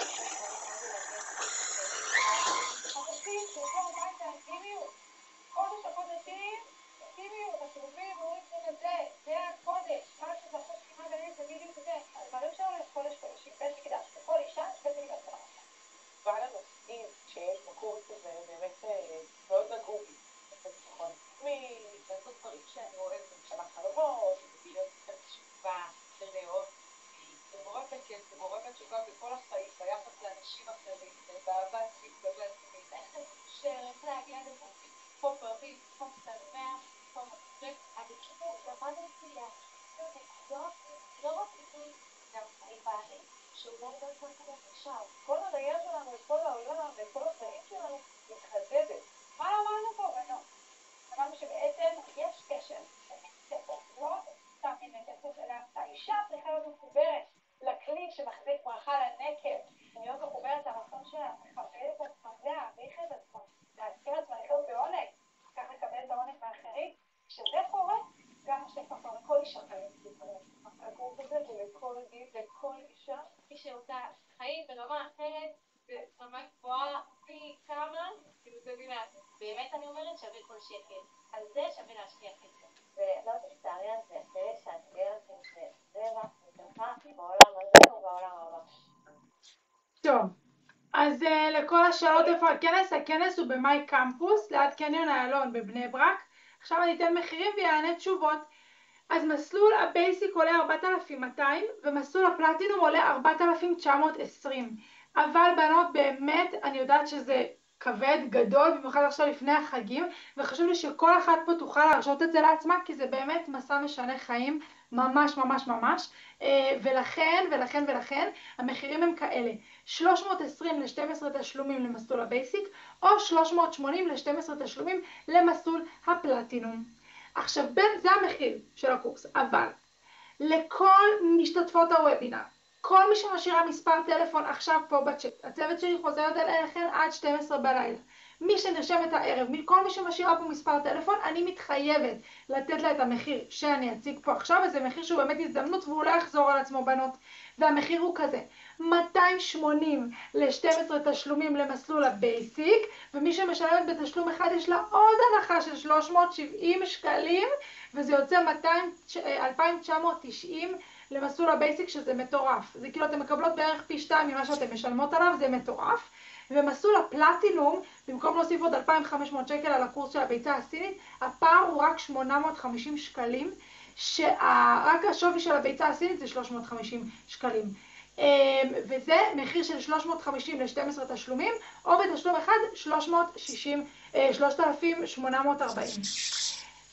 חודשים, תראו הביתה, אינטימיות. חודש החודשים, אינטימיות, השרובים, רואים את זה, זה הקודש, מה שזכות כמעט גנית, זה בדיוק זה. הדברים שלנו יש חודשים, בית מקדש, בכל אישה, בית מקדש שלנו. ועל הנושאים שיש בקורס הזה, באמת מאוד נגעו בי. נכון. לעשות דברים שאני אוהבת, בשבת חלומות, בביות תשובה, לראות. זה גורם בכיף, זה גורם לתשובה בכל החיים, ביחס לאנשים אחרים, באהבה עצמית, בעצמית. איך זה שאיך להגיע לפרקים, פה פרקים, פה שמח, פה מפרק. אני כאילו, למדתי להשאיר לא רק איתי, גם אני בעלי, שאולי לא כל כך עכשיו. כל הראייה שלנו, כל העולם וכל החיים שלנו מתחדדת. מה אמרנו פה? בנו. אמרנו שבעצם יש קשר, לא סתם נקטות, אלא האישה צריכה להיות מחוברת לכלי שמחזיק ברכה לנקב, להיות מחוברת לרצון שלה, מכבד את עצמה, להעריך את עצמה, להזכיר את עצמה לחיות בעונג, כך לקבל את העונג מאחרים. כשזה קורה, גם השפע כבר לכל אישה חייבת להתקרב. הקורס הזה ולכל גיל, לכל אישה, מי שאותה חיים ברמה אחרת, ברמה גבוהה, פי כמה, כאילו זה מילה. באמת אני אומרת שווה כל שקל, על זה שווה להשקיע כסף. ולא תצטערי על זה, תראי שהתגר הזה זה רק מתוכה בעולם הזה ובעולם הבא. טוב, אז לכל השאלות איפה הכנס, הכנס הוא במאי קמפוס, ליד קניון איילון בבני ברק. עכשיו אני אתן מחירים ויענה תשובות. אז מסלול הבייסיק עולה 4,200 ומסלול הפלטינום עולה 4,920. אבל בנות באמת אני יודעת שזה כבד, גדול, במיוחד עכשיו לפני החגים, וחשוב לי שכל אחת פה תוכל להרשות את זה לעצמה, כי זה באמת מסע משנה חיים, ממש ממש ממש, ולכן המחירים הם כאלה: 320 ל-12 תשלומים למסלול הבייסיק, או 380 ל-12 תשלומים למסלול הפלטינום. עכשיו, זה המחיר של הקורס, אבל לכל משתתפות הוובינר, כל מי שמשאירה מספר טלפון עכשיו פה בצ'אט, הצוות שלי חוזרת אליכן עד 12 בלילה. מי שנרשמת הערב, כל מי שמשאירה פה מספר טלפון, אני מתחייבת לתת לה את המחיר שאני אציג פה עכשיו, וזה מחיר שהוא באמת הזדמנות והוא לא יחזור על עצמו בנות. והמחיר הוא כזה: 280 ל-12 תשלומים למסלול הבייסיק, ומי שמשלמת בתשלום אחד יש לה עוד הנחה של 370 שקלים, וזה יוצא 2,990 למסלול הבייסיק, שזה מטורף. זה כאילו אתם מקבלות בערך פי 2 ממה שאתם משלמות עליו, זה מטורף. ומסלול הפלטינום, במקום להוסיף עוד 2,500 שקל על הקורס של הביצה הסינית, הפער הוא רק 850 שקלים, שרק השווי של הביצה הסינית זה 350 שקלים. וזה מחיר של 350 ל-12 תשלומים, או בתשלום אחד 3,840.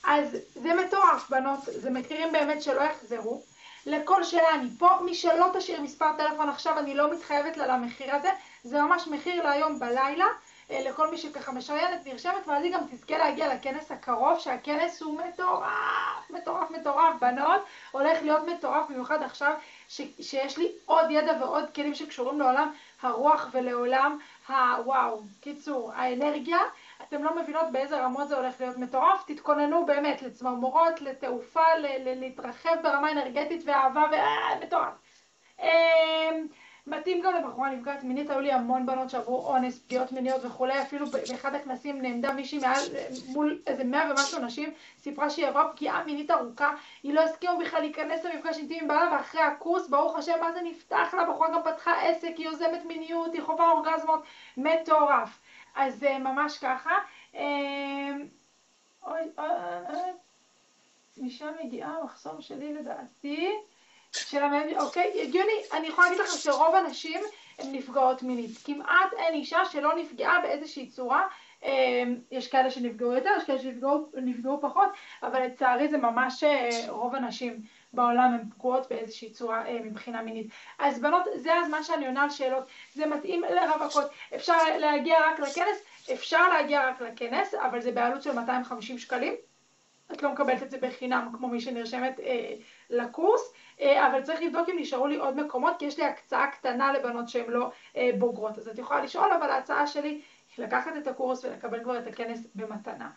אז זה מטורף בנות, זה מחירים באמת שלא יחזרו. לכל שאלה אני פה, מי שלא תשאיר מספר טלפון עכשיו, אני לא מתחייבת לה למחיר הזה, זה ממש מחיר להיום בלילה, לכל מי שככה משריינת, נרשמת, ואז היא גם תזכה להגיע לכנס הקרוב, שהכנס הוא מטורף, מטורף, מטורף, בנות, הולך להיות מטורף, במיוחד עכשיו שיש לי עוד ידע ועוד כלים שקשורים לעולם הרוח ולעולם הוואו. קיצור, האנרגיה, אתם לא מבינות באיזה רמות זה הולך להיות מטורף, תתכוננו באמת לצמרמורות, לתעופה, להתרחב ברמה אנרגטית ואהבה, מטורף. מתאים גם לבחורה נפגעת מינית, היו לי המון בנות שעברו אונס, פגיעות מיניות וכולי, אפילו באחד הכנסים נעמדה מישהי מול איזה 100 ומשהו נשים, סיפרה שהיא עברה פגיעה מינית ארוכה, היא לא הסכימה בכלל להיכנס למפגש אינטימי עם בעלה, ואחרי הקורס, ברוך השם, מה זה נפתח לה, בחורה גם פתחה עסק, היא יוזמת מיניות, היא חווה אורגזמות, מטורף. אז ממש ככה. משם מגיעה המחסום שלי לדעתי. אוקיי, הגיוני, אני יכולה להגיד לכם שרוב הנשים הן נפגעות מינית. כמעט אין אישה שלא נפגעה באיזושהי צורה. יש כאלה שנפגעו יותר, יש כאלה שנפגעו פחות, אבל לצערי זה ממש רוב הנשים בעולם הן פגועות באיזושהי צורה מבחינה מינית. אז בנות, זה הזמן שאני עונה על שאלות, זה מתאים לרווקות. אפשר להגיע רק לכנס? אפשר להגיע רק לכנס, אבל זה בעלות של 250 שקלים. את לא מקבלת את זה בחינם כמו מי שנרשמת לקורס, אבל צריך לבדוק אם נשארו לי עוד מקומות, כי יש לי הקצאה קטנה לבנות שהן לא בוגרות. אז את יכולה לשאול, אבל ההצעה שלי היא לקחת את הקורס ולקבל כבר את הכנס במתנה.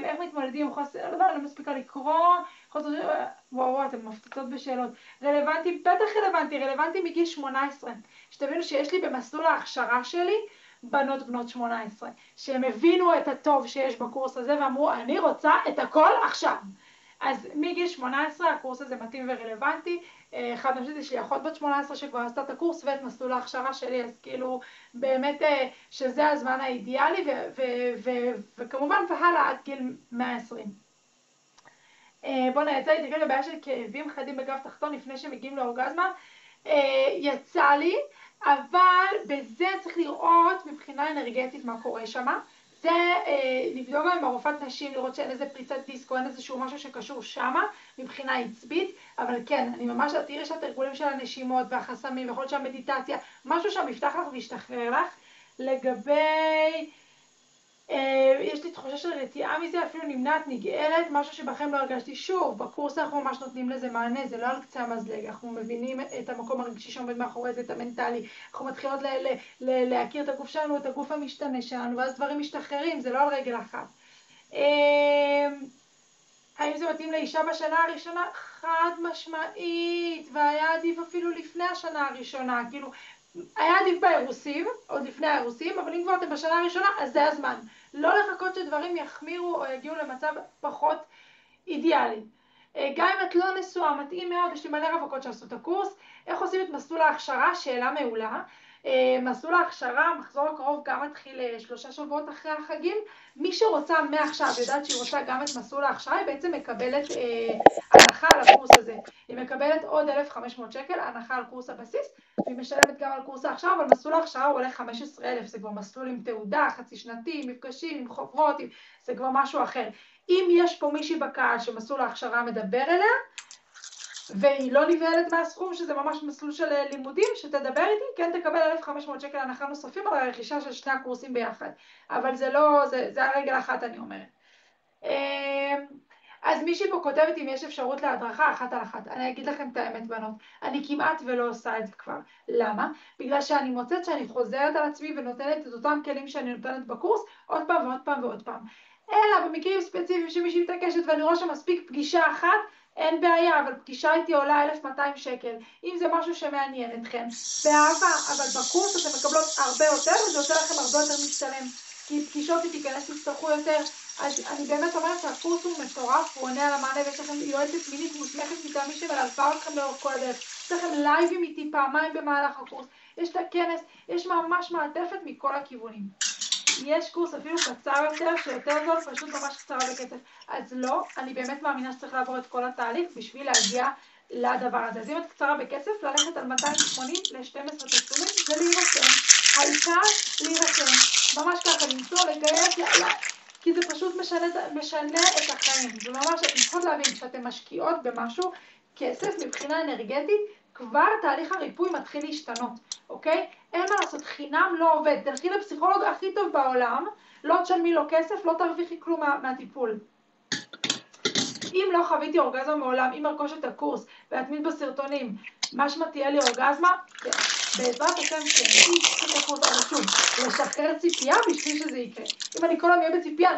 איך מתמודדים? לא מספיקה לקרוא, וואו, אתם מפתיצות בשאלות. רלוונטי, בטח רלוונטי מגיל 18. שתבינו שיש לי במסלול ההכשרה שלי, בנות 18, שהם הבינו את הטוב שיש בקורס הזה ואמרו, אני רוצה את הכל עכשיו. אז מגיל 18 הקורס הזה מתאים ורלוונטי. אחד משהו, יש לי אחות בת 18 שכבר עשתה את הקורס ואת מסלול ההכשרה שלי, אז כאילו באמת שזה הזמן האידיאלי, וכמובן והלאה עד גיל 120. בואו נעצה לי תקרא לבעיה של כאבים חדים בגב תחתון לפני שמגיעים לאורגזמה. יצא לי, אבל בזה צריך לראות מבחינה אנרגטית מה קורה שם. זה לבדוק עם הרופאת נשים, לראות שאין איזה פריצת דיסק או אין איזשהו משהו שקשור שם מבחינה עצבית, אבל כן, אני ממש תראי שהתרגולים של הנשימות והחסמים ויכול להיות שהמדיטציה, משהו שם יפתח לך וישתחרר לך. לגבי, יש לי תחושה של רתיעה מזה, אפילו נמנעת, נגאלת, משהו שבכם לא הרגשתי. שוב, בקורס אנחנו ממש נותנים לזה מענה, זה לא על קצה המזלג, אנחנו מבינים את המקום הרגשי שעומד מאחורי זה, את המנטלי, אנחנו מתחילות להכיר את הגוף שלנו, את הגוף המשתנה שלנו, ואז דברים משתחררים, זה לא על רגל אחת. האם זה מתאים לאישה בשנה הראשונה? חד משמעית, והיה עדיף אפילו לפני השנה הראשונה, כאילו, היה עדיף באירוסים, עוד לפני האירוסים, אבל אם כבר אתם בשנה הראשונה, אז זה הזמן. לא לחכות שדברים יחמירו או יגיעו למצב פחות אידיאלי. גם אם את לא נשואה, מתאים מאוד, יש לי מלא רווקות שעשו את הקורס. איך עושים את מסלול ההכשרה? שאלה מעולה. מסלול ההכשרה, מחזור הקרוב גם מתחיל 3 שבועות אחרי החגים. מי שרוצה מעכשיו, יודעת שהיא רוצה גם את מסלול ההכשרה, היא בעצם מקבלת הנחה על הקורס הזה. היא מקבלת עוד 1,500 שקל, הנחה על קורס הבסיס, והיא משלמת גם על קורס ההכשרה, אבל מסלול ההכשרה הוא עולה 15,000, זה כבר מסלול עם תעודה, חצי שנתי, עם מפגשים, עם חוברות, זה כבר משהו אחר. אם יש פה מישהי בקהל שמסלול ההכשרה מדבר אליה, והיא לא נבהלת מהסכום, שזה ממש מסלול של לימודים, שתדבר איתי, כן תקבל 1,500 שקל הנחה נוספים על הרכישה של 2 הקורסים ביחד. אבל זה לא, זה הרגל אחת אני אומרת. אז מישהי פה כותבת אם יש אפשרות להדרכה 1 על 1. אני אגיד לכם את האמת בנות, אני כמעט ולא עושה את זה כבר. למה? בגלל שאני מוצאת שאני חוזרת על עצמי ונותנת את אותם כלים שאני נותנת בקורס, עוד פעם ועוד פעם ועוד פעם. אלא במקרים ספציפיים שמישהי מתעקשת ואני רואה שמספיק פגישה אחת, אין בעיה, אבל פגישה איתי עולה 1,200 שקל. אם זה משהו שמעניין אתכם, באהבה, אבל בקורס אתם מקבלות הרבה יותר, וזה עושה לכם הרבה יותר משתלם. כי פגישות איתי כנס תצטרכו יותר, אז אני באמת אומרת שהקורס הוא מטורף, הוא עונה על המענה, ויש לכם יועצת מינית מוסמכת מטעמי שמלווה אתכם לאורך כל הדרך. יש לכם לייבים איתי פעמיים במהלך הקורס, יש את הכנס, יש ממש מעטפת מכל הכיוונים. יש קורס אפילו קצר יותר, שיותר זול, פשוט ממש קצרה בכסף. אז לא, אני באמת מאמינה שצריך לעבור את כל התהליך בשביל להגיע לדבר הזה. אז אם את קצרה בכסף, ללכת על 280 ל-12 תשלומים, זה להירשם. העיקר להירשם. ממש ככה, למצוא, לגייס, כי זה פשוט משנה את החיים. זה ממש, אתם צריכות להבין, שאתם משקיעות במשהו, כסף מבחינה אנרגטית, כבר תהליך הריפוי מתחיל להשתנות, אוקיי? אין מה לעשות, חינם לא עובד. תלכי לפסיכולוג הכי טוב בעולם, לא תשלמי לו כסף, לא תרוויחי כלום מהטיפול. אם לא חוויתי אורגזמה מעולם, אם ארכוש את הקורס ואתמיד בסרטונים, משמע תהיה לי אורגזמה, בעזרת השם כן, הקורס, אבל שוב, לשחרר ציפייה בשביל שזה יקרה. אם אני כל היום אהיה בציפייה,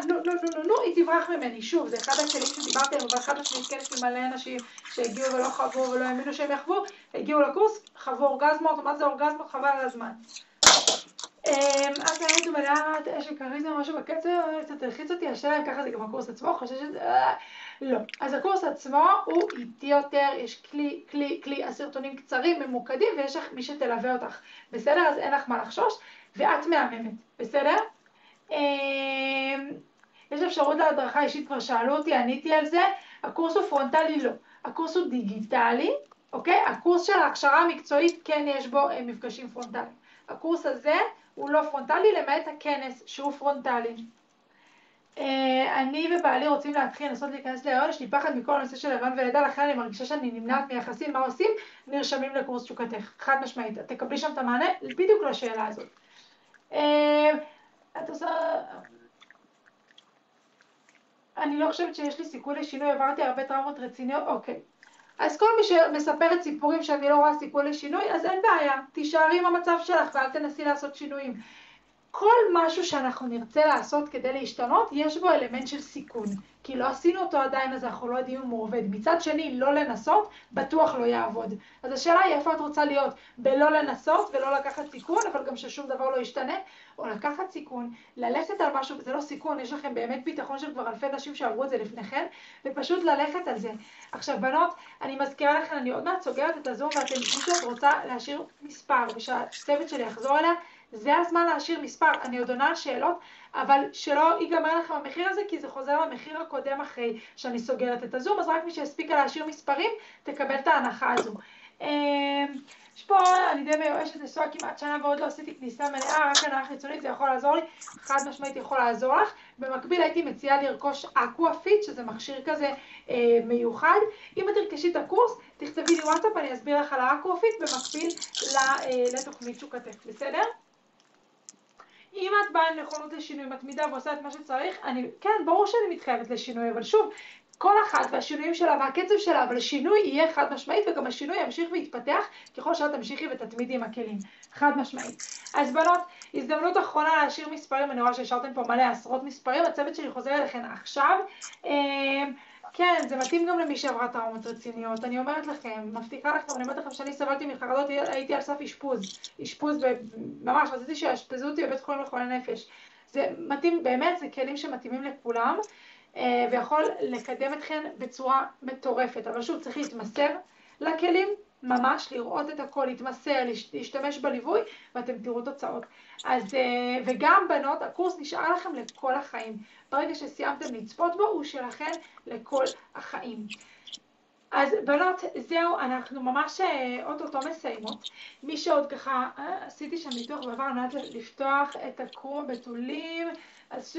נו, היא תברח ממני. שוב, זה אחד הכלים שדיברתי עליהם, אבל אחד השני, כן, יש לי מלא אנשים שהגיעו ולא חוו ולא האמינו שהם יחוו, הגיעו לקורס, חוו אורגזמות, מה זה אורגזמות? חבל על הזמן. אז הייתי מלאת אש וכריזמה, משהו בקצב, קצת תלחיץ אותי, השאלה אם ככה זה גם הקורס עצמו, חוששת, לא. אז הקורס עצמו הוא איטי יותר, יש כלי, הסרטונים קצרים, ממוקדים, ויש לך מי שתלווה אותך, בסדר? אז אין לך מה לחשוש, ואת מהממת, בסדר? יש אפשרות להדרכה אישית, כבר שאלו אותי, עניתי על זה, הקורס הוא פרונטלי, לא. הקורס הוא דיגיטלי, אוקיי? הקורס של ההכשרה המקצועית, כן יש בו מפגשים פרונטליים. הקורס הזה הוא לא פרונטלי, למעט הכנס שהוא פרונטלי. אני ובעלי רוצים להתחיל לנסות להיכנס להיריון, יש לי פחד מכל הנושא של הריון ולידה, לכן אני מרגישה שאני נמנעת מיחסים, מה עושים? נרשמים לקורס תשוקתך, חד משמעית, תקבלי שם את המענה בדיוק לשאלה הזאת. את עושה... אני לא חושבת שיש לי סיכוי לשינוי, עברתי הרבה טראומות רציניות, אוקיי. אז כל מי שמספרת סיפורים שאני לא רואה סיכוי לשינוי, אז אין בעיה, תישארי עם המצב שלך ואל תנסי לעשות שינויים. כל משהו שאנחנו נרצה לעשות כדי להשתנות, יש בו אלמנט של סיכון. כי לא עשינו אותו עדיין, אז אנחנו לא יודעים אם הוא עובד. מצד שני, לא לנסות, בטוח לא יעבוד. אז השאלה היא איפה את רוצה להיות, בלא לנסות ולא לקחת סיכון, אבל גם ששום דבר לא ישתנה, או לקחת סיכון, ללכת על משהו, זה לא סיכון, יש לכם באמת ביטחון של כבר אלפי נשים שעברו את זה לפניכן, ופשוט ללכת על זה. עכשיו בנות, אני מזכירה לכם, אני עוד מעט סוגרת את הזום, ואתם מישהו את רוצה להשאיר מספר, ושהצוות שלי יחזור אליה, זה הזמן להשאיר מספר. אני עוד עונה על שאלות, אבל שלא ייגמר לכם המחיר הזה, כי זה חוזר למחיר הקודם אחרי שאני סוגרת את הזום, אז רק מי שהספיקה להשאיר מספרים, תקבל את ההנחה הזו. יש פה, אני די מיואשת לנסוע כמעט שנה ועוד לא עשיתי כניסה מלאה, רק הנאה חיצונית, זה יכול לעזור לי, חד משמעית יכול לעזור לך. במקביל הייתי מציעה לרכוש אקוואפיט, שזה מכשיר כזה מיוחד. אם את תרכשי את הקורס, תכתבי לי וואטסאפ, אני אסביר לך על האקוואפיט, במקביל לתוכנית שוקתך, בסדר? אם את באה עם נכונות לשינוי מתמידה ועושה את מה שצריך, כן, ברור שאני מתחייבת לשינוי, אבל שוב, כל אחת והשינויים שלה והקצב שלה, אבל שינוי יהיה חד משמעית, וגם השינוי ימשיך ויתפתח ככל שאת תמשיכי ותתמידי עם הכלים. חד משמעית. אז בנות, הזדמנות אחרונה להשאיר מספרים, אני רואה שהשארתם פה מלא עשרות מספרים, הצוות שלי חוזר אליכן עכשיו. כן, זה מתאים גם למי שעברה טראומות רציניות, אני אומרת לכם, מבטיחה לכם, אני אומרת לכם שאני סבלתי מחרדות, הייתי על סף אשפוז, ממש, רציתי שיאשפזו אותי בבית חולים לחולי נפש. זה מתאים, באמת, זה כלים שמתאימים לכולם, ויכול לקדם אתכן בצורה מטורפת, אבל שוב, צריך להתמסר לכלים, ממש לראות את הכל, להתמסר, להשתמש בליווי, ואתם תראו תוצאות. אז, וגם בנות, הקורס נשאר לכם לכל החיים. ברגע שסיימתם לצפות בו, הוא שלכם לכל החיים. אז בנות, זהו, אנחנו ממש אוטוטו מסיימות. מי שעוד ככה, עשיתי שם ניתוח בעבר, אני יודעת לפתוח את הקרום הבתולים, אז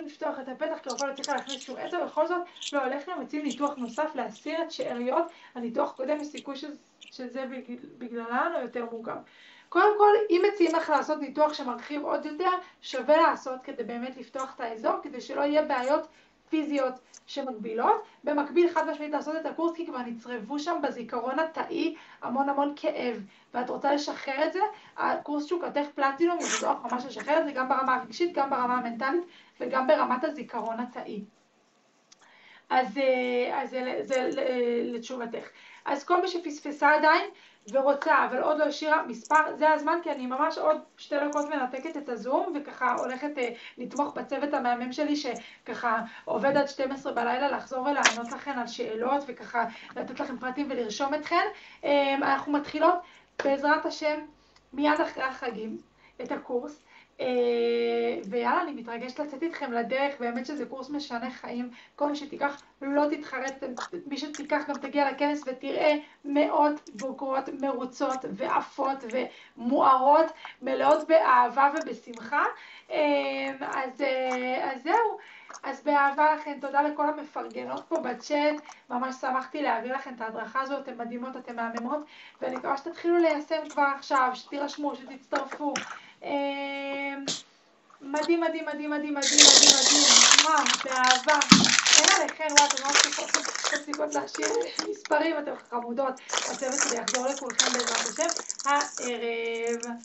לפתוח את הפתח, כי יכול להצליחה להכניס שום עצר, בכל זאת, לא הולך להם, מציעים ניתוח נוסף להסיר את שאריות, הניתוח קודם יש סיכוי שזה בגללן או יותר מורכב. קודם כל, אם מציעים לך לעשות ניתוח שמרחיב עוד יותר, שווה לעשות כדי באמת לפתוח את האזור, כדי שלא יהיה בעיות פיזיות שמגבילות. במקביל חד משמעית לעשות את הקורס, כי כבר נצרבו שם בזיכרון התאי המון כאב, ואת רוצה לשחרר את זה, הקורס שוקתך פלטינום יבדוח ממש לשחרר את זה, גם ברמה הרגשית, גם ברמה המנטלית, וגם ברמת הזיכרון התאי. אז זה לתשובתך. אז כל מי שפספסה עדיין ורוצה, אבל עוד לא השאירה מספר, זה הזמן, כי אני ממש עוד 2 דקות מנתקת את הזום, וככה הולכת לתמוך בצוות המאמן שלי, שככה עובד עד 12 בלילה, לחזור ולענות לכן על שאלות, וככה לתת לכם פרטים ולרשום אתכן. אנחנו מתחילות בעזרת השם מיד אחרי החגים את הקורס, ויאללה, אני מתרגשת לצאת איתכם לדרך, באמת שזה קורס משנה חיים. כל מי שתיקח לא תתחרט, מי שתיקח גם תגיע לכנס ותראה מאות בוגרות מרוצות ועפות ומוארות, מלאות באהבה ובשמחה. אז זהו, אז באהבה לכם, תודה לכל המפרגנות פה בצ'אט, ממש שמחתי להעביר לכם את ההדרכה הזאת, אתם מדהימות, אתם מהממות, ואני מקווה שתתחילו ליישם כבר עכשיו, שתירשמו, שתצטרפו. מדהים, באהבה. אין עליכן, אתם ממש תפסיקות להשאיר מספרים, אתם חמודות. הצוות שלי יחזור לכולכם בעזרת השם הערב.